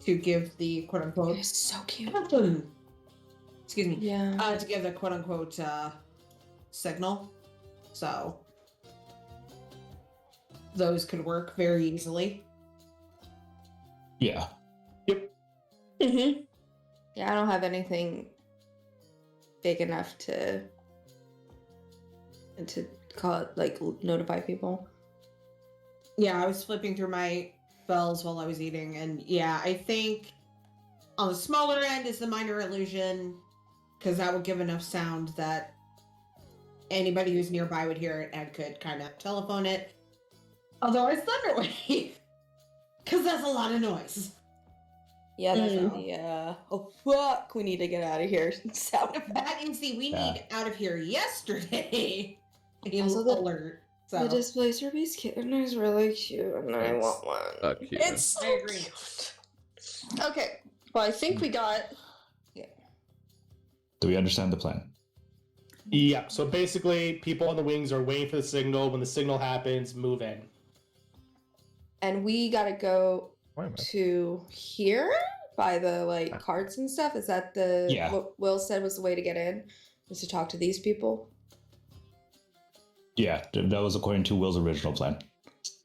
to give the quote unquote. it's so cute. Excuse me. Yeah. To give the quote unquote signal. So those could work very easily. Yeah. mm-hmm. Yeah, I don't have anything big enough to call it, like, notify people. Yeah, I was flipping through my spells while I was eating, and yeah, I think on the smaller end is the minor illusion, because that would give enough sound that anybody who's nearby would hear it and could kind of telephone it. Otherwise, thunderwave, because that's a lot of noise. Yeah, definitely. Oh, fuck. We need to get out of here. Sound effect. That and see, we Yeah. need out of here yesterday. Also the- Alert. So The Displacer Beast kitten is really cute, and I It's want one. cute. It's so I agree. cute. Okay, well, I think we got. Do we understand the plan? Yeah, so basically, people on the wings are waiting for the signal. When the signal happens, move in. And we gotta go Wait a minute. to here by the like carts and stuff. Is that the Yeah. what Will said was the way to get in? Was to talk to these people? Yeah, that was according to Will's original plan.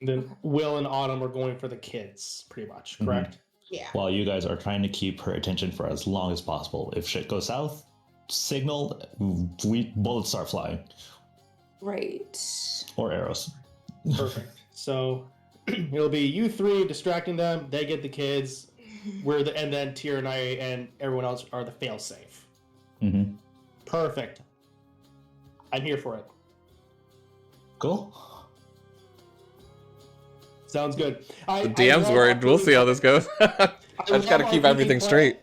And then Will and Autumn are going for the kids, pretty much, correct? yeah. While you guys are trying to keep her attention for as long as possible. If shit goes south, signal, bullets start flying. Right. Or arrows. Perfect. So it'll be you three distracting them. They get the kids. And then Tyr and I and everyone else are the fail-safe. Mm-hmm. Perfect. I'm here for it. Cool. Sounds good. The DM's worried. We'll see how this goes. I just gotta keep everything straight.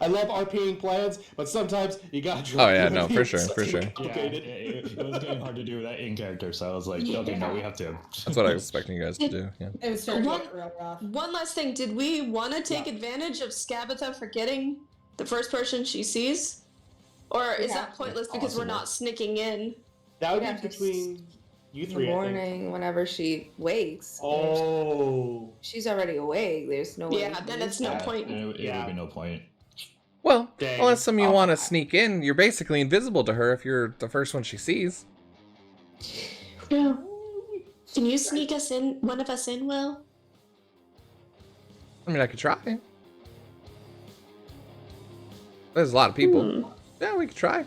I love RPing plans, but sometimes you gotta. Oh yeah, no, for sure, for sure. Yeah, it was getting hard to do that in character, so I was like, okay, no, we have to. That's what I was expecting you guys to do. Yeah. It was starting to get real rough. One last thing. Did we want to take advantage of Skabatha for getting the first person she sees? Or is that pointless because we're not sneaking in? That would Yeah, be between you In the three. I think. morning, whenever she wakes. Oh. She's already awake. There's no way. Yeah, then it's no point. It would be no point. Well, Dang. unless some of you want to sneak in, you're basically invisible to her if you're the first one she sees. Yeah. Can you sneak us in, one of us in, Will? I mean, I could try. There's a lot of people. Yeah, we could try.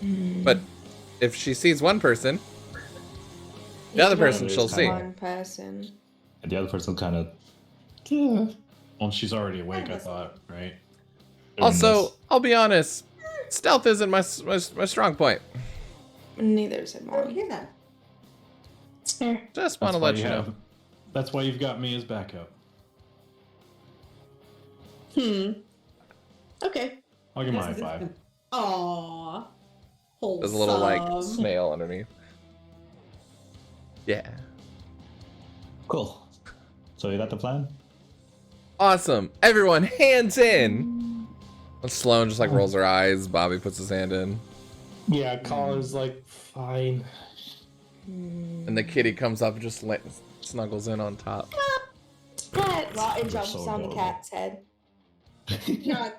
But if she sees one person, the other person she'll see. One person. And the other person kind of. Well, she's already awake, I thought, right? Also, I'll be honest, stealth isn't my strong point. Neither is it Oh, mine. hear that? It's fair. Just want to let you know. That's why you've got me as backup. Okay. I'll give my high five. Aww. There's a little like snail underneath. Yeah. Cool. So you got the plan? Awesome. Everyone, hands in. And Sloan just like rolls her eyes. Bobby puts his hand in. Yeah, Colin's like, fine. And the kitty comes up and just snuggles in on top. Rotten jumps so on the adorable. cat's head. God.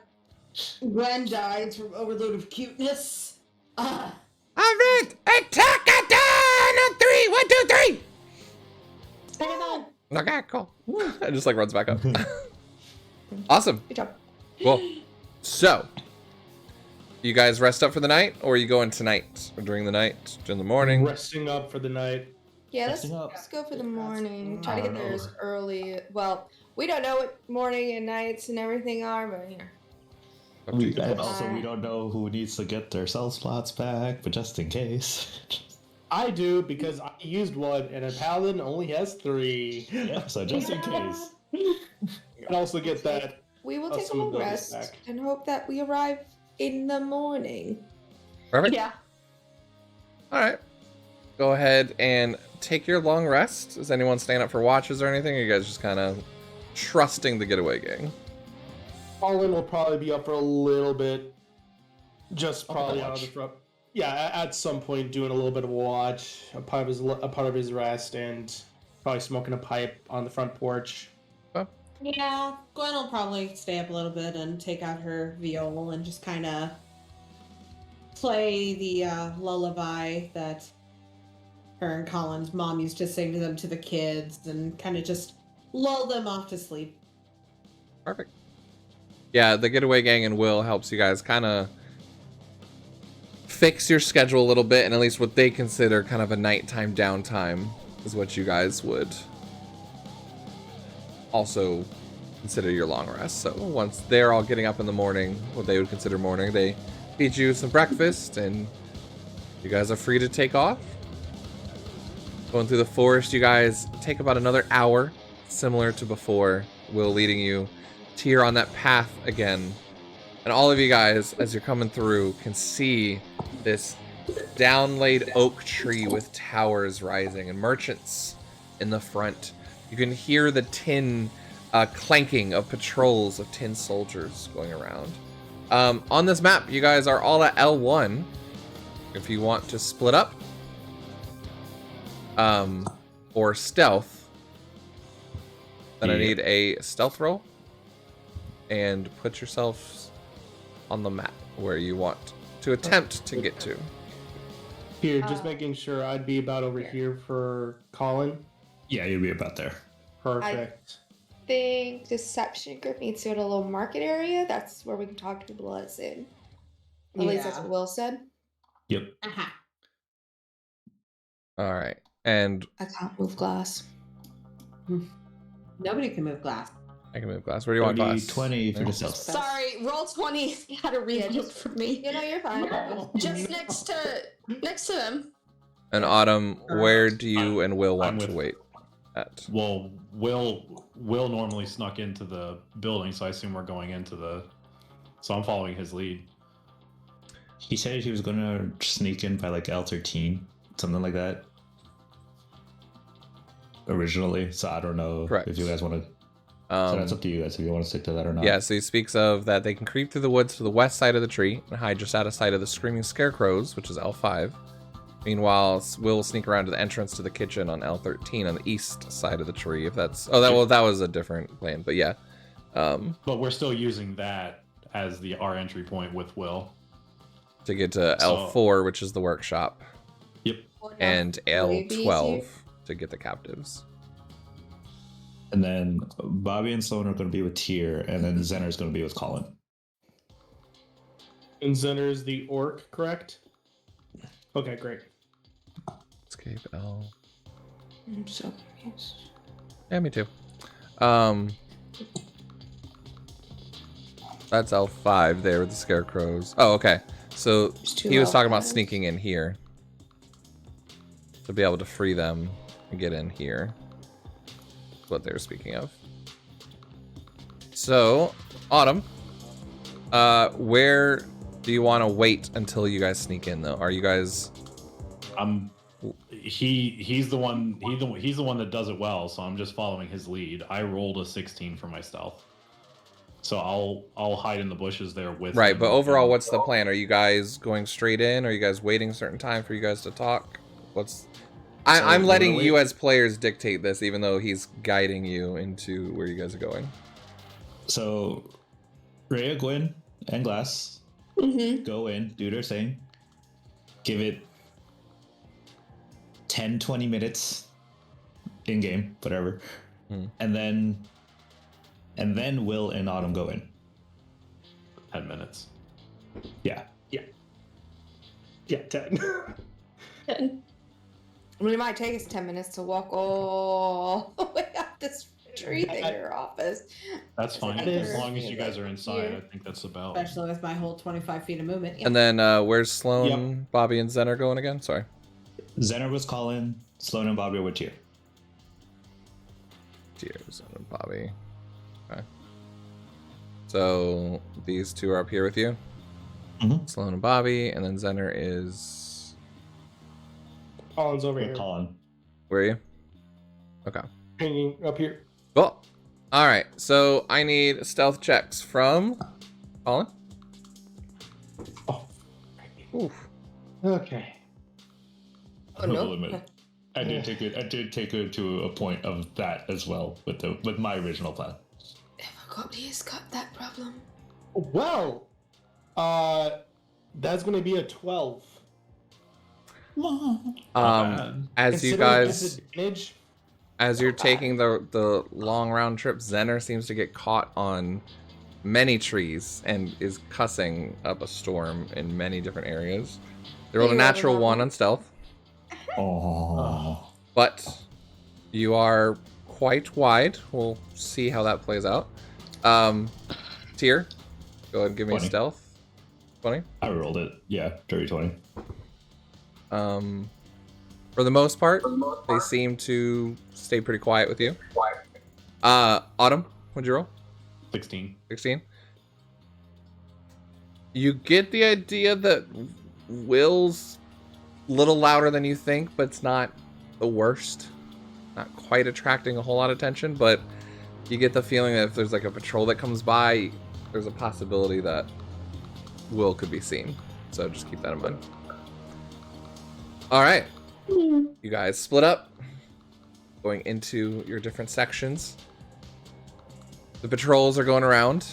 Gwen dies from overload of cuteness. All right, attack a down on 3. 1, 2, 3. Okay, cool. It just like runs back up. Awesome. Good job. Cool. So, you guys rest up for the night, or are you going tonight, or during the night, during the morning? Resting up for the night. Yeah, Resting up. let's go for the morning. Try I to get don't there know. as early. Well, we don't know what morning and nights and everything are, but here. Up to you And guys. also, we don't know who needs to get their cell slots back, but just in case. I do because I used one, and a paladin only has 3. Yeah, so just in case. And also get that. We will Oh, take a some long abilities rest back. and hope that we arrive in the morning. Perfect. Yeah. All right. Go ahead and take your long rest. Is anyone staying up for watches or anything? Or are you guys just kind of trusting the getaway gang? Colin will probably be up for a little bit. Just Up probably the out of the watch. front. Yeah, at some point doing a little bit of a watch, a part of his rest, and probably smoking a pipe on the front porch. Yeah, Gwen will probably stay up a little bit and take out her viol and just kind of play the lullaby that her and Colin's mom used to sing to them to the kids and kind of just lull them off to sleep. Perfect. Yeah, the getaway gang and Will helps you guys kind of fix your schedule a little bit, and at least what they consider kind of a nighttime downtime is what you guys would also consider your long rest. So once they're all getting up in the morning, what they would consider morning, they feed you some breakfast, and you guys are free to take off. Going through the forest, you guys take about another hour, similar to before. Will leading you Tyr on that path again. And all of you guys, as you're coming through, can see this downlaid oak tree with towers rising and merchants in the front. You can hear the tin clanking of patrols of tin soldiers going around. On this map, you guys are all at L1. If you want to split up, or stealth, then I need a stealth roll and put yourself on the map where you want to attempt to get to. Here, just making sure I'd be about over here for Colin. Yeah, you'll be about there. Perfect. I think Deception Group needs to go to a little market area. That's where we can talk to people at soon. At least that's what Will said. Yep. All right, and I can't move glass. Nobody can move glass. I can move glass. Where do you want glass? 20 for the stealth. Sorry, roll 20 had a reload for me. You know, you're fine. Just next to them. And Autumn, where do you and Will want to with- wait at? Well, Will normally snuck into the building, so I assume we're going into the. So I'm following his lead. He said he was gonna sneak in by like L13, something like that. Originally, so I don't know Correct. if you guys want to. So that's up to you guys if you want to stick to that or not. Yeah, so he speaks of that they can creep through the woods to the west side of the tree and hide just out of sight of the screaming scarecrows, which is L5. Meanwhile, Will will sneak around to the entrance to the kitchen on L13 on the east side of the tree. If that's that was a different plan, but yeah. But we're still using that as our entry point with Will. To get to L4, which is the workshop, Yep. and Will you be L12 here? to get the captives. And then Bobby and Sloan are going to be with Tyr, and then Zener is going to be with Colin. And Zener is the orc, correct? Okay, great. Escape L. I'm so confused. Yeah, me too. That's L5 there with the scarecrows. Oh, okay. So There's two he was talking about L5s. sneaking in here to be able to free them and get in here. That's what they were speaking of. So, Autumn, where do you want to wait until you guys sneak in, though? Are you guys? He's the one that does it well, so I'm just following his lead. I rolled a 16 for my stealth, so I'll hide in the bushes there with Right, him. but overall, what's the plan? Are you guys going straight in? Are you guys waiting a certain time for you guys to talk? I'm letting you as players dictate this, even though he's guiding you into where you guys are going. So, Rhea, Gwyn, and Glass go in, do their thing, give it 10-20 minutes in game, whatever, and then Will and Autumn go in. 10 minutes. Yeah. Yeah, 10. I mean, it might take us 10 minutes to walk all the way up this tree to your office. That's fine. It As is. long as you guys are inside, Yeah. I think that's about. Especially with my whole 25 feet of movement. Yeah. And then where's Sloan, Bobby, and Zen are going again? Sorry. Zener was Colin, Sloan and Bobby were Tyr. Cheers, Zen and Bobby. Okay. So these two are up here with you? Mhm. Sloan and Bobby, and then Zener is... Colin's over With here, Colin. Where are you? Okay. hanging up here. Cool. All right, so I need stealth checks from Colin. Oh, Oof. okay. Oh, no. Hold on a minute. I did take it to a point of that as well with my original plan. Everybody's got that problem. Well, that's going to be a 12. As you Considering guys, disadvantage, as you're taking the long round trip, Zener seems to get caught on many trees and is cussing up a storm in many different areas. They rolled a You rolled a natural normal? 1 on stealth, Oh. but you are quite wide. We'll see how that plays out. Tyr, go ahead and give me 20. stealth. 20. I rolled it. Yeah, dirty 20. For the most part, they seem to stay pretty quiet with you. Autumn, what'd you roll? 16. 16. You get the idea that Will's little louder than you think, but it's not the worst. Not quite attracting a whole lot of attention, but you get the feeling that if there's like a patrol that comes by, there's a possibility that Will could be seen. So just keep that in mind. All right. You guys split up, going into your different sections. The patrols are going around,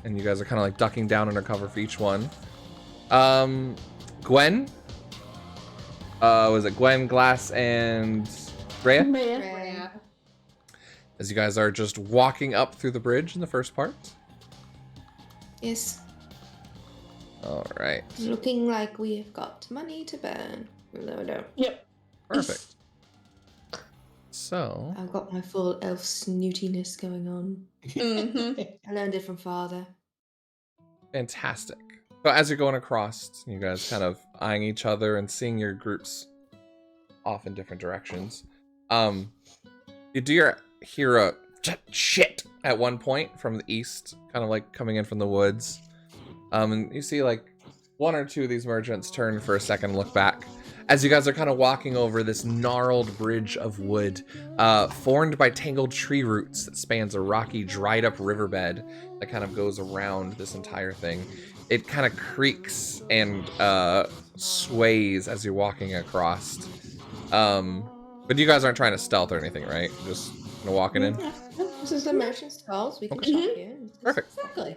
and you guys are kind of like ducking down under cover for each one. Gwen? Was it Gwen, Glass, and Rhea? Rhea. As you guys are just walking up through the bridge in the first part. Yes. All right. Looking like we have got money to burn. No, I don't. Yep. Perfect. So, I've got my full elf snootiness going on. I learned it from father. fantastic. So as you're going across, you guys kind of eyeing each other and seeing your groups off in different directions. You do hear a shit at one point from the east, kind of like coming in from the woods. And you see like one or two of these merchants turn for a second and look back. As you guys are kind of walking over this gnarled bridge of wood, formed by tangled tree roots that spans a rocky, dried up riverbed that kind of goes around this entire thing. It kind of creaks and sways as you're walking across. But you guys aren't trying to stealth or anything, right? Just walking in? This is the merchant's stalls. We can Okay. shop here. Perfect. Exactly.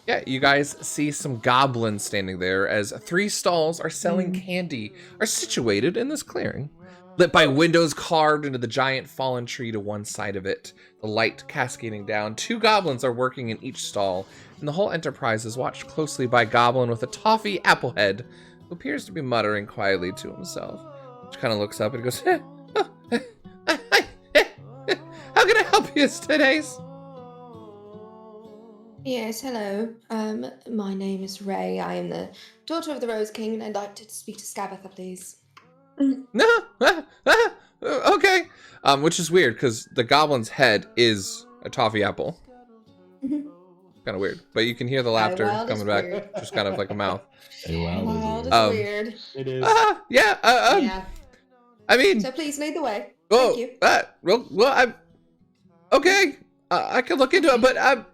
Yeah, you guys see some goblins standing there as 3 stalls are selling candy, are situated in this clearing. Lit by windows carved into the giant fallen tree to one side of it, the light cascading down. 2 goblins are working in each stall, and the whole enterprise is watched closely by a goblin with a toffee apple head, who appears to be muttering quietly to himself. Which kind of looks up and goes, how can I help you today? Yes, hello. My name is Ray. I am the daughter of the Rose King, and I'd like to speak to Scabatha, please. No, okay. Which is weird because the goblin's head is a toffee apple. Kind of weird, but you can hear the laughter Wild is coming back, weird. just kind of like a mouth. Wild is Um, weird. It is. Yeah. Yeah. I mean, So please lead the way. oh, Thank you. well, I'm okay. I can look into it, but I'm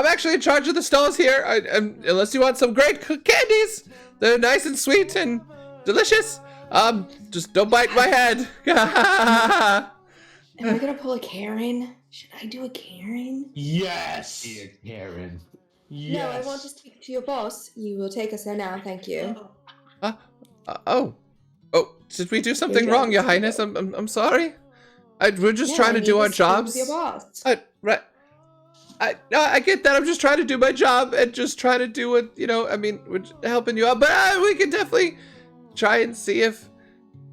actually in charge of the stalls here. Unless you want some great candies, they're nice and sweet and delicious. Just don't bite my head. Am I gonna pull a Karen? Should I do a Karen? Yes. Dear Karen. Yes. No, I want to speak to your boss. You will take us there now, thank you. Oh, did we do something You're wrong, Your right. Highness? I'm sorry. We're just Yeah, trying I to do need our speak jobs. with your boss. Right. I get that. I'm just trying to do my job and just try to do what, I mean, we're helping you out. But we can definitely try and see if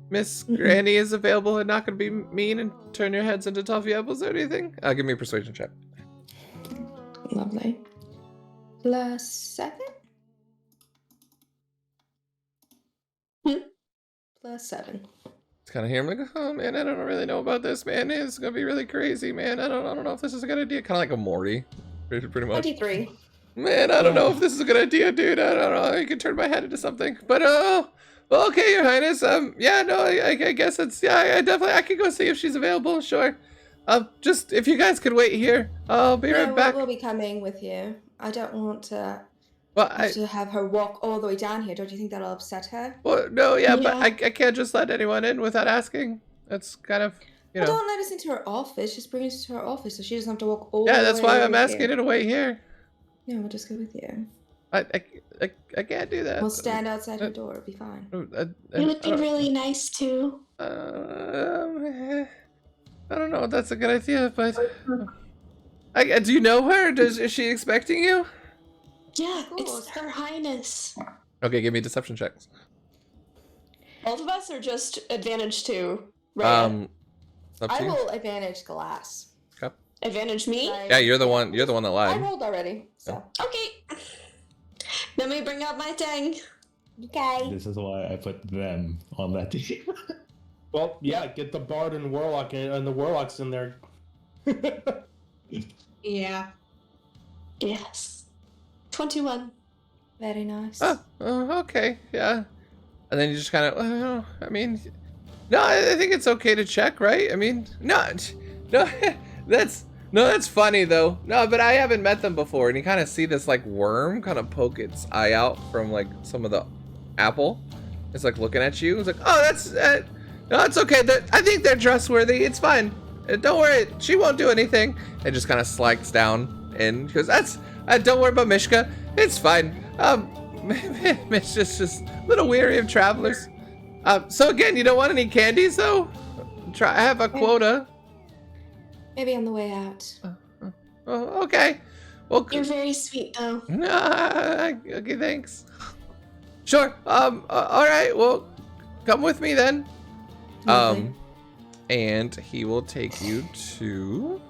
Miss Granny is available and not going to be mean and turn your heads into toffee apples or anything. Give me a persuasion check. Lovely. +7? +7. It's kind of hear him like, oh man, I don't really know about this, man. It's going to be really crazy, man. I don't know if this is a good idea. Kind of like a Morty, pretty much. 23. Man, I don't know if this is a good idea, dude. I don't know. You can turn my head into something. But, well, okay, Your Highness. Yeah, no, I guess it's, yeah, I can go see if she's available, sure. Just, if you guys could wait here, I'll be right back. We'll be coming with you. I don't want to Well, have to have her walk all the way down here. Don't you think that'll upset her? well, no, yeah, but Yeah. I can't just let anyone in without asking. That's kind of, Well, don't let us into her office. Just bring us to her office so she doesn't have to walk all the yeah, way that's why I'm over asking here. her to wait here. No, we'll just go with you. I can't do that. We'll stand outside her door. It'll be fine. It would be really nice too. I don't know if that's a good idea, but do you know her? Is she expecting you? Yeah, Of course. it's Her Highness. Okay, give me deception checks. Both of us are just advantage 2. Right. Up I to you. will advantage glass. Advantage me. Yeah, you're the one. You're the one that I lied. rolled already, so. Okay. Let me bring out my thing. Okay. This is why I put them on that team. Well, yeah. Get the bard and warlock and the warlocks in there. Yeah. Yes. 21. Very nice. Oh, okay, yeah. And then you just kind of, well, I mean, no, I think it's okay to check, right? I mean, no, that's funny though. No, but I haven't met them before, and you kind of see this like worm kind of poke its eye out from like some of the apple. It's like looking at you. It's like, oh, that's no, it's okay. I think they're trustworthy. It's fine. Don't worry. She won't do anything. It just kind of slides down and goes, don't worry about Mishka. It's fine. Mishka's just a little weary of travelers. So again, you don't want any candies though? I have a quota. Maybe on the way out. Oh, okay. Well, You're very sweet, though. okay, thanks. Sure. All right. Well, come with me then. Lovely. And he will take you to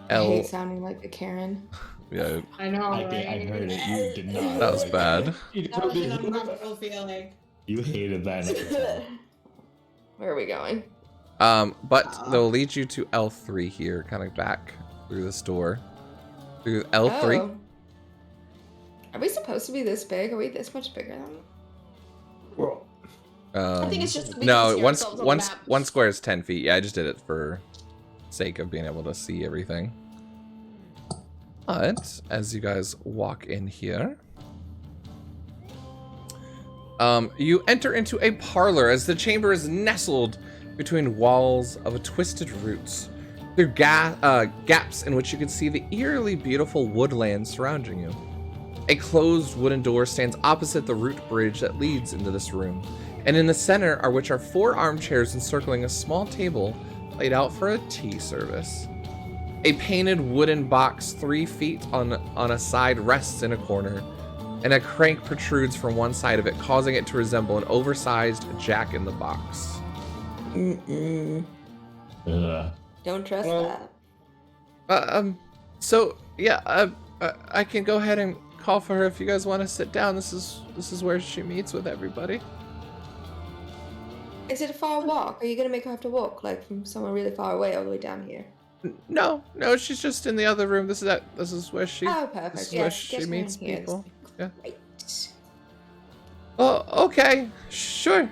I hate sounding like a Karen. Yeah, I know, I right? heard it. You did not. that was like bad. That was an uncomfortable feeling. You hated that. at the time. Where are we going? But they'll lead you to L3 here, kind of back through this door. Through L3. Oh. Are we supposed to be this big? Are we this much bigger than them? Well, I think it's just that we no. can see ourselves on the map. One square is 10 feet. Yeah, I just did it for sake of being able to see everything. But as you guys walk in here, you enter into a parlor as the chamber is nestled between walls of twisted roots. Through gaps in which you can see the eerily beautiful woodland surrounding you. A closed wooden door stands opposite the root bridge that leads into this room, and in the center are 4 armchairs encircling a small table laid out for a tea service. A painted wooden box 3 feet on a side rests in a corner, and a crank protrudes from one side of it, causing it to resemble an oversized jack-in-the-box. Don't trust Well- that. So yeah, I can go ahead and call for her if you guys want to sit down. This is where she meets with everybody. Is it a far walk? Are you gonna make her have to walk like from somewhere really far away all the way down here? No, she's just in the other room. This is where she. Oh, perfect. This is Yes, where get she her in meets here. people. Yeah. Great. Oh, okay, sure.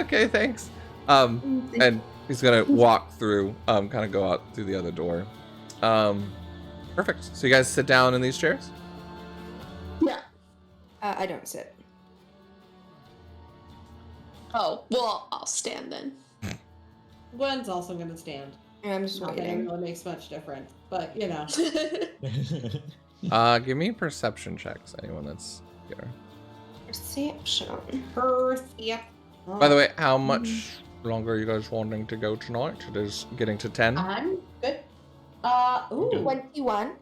Okay, thanks. And he's gonna walk through, kind of go out through the other door. Perfect. So you guys sit down in these chairs? Yeah. I don't sit. Oh, well, I'll stand then. Gwen's also gonna stand. I'm just Not that it waiting. really makes much difference, but you know. Give me perception checks, anyone that's here. Perception. Yep. By the way, how much longer are you guys wanting to go tonight? It is getting to 10. I'm good. Ooh. 21.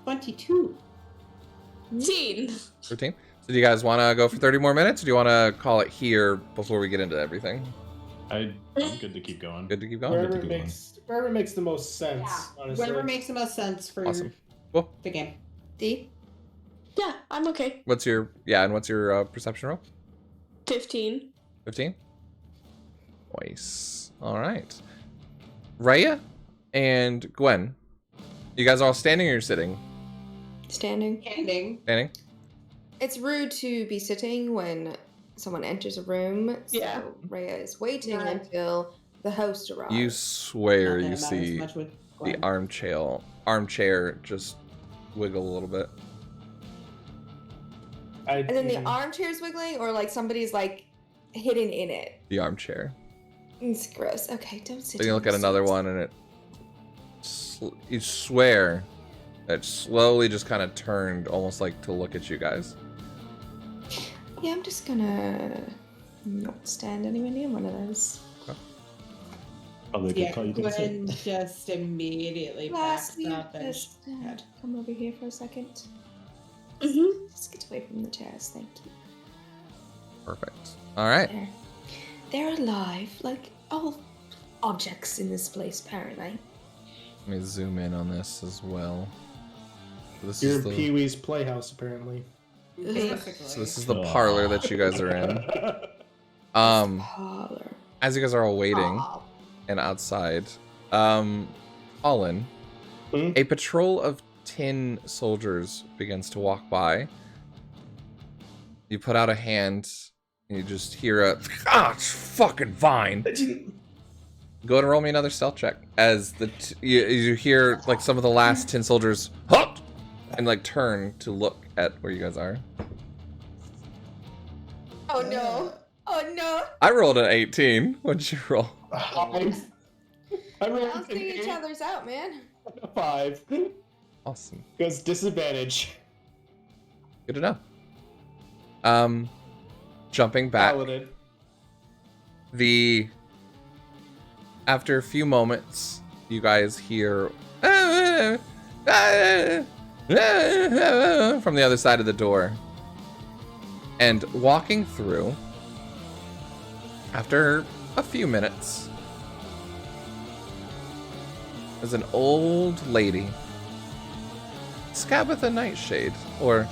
22. 15. 13. So do you guys want to go for 30 more minutes, or do you want to call it here before we get into everything? I'm good to keep going. Good to keep going? Wherever makes the most sense, Yeah. honestly. Whatever makes the most sense for Awesome. Cool. the game. D. Yeah, I'm okay. What's your perception roll? 15. 15? Nice. All right. Raya and Gwen, you guys all standing or you're sitting? Standing. Ending. Standing? It's rude to be sitting when someone enters a room. So Yeah. Rhea is waiting Right. until the host arrives. You swear Not that you it matters see much with the Gwen. armchair just wiggle a little bit. And then the armchair's wiggling, or like somebody's like hidden in it. The armchair. It's gross. Okay, don't sit. Then you on look at the another seats. one and you swear that slowly just kind of turned almost like to look at you guys. Yeah, I'm just gonna not stand anywhere near one of those. Probably a good Yeah, call. You can sit. Gwen just immediately backs Lastly, up and just come over here for a second. Mm-hmm. Just get away from the chairs, thank you. Perfect. All right. There. They're alive, like all objects in this place, apparently. Let me zoom in on this as well. So this You're is in the Pee-wee's Playhouse, apparently. basically. so this is the parlor that you guys are in. Parlor. As you guys are all waiting Aw. and outside, Colin, Hmm? a patrol of 10 soldiers begins to walk by, You put out a hand, and you just hear a, it's fucking fine. Go ahead and roll me another stealth check. As you hear like some of the last tin soldiers, hop, and like turn to look at where you guys are. Oh no. Oh no. I rolled an 18. What'd you roll? I rolled Balancing each other's out, man. a 5. Awesome. Because disadvantage. Good to know. Jumping back. Paladin. After a few moments, you guys hear from the other side of the door. And walking through, after a few minutes, is an old lady, Scabbatha Nightshade, or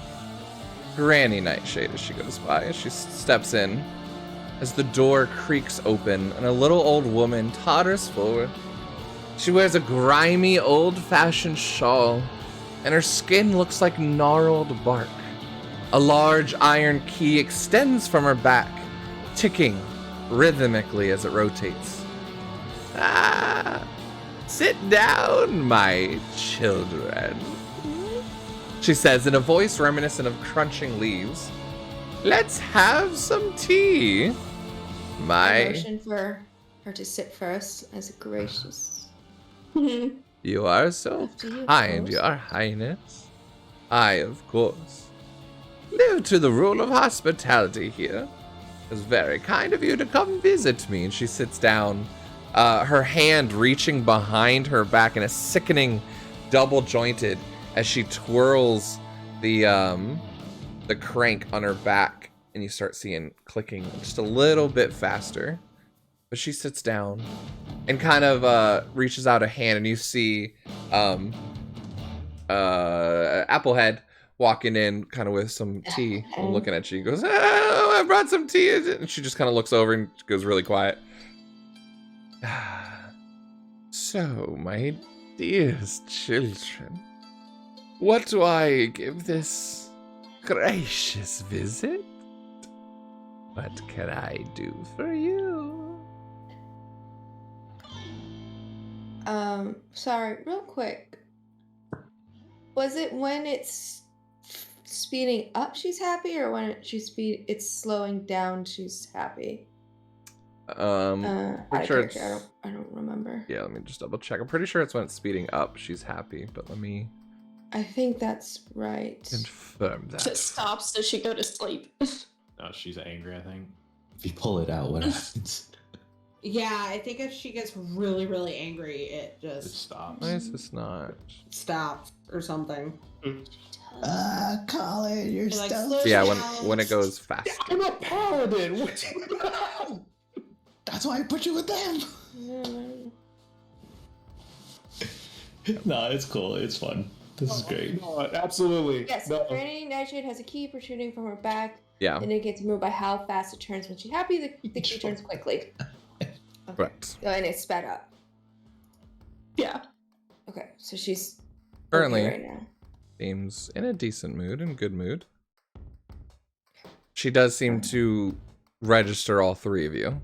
Granny Nightshade as she goes by, as she steps in, as the door creaks open and a little old woman totters forward. She wears a grimy, old-fashioned shawl, and her skin looks like gnarled bark. A large iron key extends from her back, ticking rhythmically as it rotates. Ah, sit down, my children, she says in a voice reminiscent of crunching leaves. Let's have some tea. I motion for her to sit first as a gracious. You are so After you, kind, of course. Your Highness. I, of course, live to the rule of hospitality here. It was very kind of you to come visit me. And she sits down, her hand reaching behind her back in a sickening double-jointed as she twirls the crank on her back, and you start seeing clicking just a little bit faster. But she sits down and kind of reaches out a hand, and you see Applehead walking in kind of with some tea and looking at you. He goes, oh, I brought some tea. And she just kind of looks over and goes really quiet. So, my dearest children, what do I give this gracious visit? What can I do for you? Sorry, real quick. Was it when it's speeding up she's happy, or when it's slowing down she's happy? Pretty sure it's, I don't remember. yeah, let me just double check. I'm pretty sure it's when it's speeding up she's happy, but let me I think that's right. confirm that. It stops. Does she go to sleep? Oh, she's angry, I think. If you pull it out, what happens? Yeah, I think if she gets really, really angry, it It just stops. Why is this not? stops or something. Colin, you're It, like, stuck. slows Yeah, down. when it goes fast. I'm a paladin! That's why I put you with them. Mm. No, it's cool. It's fun. This is great. Oh, absolutely. Yes, No. Granny Nightshade has a key protruding from her back, Yeah, and it gets moved by how fast it turns. When she's happy, the key turns quickly. Okay. correct. Oh, and it's sped up. Yeah. Okay, so she's Currently, okay right now. seems in a decent mood and good mood. She does seem to register all three of you.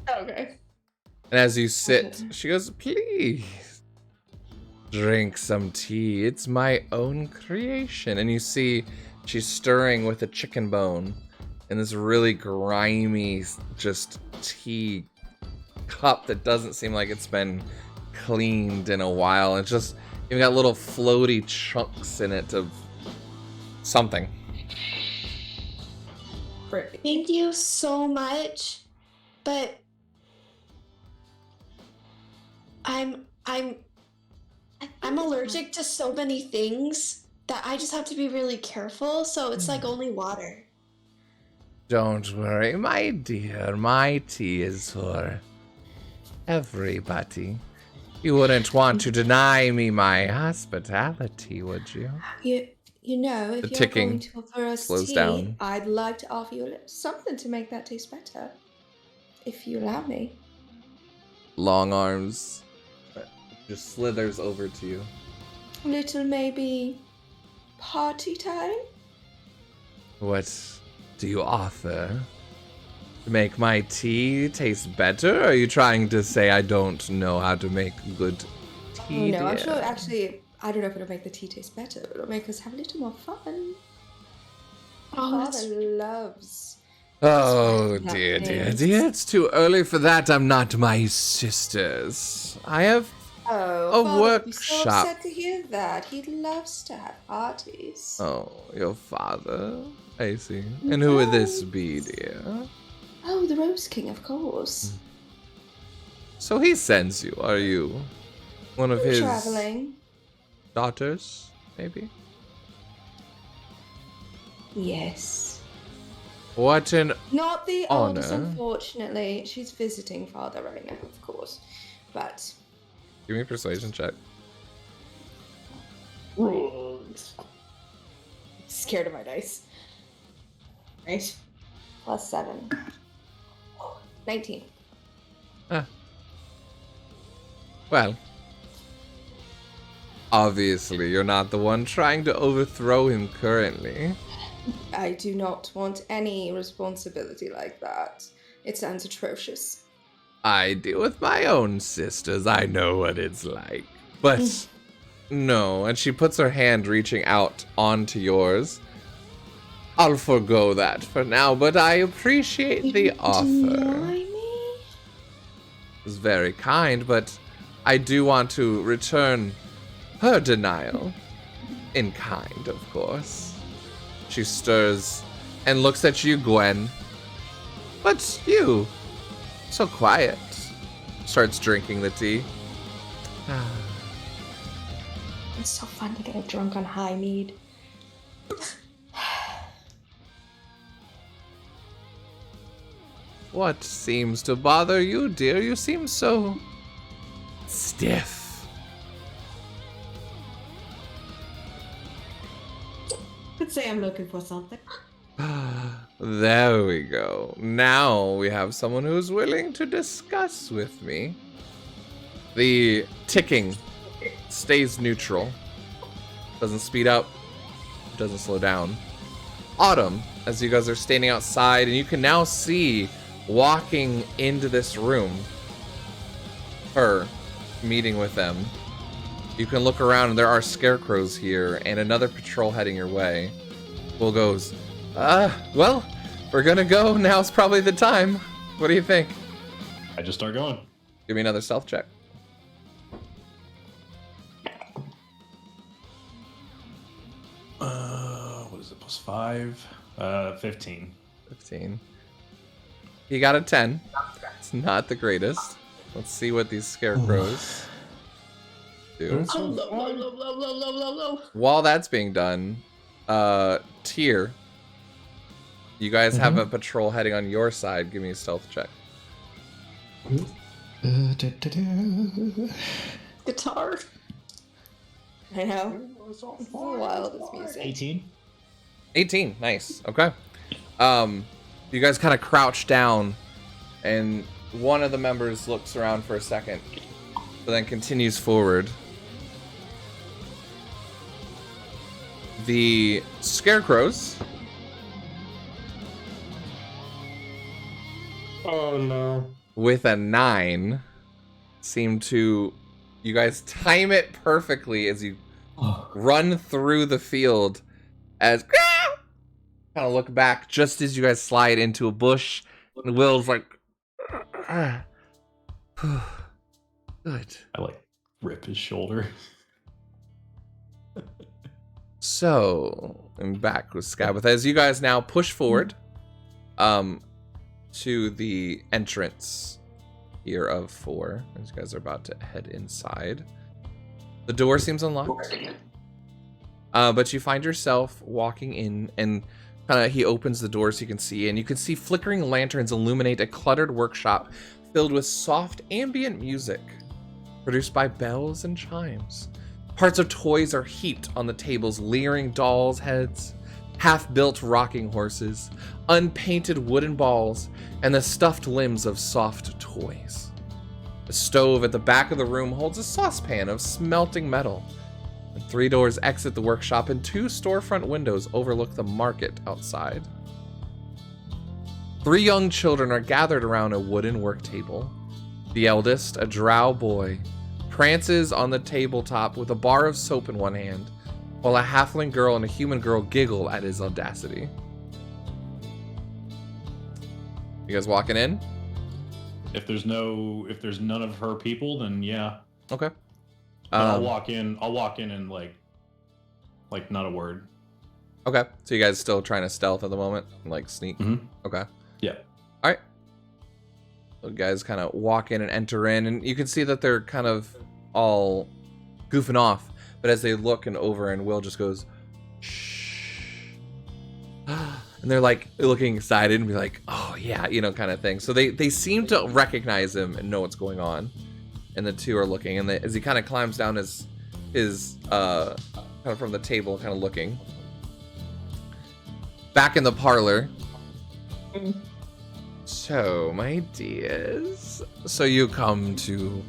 Okay. And as you sit, Okay. she goes, please drink some tea. It's my own creation. And you see she's stirring with a chicken bone in this really grimy, just tea cup that doesn't seem like it's been cleaned in a while. It's just, you've got little floaty chunks in it of something. Thank you so much, but I'm allergic to so many things that I just have to be really careful. So it's like only water. Don't worry, my dear. My tea is for everybody. You wouldn't want to deny me my hospitality, would you? You know, if The you're ticking going to offer us slows tea, down. I'd like to offer you something to make that taste better. If you allow me. Long arms just slithers over to you. Little maybe party time? What do you offer? To make my tea taste better? Or are you trying to say I don't know how to make good tea? No, I'm dear? sure actually, I don't know if it'll make the tea taste better, but it'll make us have a little more fun. Oh, that's Father loves. Oh Not dear, dear, names. dear. It's too early for that. I'm not my sisters. I have Oh, A Father would be so workshop. upset to hear that. He loves to have parties. Oh, your father? I see. And who would this be, dear? Oh, the Rose King, of course. So he sends you, are you? One of I'm his traveling. daughters, maybe? Yes. What an Not the oldest, Honor. unfortunately. She's visiting Father right now, of course. But give me a persuasion check. scared of my dice. Right. +7. 19. Well, obviously you're not the one trying to overthrow him currently. I do not want any responsibility like that. It sounds atrocious. I deal with my own sisters. I know what it's like. But no, and she puts her hand reaching out onto yours. I'll forgo that for now, but I appreciate the offer. Deny me? It's very kind, but I do want to return her denial. In kind, of course. She stirs and looks at you, Gwen. But you, so quiet. Starts drinking the tea. It's so fun to get drunk on high mead. What seems to bother you, dear? You seem so stiff. Could say I'm looking for something. There we go. Now we have someone who's willing to discuss with me. The ticking stays neutral. Doesn't speed up. Doesn't slow down. Autumn, as you guys are standing outside, and you can now see walking into this room her meeting with them. You can look around and there are scarecrows here and another patrol heading your way. Will goes, well, we're gonna go. Now's probably the time. What do you think? I just start going. Give me another stealth check. What is it? +5? 15. 15. He got a 10. It's not the greatest. Let's see what these scarecrows do. Oh, low. While that's being done, Tyr, you guys have a patrol heading on your side. Give me a stealth check. Guitar. I know. It's the wildest music. 18. 18. Nice. Okay. You guys kind of crouch down, and one of the members looks around for a second, but then continues forward. The scarecrows Oh no. with a 9 seem to, you guys time it perfectly as you run through the field as kind of look back just as you guys slide into a bush, and Will's like good. I like rip his shoulder. So I'm back with Scabbeth as you guys now push forward to the entrance here of 4 as you guys are about to head inside. The door seems unlocked, but you find yourself walking in, and kind of he opens the door so you can see, and you can see flickering lanterns illuminate a cluttered workshop filled with soft ambient music produced by bells and chimes. Parts of toys are heaped on the tables, leering dolls' heads, half-built rocking horses, unpainted wooden balls, and the stuffed limbs of soft toys. The stove at the back of the room holds a saucepan of smelting metal, 3 doors exit the workshop, and 2 storefront windows overlook the market outside. 3 young children are gathered around a wooden work table. The eldest, a drow boy, prances on the tabletop with a bar of soap in one hand, while a halfling girl and a human girl giggle at his audacity. You guys walking in? If there's none of her people, then yeah. Okay. But I'll walk in and like not a word. Okay. So you guys still trying to stealth at the moment? Like sneak? Mm-hmm. Okay. Yeah. All right. So guys kind of walk in and enter in, and you can see that they're kind of all goofing off. But as they look and over, and Will just goes, shh. And they're like looking excited and be like, oh yeah, you know, kind of thing. So they seem to recognize him and know what's going on. And the 2 are looking, and as he kind of climbs down his kind of from the table, kind of looking. Back in the parlor. So, my dears, so you come to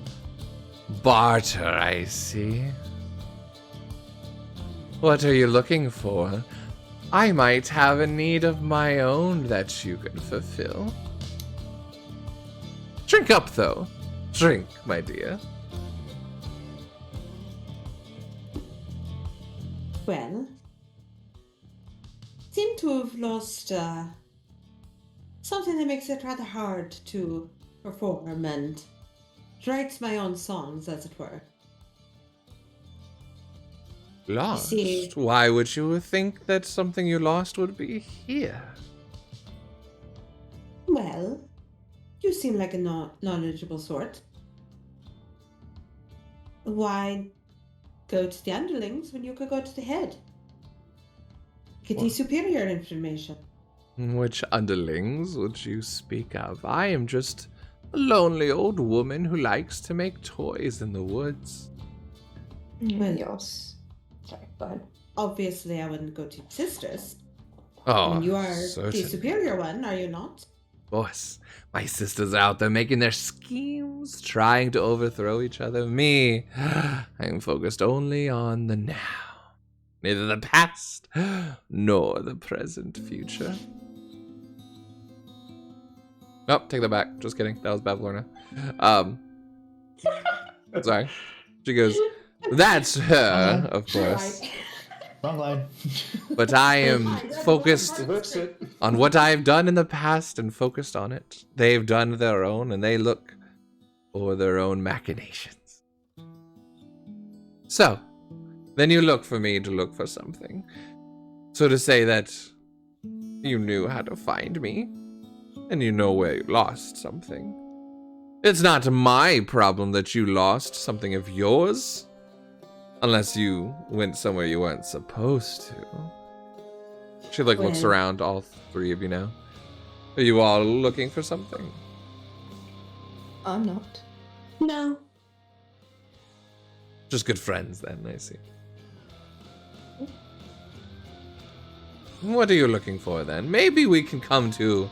barter, I see. What are you looking for? I might have a need of my own that you can fulfill. Drink up, though. Drink, my dear. Well, seem to have lost something that makes it rather hard to perform and write my own songs, as it were. Lost? See. Why would you think that something you lost would be here? Well, you seem like a knowledgeable sort. Why go to the underlings when you could go to the head? Get the superior information. Which underlings would you speak of? I am just a lonely old woman who likes to make toys in the woods. Well, Yes. Sorry, go ahead. obviously I wouldn't go to your sisters. Oh, And you are certainly. the superior one, are you not? Boss, my sisters are out there making their schemes, trying to overthrow each other. Me, I'm focused only on the now. Neither the past nor the present future. Nope, take that back. Just kidding. That was bad, Lorna. Sorry. She goes, that's her, of course. Wrong line. But I am focused Reverse it. on what I've done in the past and focused on it. They've done their own, and they look for their own machinations. So, then you look for me to look for something. So to say that you knew how to find me, and you know where you lost something. It's not my problem that you lost something of yours. Unless you went somewhere you weren't supposed to. She looks Well. around, all 3 of you now. Are you all looking for something? I'm not. No. Just good friends then, I see. What are you looking for then? Maybe we can come to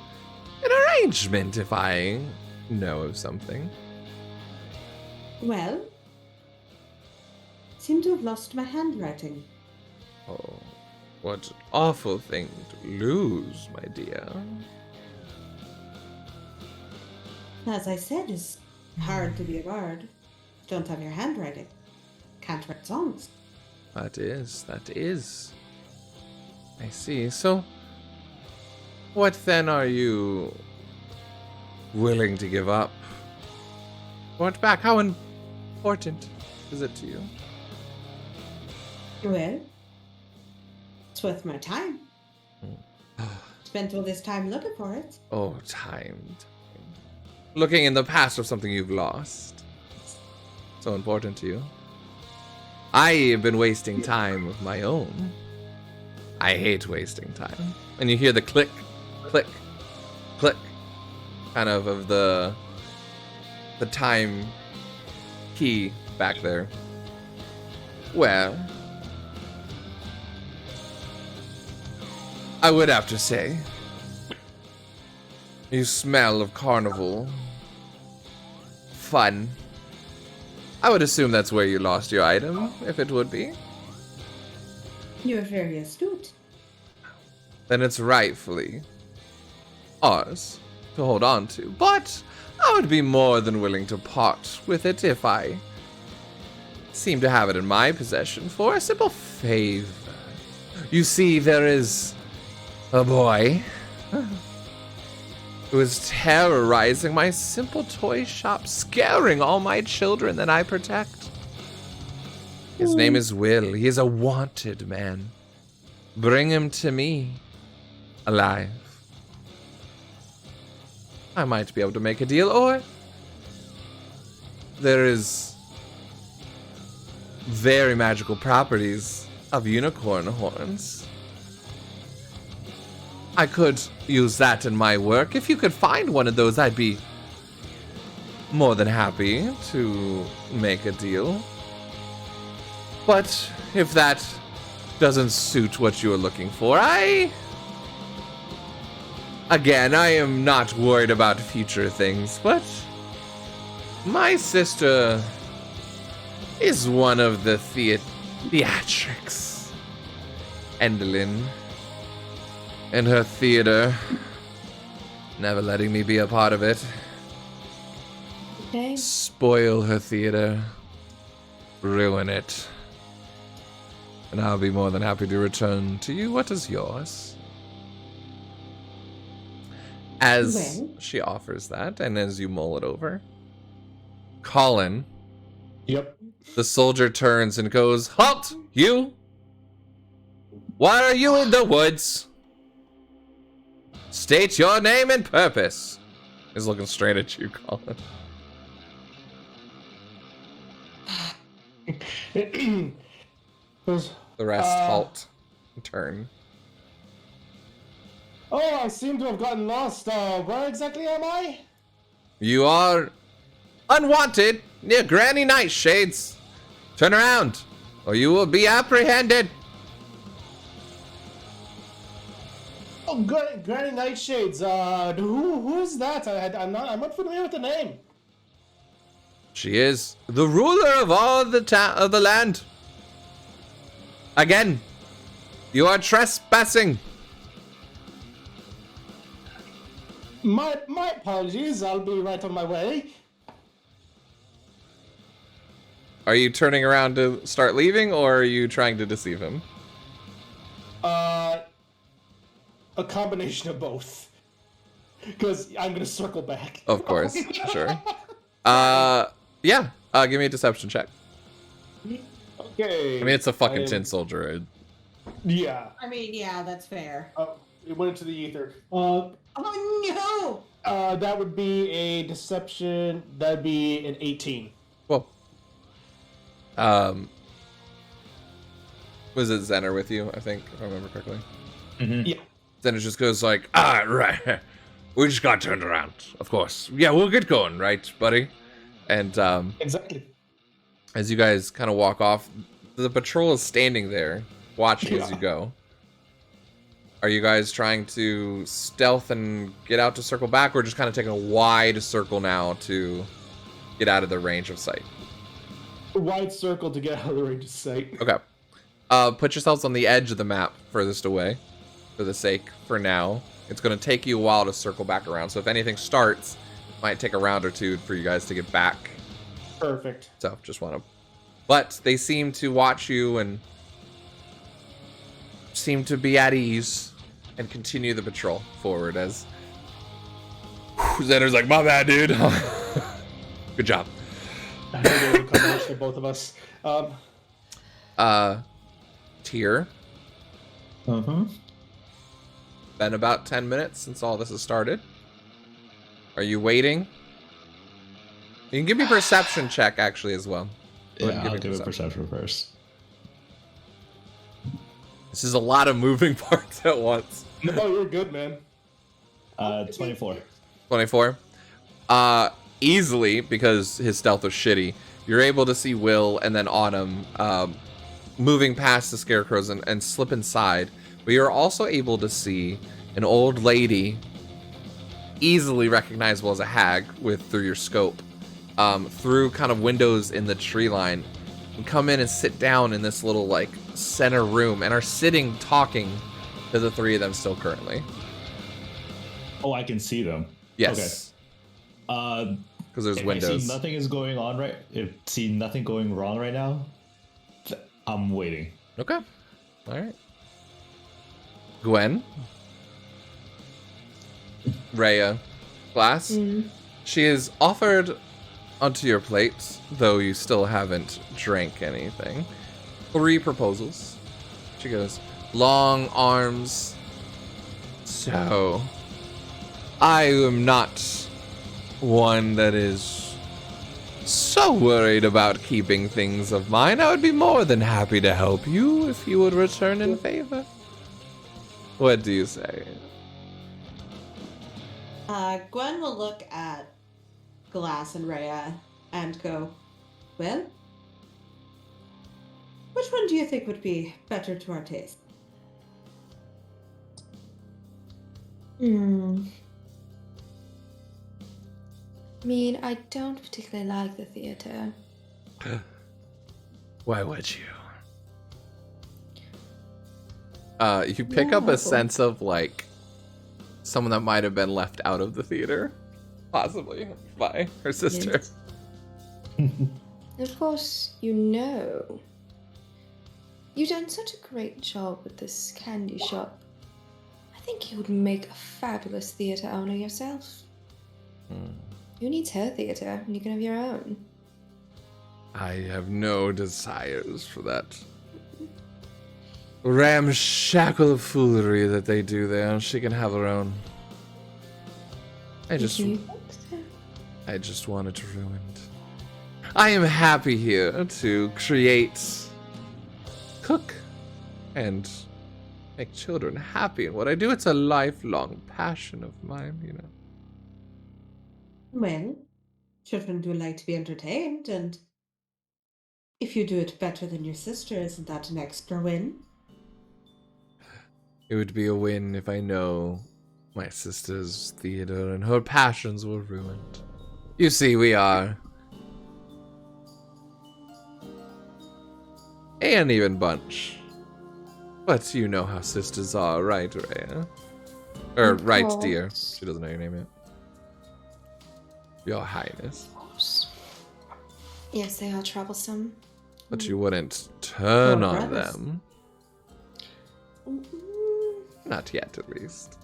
an arrangement if I know of something. Well, seem to have lost my handwriting. Oh, what an awful thing to lose, my dear. As I said, it's hard to be a bard. Don't have your handwriting. Can't write songs. That is. I see. So, what then are you willing to give up? What back? How important is it to you? Well, it's worth my time. Hmm. Spent all this time looking for it. Oh, time. Looking in the past of something you've lost. So important to you. I have been wasting time of my own. I hate wasting time. And you hear the click, click, click, kind of the time key back there. Well, I would have to say, you smell of carnival. Fun. I would assume that's where you lost your item, if it would be. You're very astute. then it's rightfully ours to hold on to. But I would be more than willing to part with it if I seem to have it in my possession for a simple favor. You see, there is a boy who is terrorizing my simple toy shop, scaring all my children that I protect. His name is Will. He is a wanted man. Bring him to me, alive. I might be able to make a deal, or there is very magical properties of unicorn horns. I could use that in my work. If you could find one of those, I'd be more than happy to make a deal. But if that doesn't suit what you are looking for, Again, I am not worried about future things, but my sister is one of the theatrics. Endlin. And her theater. Never letting me be a part of it. Okay. Spoil her theater. Ruin it. And I'll be more than happy to return to you what is yours. As Well. she offers that, and as you mull it over, Colin, Yep. the soldier turns and goes, "Halt, you! Why are you in the woods? State your name and purpose." He's looking straight at you, Colin. The rest halt and turn. Oh, I seem to have gotten lost. Where exactly am I? You are unwanted near Granny Nightshades. Turn around, or you will be apprehended. Oh, Granny Nightshades. Who is that? I'm not familiar with the name. She is the ruler of all the land. Again, you are trespassing. My apologies. I'll be right on my way. Are you turning around to start leaving, or are you trying to deceive him? A combination of both. Because I'm gonna circle back. Of course, sure. Yeah. Give me a deception check. Okay. I mean, it's a fucking am- tin soldier. Yeah. I mean, yeah, that's fair. It went into the ether. Oh no! That would be a deception. That'd be an 18. Well, was it Zener with you? I think, if I remember correctly. Yeah. Zener just goes like, "Ah, right. We just got turned around. Of course. Yeah, we'll get going, right, buddy?" And Exactly. as you guys kind of walk off, the patrol is standing there, watching as you go. Are you guys trying to stealth and get out to circle back, or just kind of taking a wide circle now to get out of the range of sight? A wide circle to get out of the range of sight. Okay. Put yourselves on the edge of the map, furthest away, for the sake, for now. It's going to take you a while to circle back around, so if anything starts, it might take a round or two for you guys to get back. Perfect. So, just want to... But they seem to watch you and seem to be at ease and continue the patrol forward as... Zener's like, "My bad, dude." Good job. I think it was a combination of both of us. Tier. Been about 10 minutes since all this has started. Are you waiting? You can give me a perception check, actually, as well. Go ahead Yeah, and I'll give me do a perception first. This is a lot of moving parts at once. No, you're good, man. 24. 24. Easily, because his stealth was shitty, you're able to see Will and then Autumn moving past the scarecrows and slip inside. But you're also able to see an old lady, easily recognizable as a hag through your scope, through kind of windows in the tree line, and come in and sit down in this little like center room and are sitting talking to the three of them still currently. Oh, I can see them. Yes. Okay. Because there's If windows. I see nothing is going on nothing going wrong right now, I'm waiting. Okay. All right. Gwen. Rhea. Glass. She is offered onto your plate, though you still haven't drank anything. 3 proposals. She goes, long arms. So, I am not one that is so worried about keeping things of mine. I would be more than happy to help you if you would return in favor. What do you say? Gwen will look at Glass and Rhea and go, well, which one do you think would be better to our taste? I mean, I don't particularly like the theater. Why would you? You pick up a sense of, like, someone that might have been left out of the theater. Possibly by her sister. Yes. Of course, you've done such a great job with this candy shop. I think you would make a fabulous theater owner yourself. Who needs her theater when you can have your own? I have no desires for that ramshackle foolery that they do there. She can have her own. I just want it ruined. I am happy here to create, cook, and make children happy in what I do. It's a lifelong passion of mine, you know. Well, children do like to be entertained, and if you do it better than your sister, isn't that an extra win? It would be a win if I know my sister's theater and her passions were ruined. You see, we are an even bunch. But you know how sisters are, right, Rhea? Or, Of right, course. dear. She doesn't know your name yet. Your Highness. Of course. Yes, they are troublesome. But you wouldn't turn Well, on brothers. them. Not yet, at least.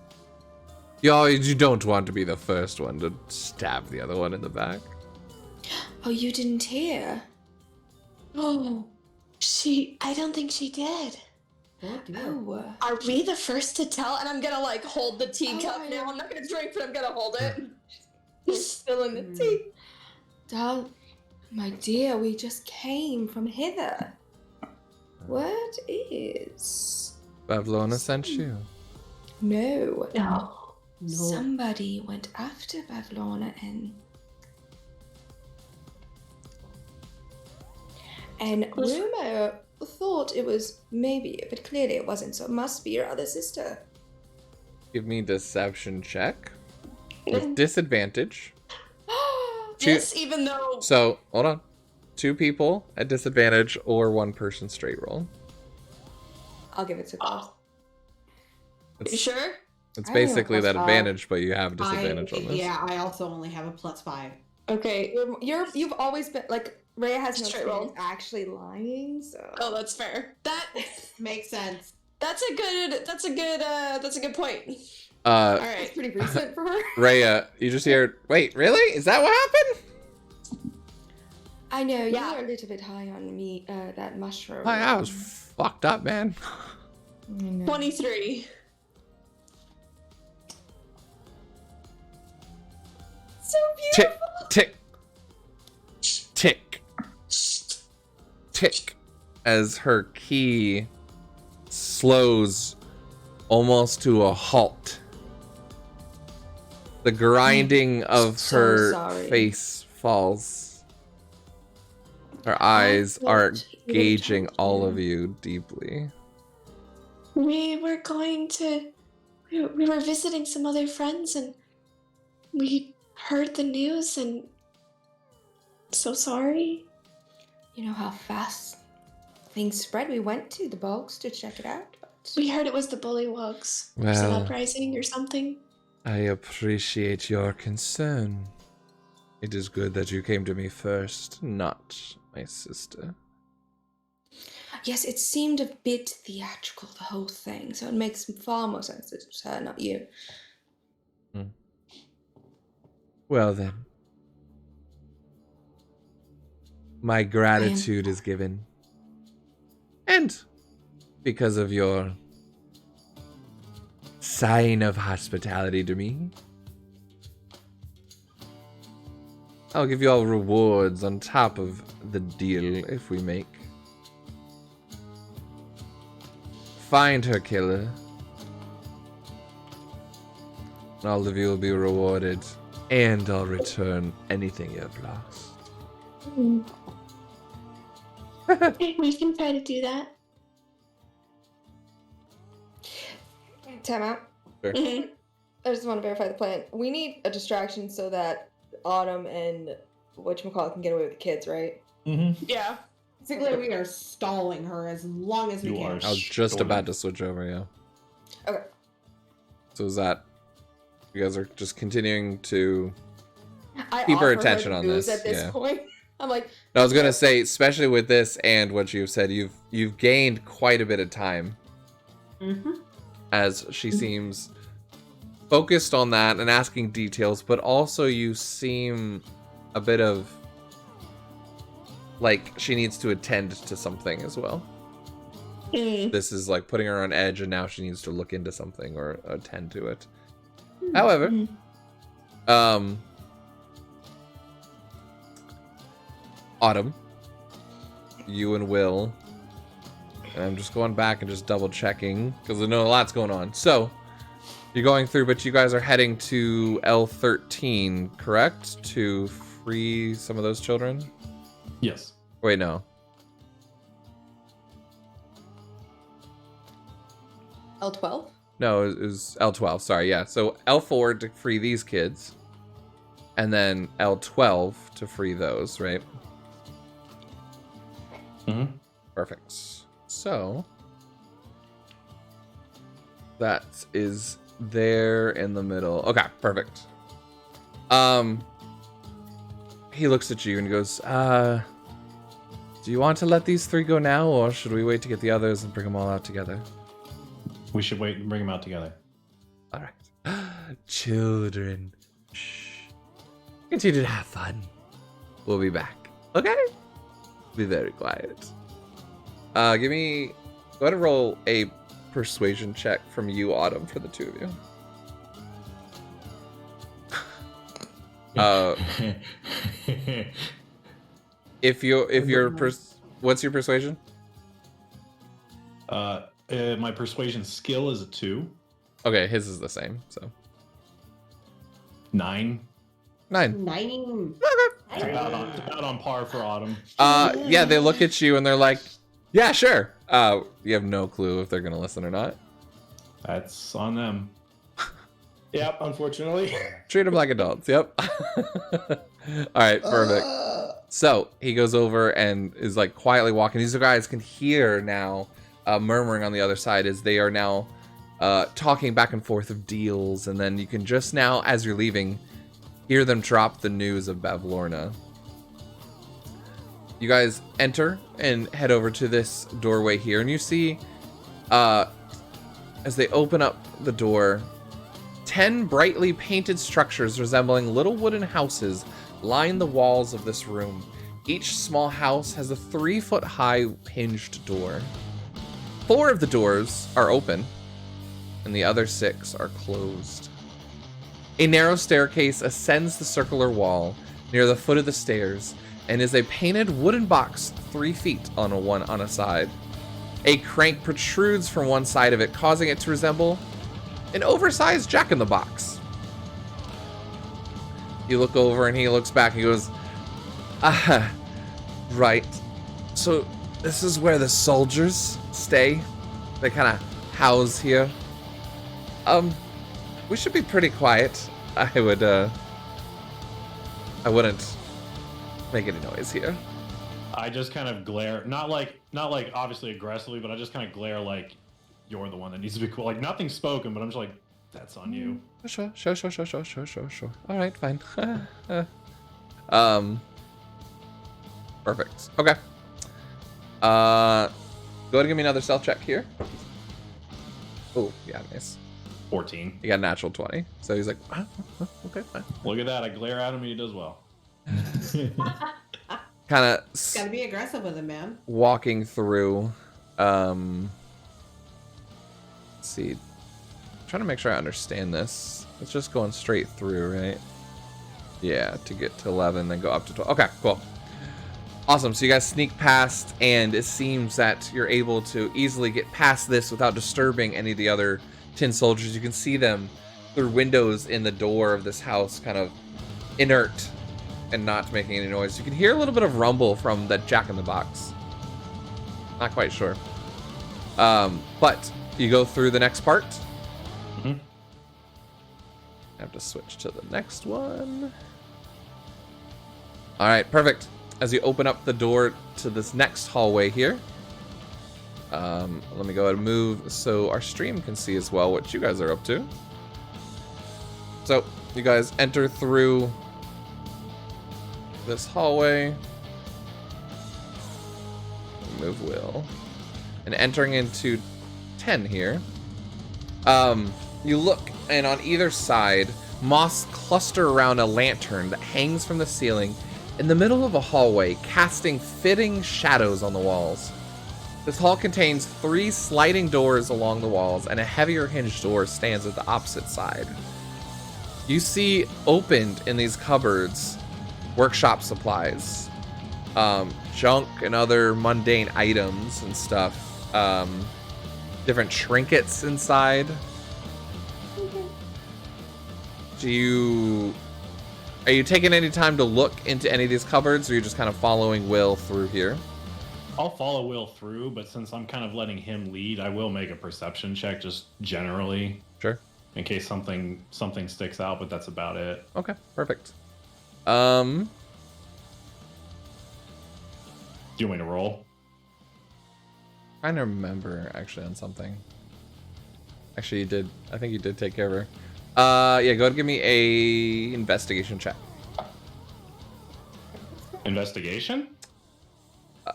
You don't want to be the first one to stab the other one in the back. Oh, you didn't hear? Oh, I don't think she did. Oh dear. Oh, Are we the first to tell? And I'm gonna like hold the teacup I now. know. I'm not gonna drink, but I'm gonna hold it. spilling the tea. My dear, we just came from hither. What is? Pavlona sent you. No. No. No. Somebody went after Pavlona and rumor thought it was maybe, but clearly it wasn't, so it must be your other sister. Give me deception check. With disadvantage. This, even though So, hold on. 2 people at disadvantage or 1 person straight roll. I'll give it to Glass. you sure? It's I only have basically that +5. advantage, but you have disadvantage on this. Yeah, I also only have a +5. Okay. You've always been like Rhea has no Straight experience roll. actually lying, so Oh, that's fair. Makes sense. That's a good point. Uh, All it's right. pretty recent for her. Rhea, you just hear, wait, really? Is that what happened? I know, you Yeah. were a little bit high on me, that mushroom. I was fucked up, man. I know. 23. So beautiful. Tick, tick, tick, as her key slows almost to a halt. The grinding of so her sorry. face falls. Her eyes are thought you would've gauging told all me. of you deeply. We were we were visiting some other friends and we heard the news and so sorry. You know how fast things spread. We went to the bogs to check it out. But... We heard it was the bullywugs. Well, Some uprising or something. I appreciate your concern. It is good that you came to me first, not my sister. Yes, it seemed a bit theatrical, the whole thing, so it makes far more sense that it was her, not you. Well then. My gratitude is given. And because of your sign of hospitality to me, I'll give you all rewards on top of the deal if we make. Find her killer. All of you will be rewarded, and I'll return anything you have lost. We can try to do that. Time out. Sure. Mhm. I just want to verify the plan. We need a distraction so that Autumn and whatchamacallit can get away with the kids, right? Mm-hmm. Yeah. Basically, we are stalling her as long as we You can. are I was just about to switch over, yeah. Okay. So is that... You guys are just continuing to... I Keep her offer attention on booze this, at this yeah. point. I'm like, No, I was gonna say, especially with this and what you've said, you've gained quite a bit of time. Mm-hmm. As she seems focused on that and asking details, but also you seem a bit of like she needs to attend to something as well. This is like putting her on edge, and now she needs to look into something or attend to it. However, Autumn, you and Will, and I'm just going back and just double checking because I know a lot's going on. So you're going through, but you guys are heading to L13, correct? To free some of those children? Yes. Wait, no. L12? No, it was L12. Sorry, yeah. So L4 to free these kids, and then L12 to free those, right? Mm-hmm. Perfect. So that is there in the middle. Okay, perfect. He looks at you and goes, do you want to let these three go now, or should we wait to get the others and bring them all out together? We should wait and bring them out together. All right. Children. Shh. Continue to have fun. We'll be back. Okay? Be very quiet. Go ahead and roll a persuasion check from you, Autumn, for the two of you. What's your persuasion? My persuasion skill is a 2. Okay, his is the same, so 9. 9. 9. It's about on par for Autumn. Yeah, they look at you and they're like, yeah, sure. You have no clue if they're gonna listen or not. That's on them. Yep, unfortunately. Treat them like adults. Yep. All right, perfect. So he goes over and is like quietly walking. These guys can hear now, murmuring on the other side as they are now talking back and forth of deals. And then you can just now, as you're leaving, hear them drop the news of Bavlorna. You guys enter and head over to this doorway here, and you see, as they open up the door, 10 brightly painted structures resembling little wooden houses line the walls of this room. Each small house has a 3-foot-high hinged door. 4 of the doors are open, and the other 6 are closed. A narrow staircase ascends the circular wall near the foot of the stairs, and is a painted wooden box 3 feet on a side. A crank protrudes from one side of it, causing it to resemble an oversized jack-in-the-box. You look over and he looks back and he goes, right. So this is where the soldiers stay? They kind of house here? We should be pretty quiet. I wouldn't make any noise here. I just kind of glare, not like obviously aggressively, but I just kind of glare like you're the one that needs to be cool. Like nothing's spoken, but I'm just like, that's on you. Sure. All right, fine. Perfect. Okay. Go ahead and give me another stealth check here. Oh, yeah, nice. 14. You got a natural 20. So he's like, okay, fine. Look at that. I glare at him and he does well. Kind of Gotta be aggressive with him, man. walking through. Let's see. I'm trying to make sure I understand this. It's just going straight through, right? Yeah, to get to 11, then go up to 12. Okay, cool. Awesome. So you guys sneak past, and it seems that you're able to easily get past this without disturbing any of the other tin soldiers. You can see them through windows in the door of this house, kind of inert and not making any noise. You can hear a little bit of rumble from that Jack-in-the-Box. Not quite sure. But you go through the next part. Mm-hmm. I have to switch to the next one. All right, perfect. As you open up the door to this next hallway here, let me go ahead and move so our stream can see as well what you guys are up to. So you guys enter through this hallway. Move Will. And entering into 10 here. You look, and on either side, moths cluster around a lantern that hangs from the ceiling in the middle of a hallway, casting fitting shadows on the walls. This hall contains 3 sliding doors along the walls, and a heavier hinged door stands at the opposite side. You see opened in these cupboards workshop supplies, junk and other mundane items and stuff, different trinkets inside. Are you taking any time to look into any of these cupboards, or are you just kind of following Will through here? I'll follow Will through, but since I'm kind of letting him lead, I will make a perception check just generally. Sure. In case something sticks out, but that's about it. Okay, perfect. Do you want me to roll? Trying to remember actually on something. Actually, you did. I think you did take care of her. Yeah, go ahead and give me a investigation check. Investigation?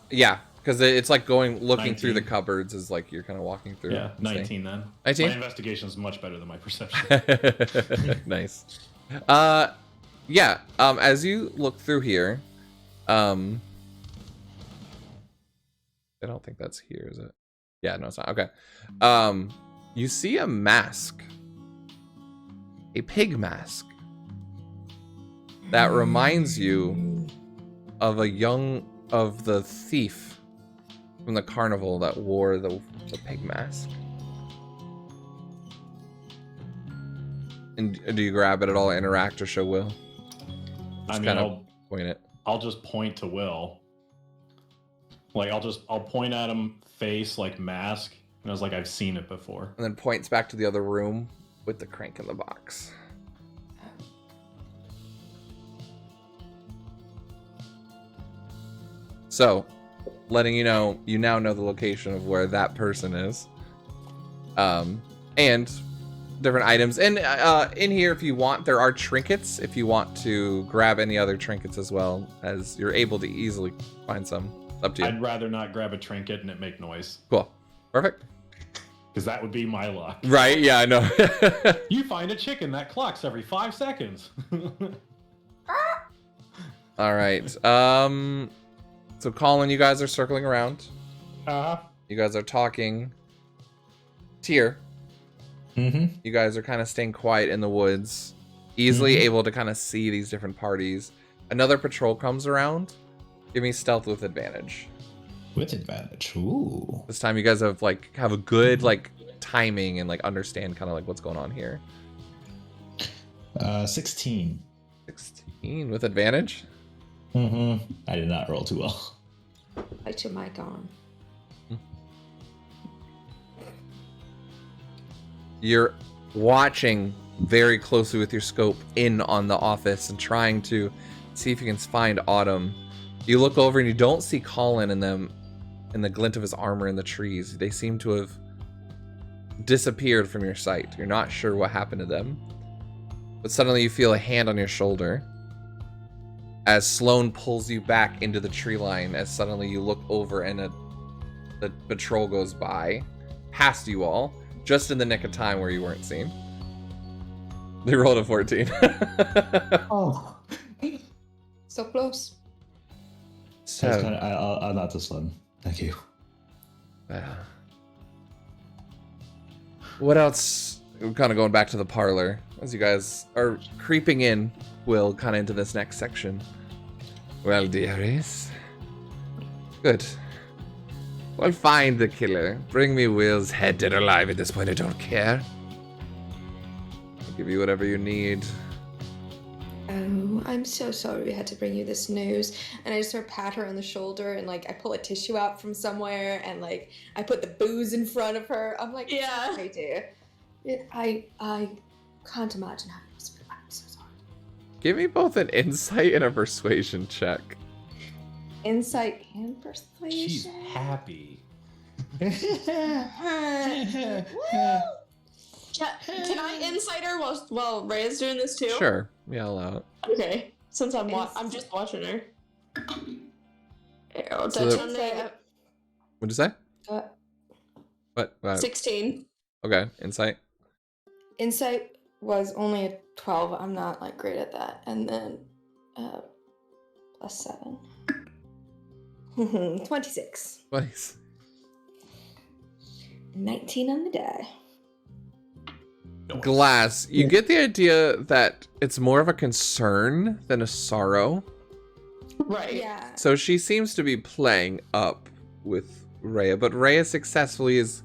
Yeah, because it's like looking 19. through the cupboards is like you're kind of walking through. Yeah, 19 then. 19? My investigation is much better than my perception. Nice. Yeah, as you look through here, I don't think that's here, is it? Yeah, no, it's not. Okay. You see a mask. A pig mask. That reminds you of the thief from the carnival that wore the pig mask. And do you grab it at all, interact, or show Will? I mean, kind of point it. I'll just point to Will. Like I'll point at him, face like mask, and I was like, I've seen it before. And then points back to the other room with the crank in the box. So, letting you know, you now know the location of where that person is. And different items. And in here, if you want, there are trinkets. If you want to grab any other trinkets as well, as you're able to easily find some. It's up to you. I'd rather not grab a trinket and it make noise. Cool. Perfect. Because that would be my luck. Right, yeah, I know. You find a chicken that clocks every 5 seconds. All right. So Colin, you guys are circling around. You guys are talking. Tyr. Mm-hmm. You guys are kind of staying quiet in the woods, easily able to kind of see these different parties. Another patrol comes around. Give me stealth with advantage. With advantage. Ooh. This time you guys have a good timing and understand kind of what's going on here. 16. 16 with advantage. Mm-hmm. I did not roll too well. Light your mic on. You're watching very closely with your scope in on the office and trying to see if you can find Autumn. You look over and you don't see Colin in them, in the glint of his armor in the trees. They seem to have disappeared from your sight. You're not sure what happened to them. But suddenly you feel a hand on your shoulder as Sloane pulls you back into the tree line, as suddenly you look over and the patrol goes by, past you all, just in the nick of time where you weren't seen. They rolled a 14. Oh. So close. So, I'll not this one. Thank you. What else? We're kind of going back to the parlor as you guys are creeping in, Will, kind of into this next section. Well, dearies. Good. Well, find the killer. Bring me Will's head, dead or alive. At this point, I don't care. I'll give you whatever you need. Oh, I'm so sorry we had to bring you this news. And I just sort of pat her on the shoulder and like I pull a tissue out from somewhere and like I put the booze in front of her. I'm like, Yeah. "Sorry, dear. I can't imagine how you must feel. I'm so sorry." Give me both an insight and a persuasion check. Insight and persuasion. She's happy. Can I insight her while Rhea's doing this too? Sure. Yeah, I'll allow it. Okay. Since I'm just watching her. Oh, So that's the- on the What'd you say? What? 16. Okay, insight. Insight was only a 12. I'm not like great at that. And then plus 7. 26. Nice. 19 on the die. Glass, you get the idea that it's more of a concern than a sorrow. Right. Yeah. So she seems to be playing up with Rhea, but Rhea successfully is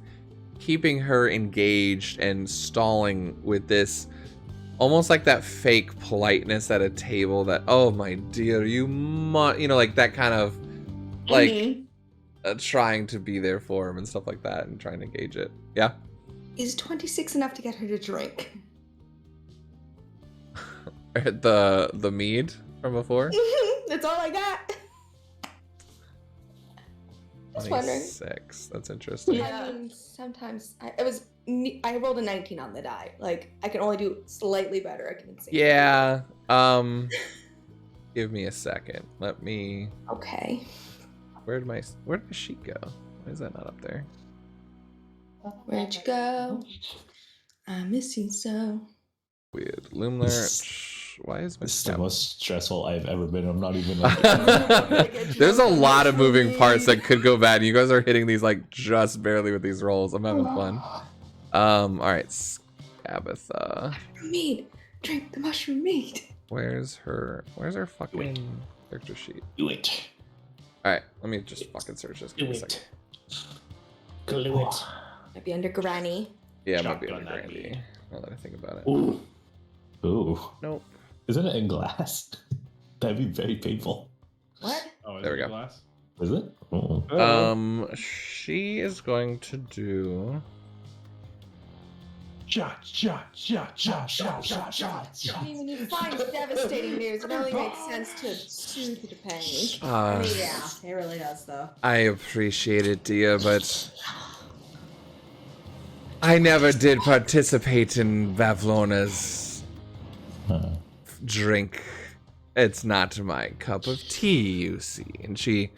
keeping her engaged and stalling with this almost like that fake politeness at a table that, oh my dear, you know, like that kind of like Mhm. trying to be there for him and stuff like that and trying to gauge it. Yeah. Is 26 enough to get her to drink? The mead from before. That's all I got. Just wondering. 26. That's interesting. Yeah. I mean, sometimes I rolled a 19 on the die. Like I can only do slightly better. I can say. Yeah. Give me a second. Let me. Okay. Where did my sheet go? Why is that not up there? Where'd you go? I miss you so. Weird. Luminar. Why is my This is the step? most stressful I've ever been. I'm not even like. There's a lot of moving parts that could go bad. You guys are hitting these like just barely with these rolls. I'm having fun. All right, Scabatha. Mead. Drink the mushroom mead. Where's her fucking character sheet? Do it. All right, let me just fucking search this. Give me a second. Glue it. Might be under Granny. Yeah, it might be Shotgun under that Brandy. Now that I think about it. Ooh. Ooh. Nope. Isn't it in glass? That'd be very painful. What? Oh, is There we it go. glass? Is it? Oh. She is going to do. Shot. I mean, when you find devastating news, it only makes sense to soothe the pain. Yeah, it really does, though. I appreciate it, Dia, but I never did participate in Bavlona's drink. It's not my cup of tea, you see. And she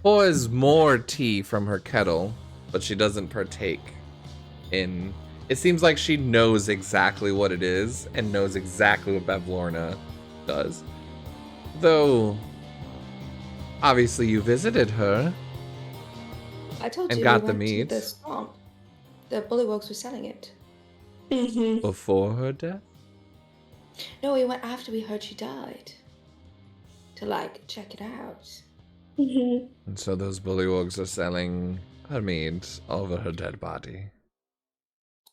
pours more tea from her kettle, but she doesn't partake in. It seems like she knows exactly what it is and knows exactly what Bavlorna does. Though, obviously you visited her. I told And you got we the went to meat. the swamp. The bullywugs were selling it. Mhm. Before her death? No, we went after we heard she died. To like check it out. Mhm. And so those bullywugs are selling her meat over her dead body.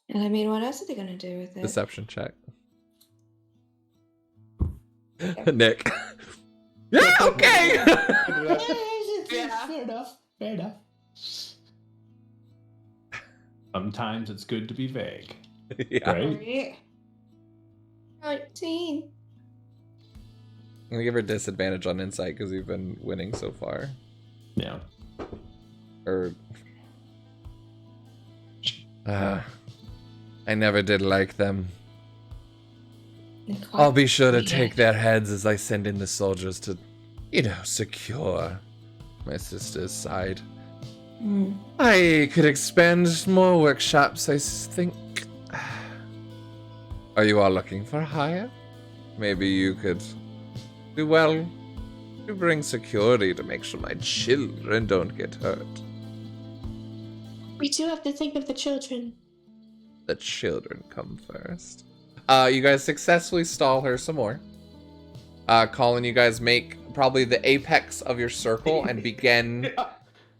And I mean, what else are they gonna do with it? Deception check. Nick. Yeah, okay! Yeah. Fair enough. Fair enough. Sometimes it's good to be vague. Yeah. Right? 19. I'm gonna give her disadvantage on insight because you've been winning so far. Yeah. Or I never did like them. I'll be sure to take their heads as I send in the soldiers to, secure my sister's side. I could expand more workshops, I think. Are you all looking for hire? Maybe you could do well to bring security to make sure my children don't get hurt. We do have to think of the children. The children come first. You guys successfully stall her some more. Colin, you guys make probably the apex of your circle and begin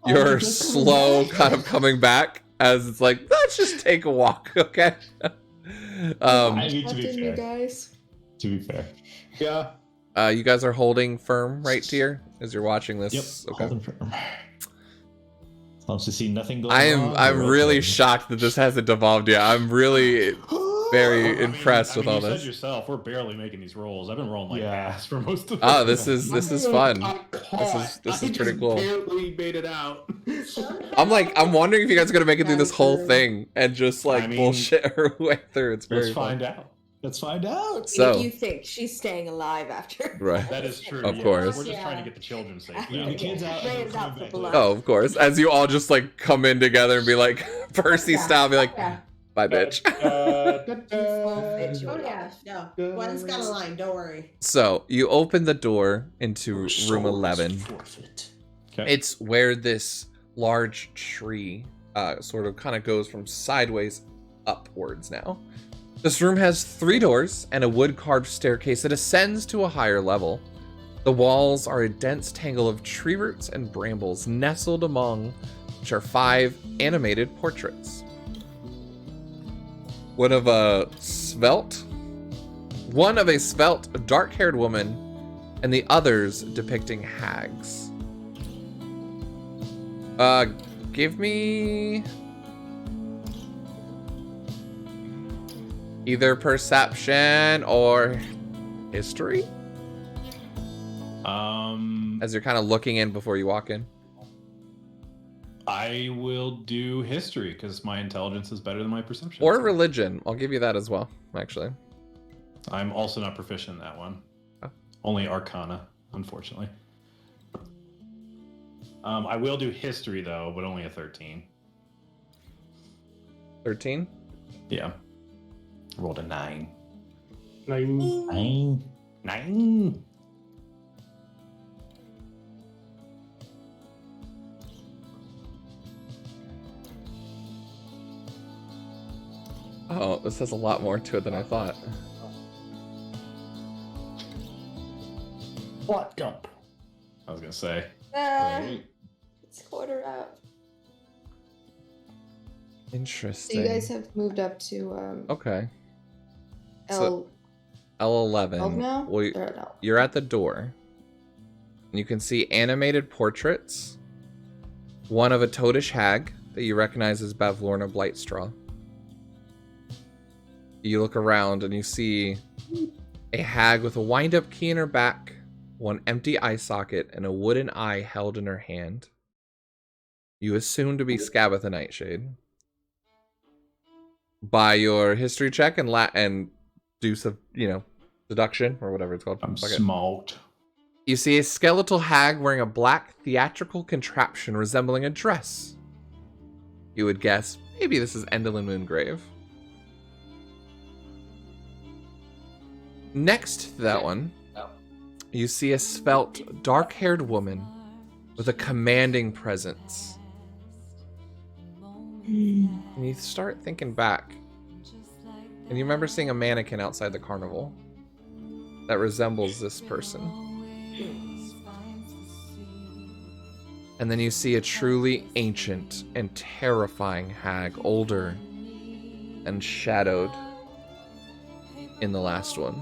your slow kind of coming back as it's like, let's just take a walk, okay? I need to be fair. You guys. To be fair. Yeah. You guys are holding firm right here as you're watching this. Yep. Okay. Holding firm. As long as you see nothing going wrong. I'm really okay. shocked that this hasn't devolved yet. I'm really very impressed with all you this. said yourself, we're barely making these rolls. I've been rolling like Yeah. ass for most of Oh, them. this is fun. This is pretty cool. Barely made it out. I'm wondering if you guys are gonna make it through this whole thing and just like bullshit her way through. It's very Let's fun. find out. Let's find out. So- If you think she's staying alive after. Right. That is true. Of yes. course. We're just trying to get the children safe. Yeah, the kids out. Ray's out for blood. Oh, of course. As you all just like come in together and be like Percy style, be like, bye, bitch. Oh yeah, no. One's got a line, don't worry. So you open the door into room 11. Okay. It's where this large tree sort of kind of goes from sideways upwards now. This room has 3 doors and a wood-carved staircase that ascends to a higher level. The walls are a dense tangle of tree roots and brambles, nestled among which are 5 animated portraits. One of a svelte, dark-haired woman, and the others depicting hags. Give me either perception or history as you're kind of looking in before you walk in. I will do history because my intelligence is better than my perception. Or religion. I'll give you that as well, actually. I'm also not proficient in that one. Oh. Only Arcana, unfortunately. I will do history though, but only a 13. 13? Yeah. Rolled a 9. 9. 9. Oh, this has a lot more to it than I thought. What dump? I was gonna say. It's quarter out. Interesting. So you guys have moved up to Okay. L. L11. 12 now? Well, They're at L. you're at the door. And you can see animated portraits. One of a toadish hag that you recognize as Bavlorna Blightstraw. You look around and you see a hag with a wind-up key in her back, one empty eye socket, and a wooden eye held in her hand. You assume to be Scabbeth the Nightshade. By your history check and do some, deduction or whatever it's called. I'm Fuck it. smoked. You see a skeletal hag wearing a black theatrical contraption resembling a dress. You would guess maybe this is Endlin Moongrave. Next to that one, you see a svelte, dark-haired woman with a commanding presence. And you start thinking back, and you remember seeing a mannequin outside the carnival that resembles this person. And then you see a truly ancient and terrifying hag, older and shadowed in the last one.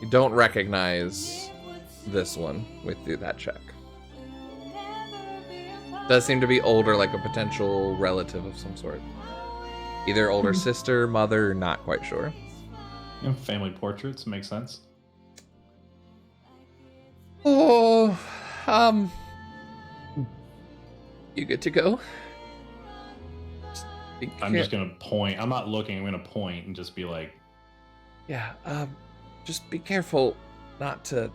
You don't recognize this one with that check. Does seem to be older, like a potential relative of some sort. Either older sister, mother, not quite sure. Family portraits make sense. Oh, you good to go? I'm just gonna point. I'm not looking. I'm gonna point and just be like, Yeah, just be careful not to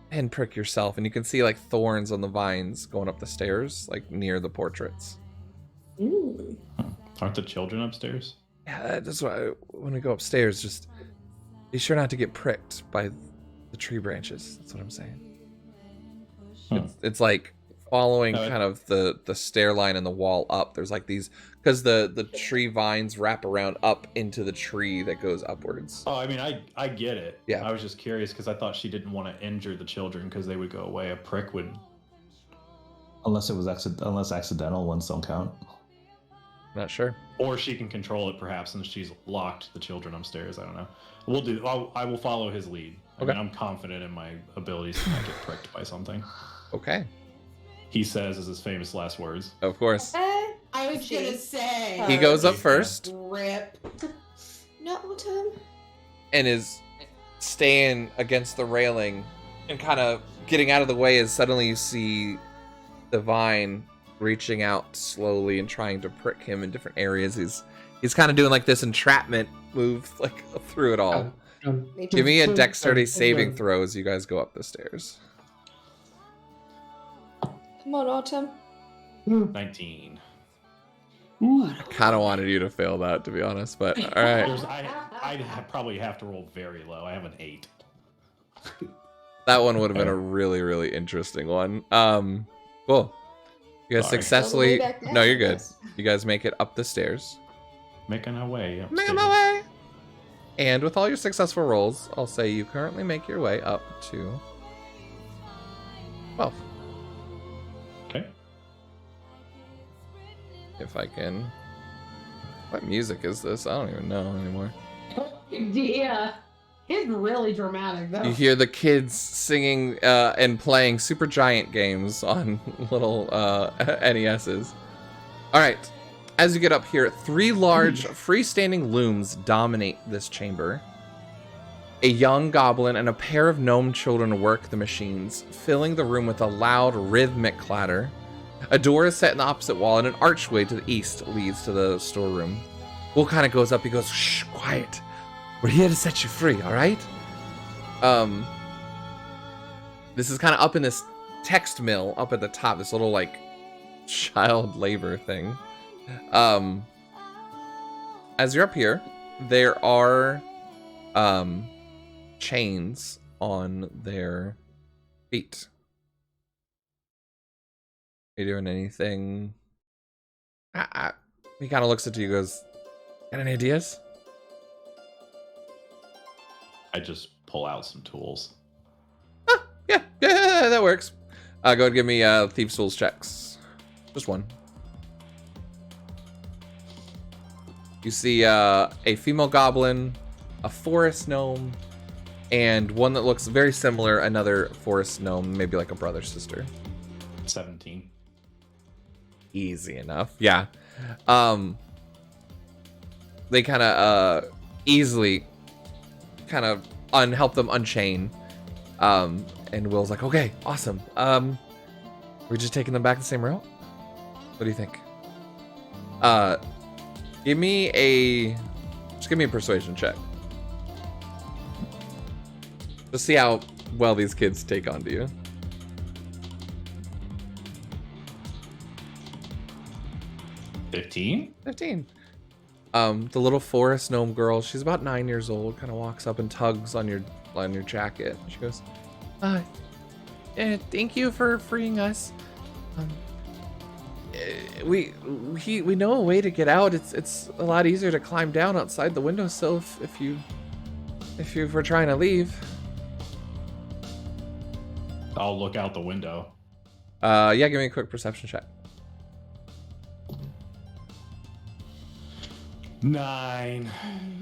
pinprick yourself. And you can see like thorns on the vines going up the stairs, like near the portraits. Ooh. aren't the children upstairs? Yeah, that's why when we go upstairs, just be sure not to get pricked by the tree branches. That's what I'm saying. It's like following kind of the stair line and the wall up. There's like these, because the tree vines wrap around up into the tree that goes upwards. Oh, I mean, I get it. Yeah. I was just curious because I thought she didn't want to injure the children because they would go away. A prick would. Unless it was unless accidental ones don't count. Not sure. Or she can control it perhaps since she's locked the children upstairs. I don't know. I will follow his lead. I mean, I'm confident in my abilities to not get pricked by something. Okay. He says as his famous last words. Of course. I was gonna say. He goes up first. Rip. No, Tim. And is staying against the railing and kind of getting out of the way as suddenly you see the vine reaching out slowly and trying to prick him in different areas. He's kind of doing like this entrapment move like through it all. Give me a dexterity saving throw as you guys go up the stairs. Come on, Autumn. 19. I kind of wanted you to fail that, to be honest, but all right. I probably have to roll very low. I have an 8. That one would have been a really, really interesting one. Cool. You guys successfully... No, you're good. You guys make it up the stairs. Making our way upstairs. Making my way! And with all your successful rolls, I'll say you currently make your way up to 12. Okay. If I can... What music is this? I don't even know anymore. Yeah. It's really dramatic, though. You hear the kids singing and playing Super Giant games on little NESs. All right. As you get up here, 3 large freestanding looms dominate this chamber. A young goblin and a pair of gnome children work the machines, filling the room with a loud, rhythmic clatter. A door is set in the opposite wall, and an archway to the east leads to the storeroom. Will kind of goes up. He goes, "Shh, quiet. We're here to set you free, all right?" This is kind of up in this text mill up at the top, this little like child labor thing. As you're up here, there are chains on their feet. Are you doing anything? He kind of looks at you and goes, "Got any ideas?" I just pull out some tools. Yeah, that works. Go ahead and give me Thieves' Tools checks. Just one. You see a female goblin, a forest gnome, and one that looks very similar, another forest gnome, maybe like a brother sister. 17. Easy enough. Yeah. They kind of easily kind of help them unchain. And Will's like, "Okay, awesome. We're just taking them back the same route? What do you think?" Give me a persuasion check. Let's see how well these kids take on to you. 15? 15. The little forest gnome girl, she's about 9 years old, kind of walks up and tugs on your jacket. She goes, "Thank you for freeing us. We know a way to get out. It's a lot easier to climb down outside the windowsill if you were trying to leave." I'll look out the window. Yeah, give me a quick perception check. 9.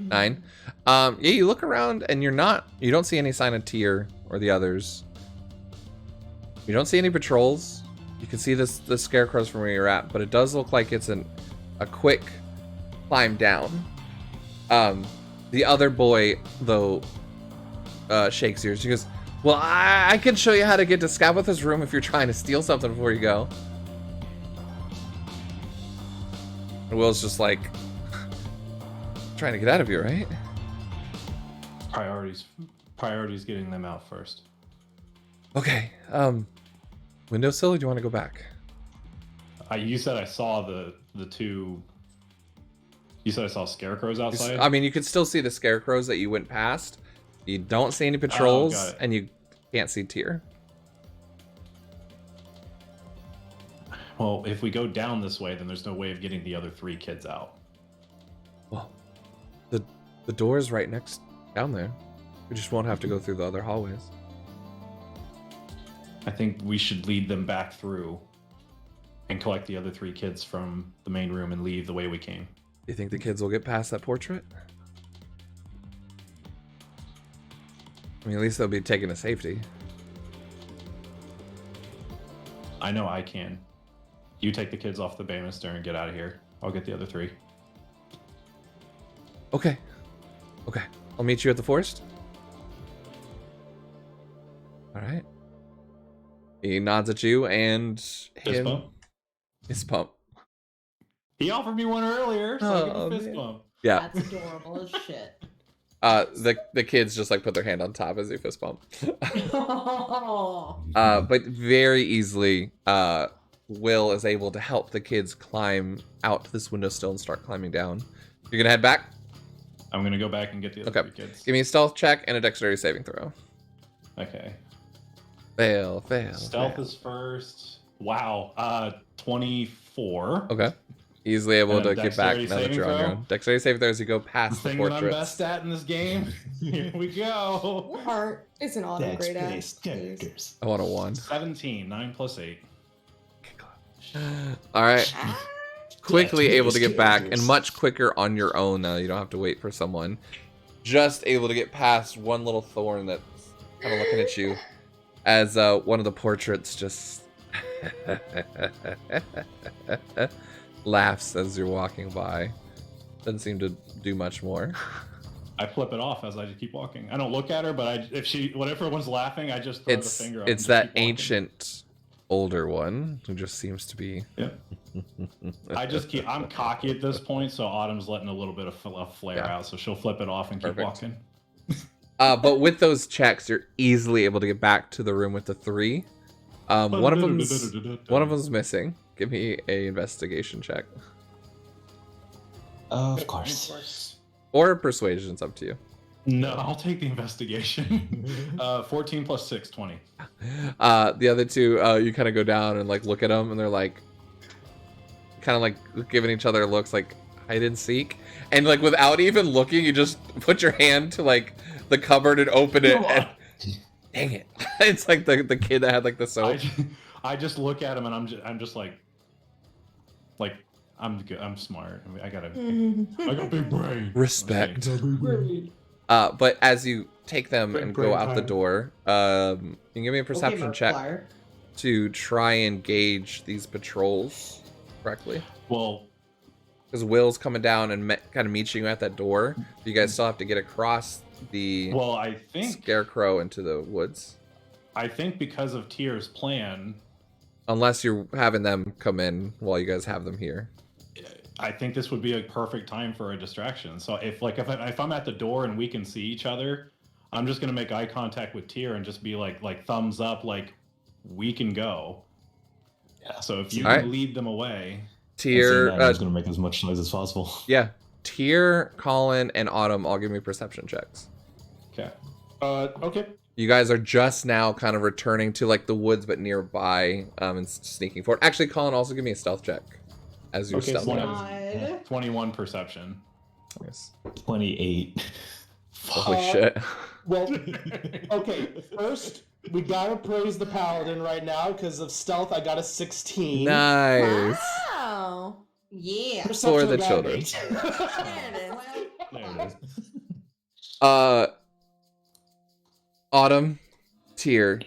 9. Yeah, you look around and you don't see any sign of Tyr or the others. You don't see any patrols. You can see the scarecrows from where you're at, but it does look like it's a quick climb down. The other boy, though, shakes yours. She goes, well, I can show you how to get to Scabatha's room if you're trying to steal something before you go. And Will's just like, trying to get out of here, right? Priorities getting them out first. Okay, windowsill, or do you want to go back? You said I saw the two... You said I saw scarecrows outside? I mean, you could still see the scarecrows that you went past. You don't see any patrols, and you can't see Tyr. Well, if we go down this way, then there's no way of getting the other 3 kids out. Well, the door's right next down there. We just won't have to go through the other hallways. I think we should lead them back through and collect the other 3 kids from the main room and leave the way we came. You think the kids will get past that portrait? I mean, at least they'll be taken to safety. I know I can. You take the kids off the banister and get out of here. I'll get the other 3. Okay. Okay. I'll meet you at the forest. All right. He nods at you and Fist bump. Fist bump. He offered me one earlier, so I'll give him a fist man. bump. Yeah. That's adorable as shit. The kids just like put their hand on top as you fist bump. But very easily, Will is able to help the kids climb out this windowsill and start climbing down. You're gonna head back? I'm gonna go back and get the other 3 kids. Give me a stealth check and a dexterity saving throw. Okay. Fail. Stealth is first. Wow. 24. Okay. Easily able And to a get back dexterity now that saving you're on your throw? own. Dexterity saving throw as you go The past the thing that I'm portraits. best at in this game. Here we go. Art isn't Autumn great at. Dex-based characters. I want a 1. 17. 9 plus 8. All right. Quickly able to get back characters. and much quicker on your own now. You don't have to wait for someone. Just able to get past one little thorn that's kind of looking at you as one of the portraits just laughs as you're walking by. Doesn't seem to do much more. I flip it off as I just keep walking. I don't look at her, but whenever everyone's laughing, I just throw the finger up. It's and just that keep walking. ancient older one who just seems to be. Yeah. I'm cocky at this point, so Autumn's letting a little bit of flare Yeah. out, so she'll flip it off and keep Perfect. walking. But with those checks, you're easily able to get back to the room with the 3. One of them's missing. Give me a investigation check Of course. or persuasion. It's up to you. No, I'll take the investigation. 14 plus 6, 20. The other 2, you kind of go down and like look at them, and they're like, kind of like giving each other looks like hide and seek, and like without even looking, you just put your hand to like the cupboard and open it. And, dang it! It's like the kid that had like the soap. I just look at him and I'm just like I'm good. I'm smart. I got a big brain. Respect. Okay. But as you take them Big and brain go out the time. door, you can give me a perception check Markiplier. to try and gauge these patrols correctly. Well, Because Will's coming down and kind of meeting you at that door. You guys still have to get across the I think scarecrow into the woods. because of Tyr's plan, Unless you're having them come in while you guys have them here. I think this would be a perfect time for a distraction. So if I'm at the door and we can see each other, I'm just gonna make eye contact with Tyr and just be like thumbs up, like we can go. Yeah. So if you All right. can lead them away, Tyr, I was going to make as much noise as possible. yeah. Tyr, Colin, and Autumn all give me perception checks. okay. Okay. You guys are just now kind of returning to like the woods, but nearby, and sneaking forward. Actually, Colin, also give me a stealth check as you're Okay, stealthing. God. 21 perception. Yes. 28. Holy shit. Well, okay. First, we gotta praise the paladin right now because of stealth. I got a 16. Nice. Wow. Yeah. Perception For the I got children. 8. There it is. There it is. Autumn, Tyr,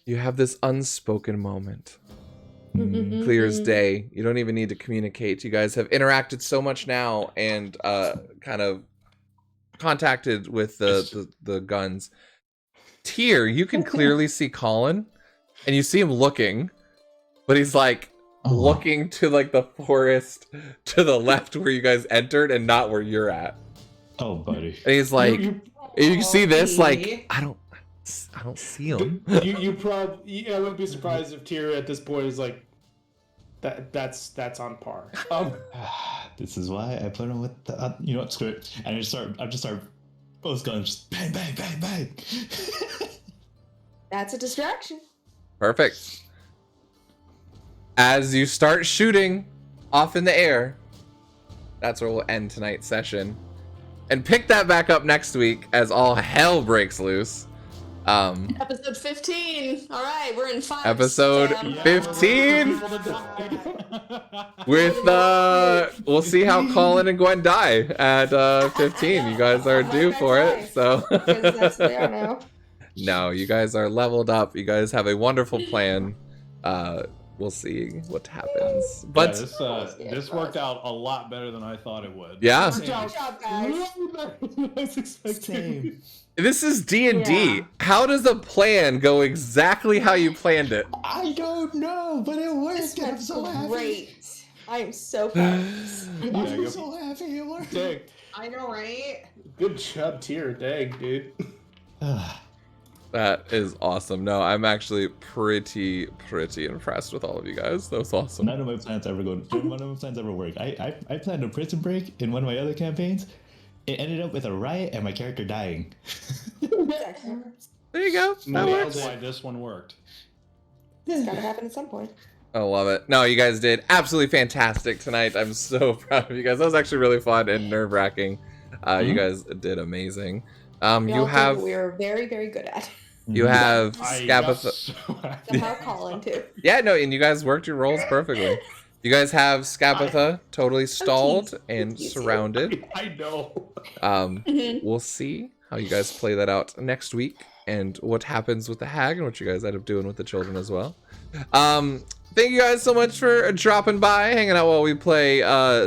you have this unspoken moment. Clear as day. You don't even need to communicate. You guys have interacted so much now and kind of contacted with the guns. Tyr, you can clearly see Colin, and you see him looking, but he's like looking to like the forest to the left where you guys entered and not where you're at. Oh, buddy. And he's like, you see this? Like, I don't see him. You probably, I wouldn't be surprised if Tyr at this point is like, that's on par. This is why I put him with the, you know what, screw it. And I just start both guns, just bang, bang, bang, bang. That's a distraction. Perfect. As you start shooting off in the air, that's where we'll end tonight's session. And pick that back up next week as all hell breaks loose. Episode 15. All right, we're in 5. Episode Sam. 15 with we'll see how Colin and Gwen die at 15. You guys are due for it, so Because that's what they are now. no, you guys are leveled up. You guys have a wonderful plan. We'll see what happens. But this worked out a lot better than I thought it would. yeah, Good job, guys. Same. this is D&D. Yeah. How does a plan go exactly how you planned it? I don't know, but it This worked. I'm went so happy. great. I am so proud of this. I'm so happy it worked. Dang. I know, right? Good job, Tyr. Dang, dude. That is awesome. No, I'm actually pretty impressed with all of you guys. That was awesome. None of my plans ever work. I planned a prison break in one of my other campaigns. It ended up with a riot and my character dying. There you go. That Maybe works. that's why this one worked. It's gotta happen at some point. I love it. No, you guys did absolutely fantastic tonight. I'm so proud of you guys. That was actually really fun and nerve-wracking. You guys did amazing. We all You did have what we were very, very good at. you have I got Scabatha. so happy. Somehow Colin too. Yeah, no, and you guys worked your roles perfectly. You guys have Scabatha totally stalled and teasing. surrounded. I know. We'll see how you guys play that out next week and what happens with the hag and what you guys end up doing with the children as well. Thank you guys so much for dropping by, hanging out while we play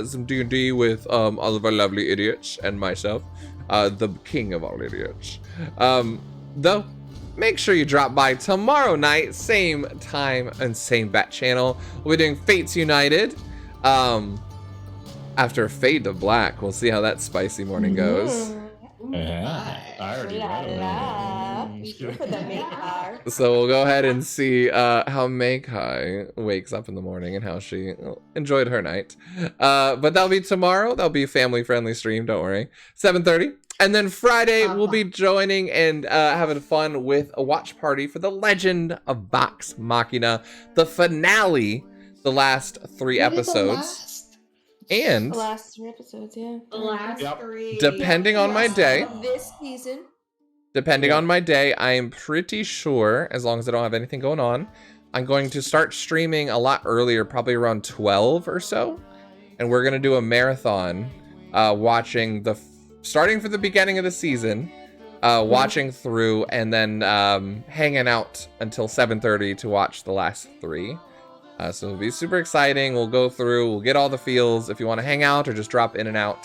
some D&D with all of our lovely idiots and myself, the king of all idiots. Though, make sure you drop by tomorrow night, same time and same bat channel. We'll be doing Fates United. After Fade to Black, we'll see how that spicy morning goes. Yeah, I already La read la. Be sure for the main car. So we'll go ahead and see how Mekai wakes up in the morning and how she enjoyed her night. But that'll be tomorrow. That'll be a family-friendly stream, don't worry. 7:30. And then Friday, we'll be joining and having fun with a watch party for The Legend of Vox Machina, the finale, the last 3 episodes. And The last 3 episodes, yeah. The last Yep. 3. depending on my day, This season. depending on my day, I am pretty sure, as long as I don't have anything going on, I'm going to start streaming a lot earlier, probably around 12 or so. And we're going to do a marathon, watching starting from the beginning of the season, watching through, and then hanging out until 7:30 to watch the last 3. So it'll be super exciting. We'll go through, we'll get all the feels. If you want to hang out or just drop in and out,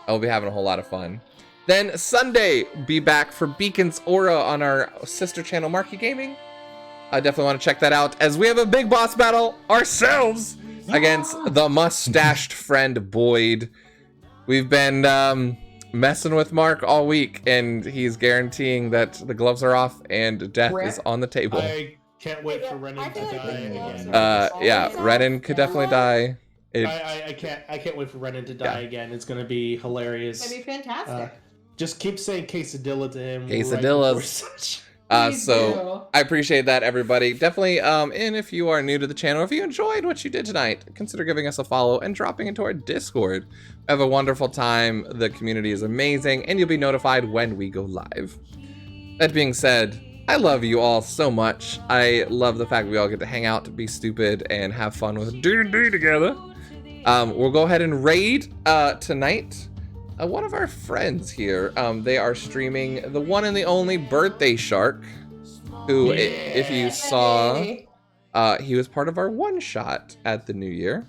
I'll be having a whole lot of fun. Then Sunday, be back for Beacon's Aura on our sister channel, Marky Gaming. I definitely want to check that out, as we have a big boss battle ourselves against the mustached friend Boyd. We've been messing with Mark all week, and he's guaranteeing that the gloves are off and death is on the table. I can't wait for Renan to die again. Yeah, Renan could definitely die. I can't wait for Renan to die again. It's gonna be hilarious. That'd be fantastic. Just keep saying quesadilla to him. Quesadillas. So I appreciate that, everybody. Definitely, and if you are new to the channel, if you enjoyed what you did tonight, consider giving us a follow and dropping into our Discord. Have a wonderful time. The community is amazing, and you'll be notified when we go live. That being said, I love you all so much. I love the fact we all get to hang out, be stupid, and have fun with D&D together. We'll go ahead and raid tonight. One of our friends here, they are streaming the one and the only Birthday Shark, who, if you saw, he was part of our one-shot at the New Year.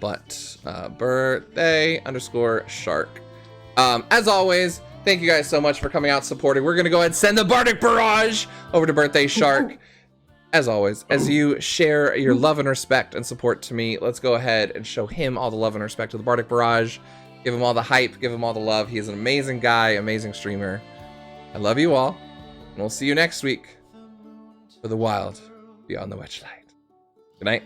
But Birthday_Shark. As always, thank you guys so much for coming out supporting. We're gonna go ahead and send the Bardic Barrage over to Birthday Shark. As always, as you share your love and respect and support to me, let's go ahead and show him all the love and respect to the Bardic Barrage. Give him all the hype, give him all the love. He is an amazing guy, amazing streamer. I love you all, and we'll see you next week for the Wild Beyond the Witchlight. Good night.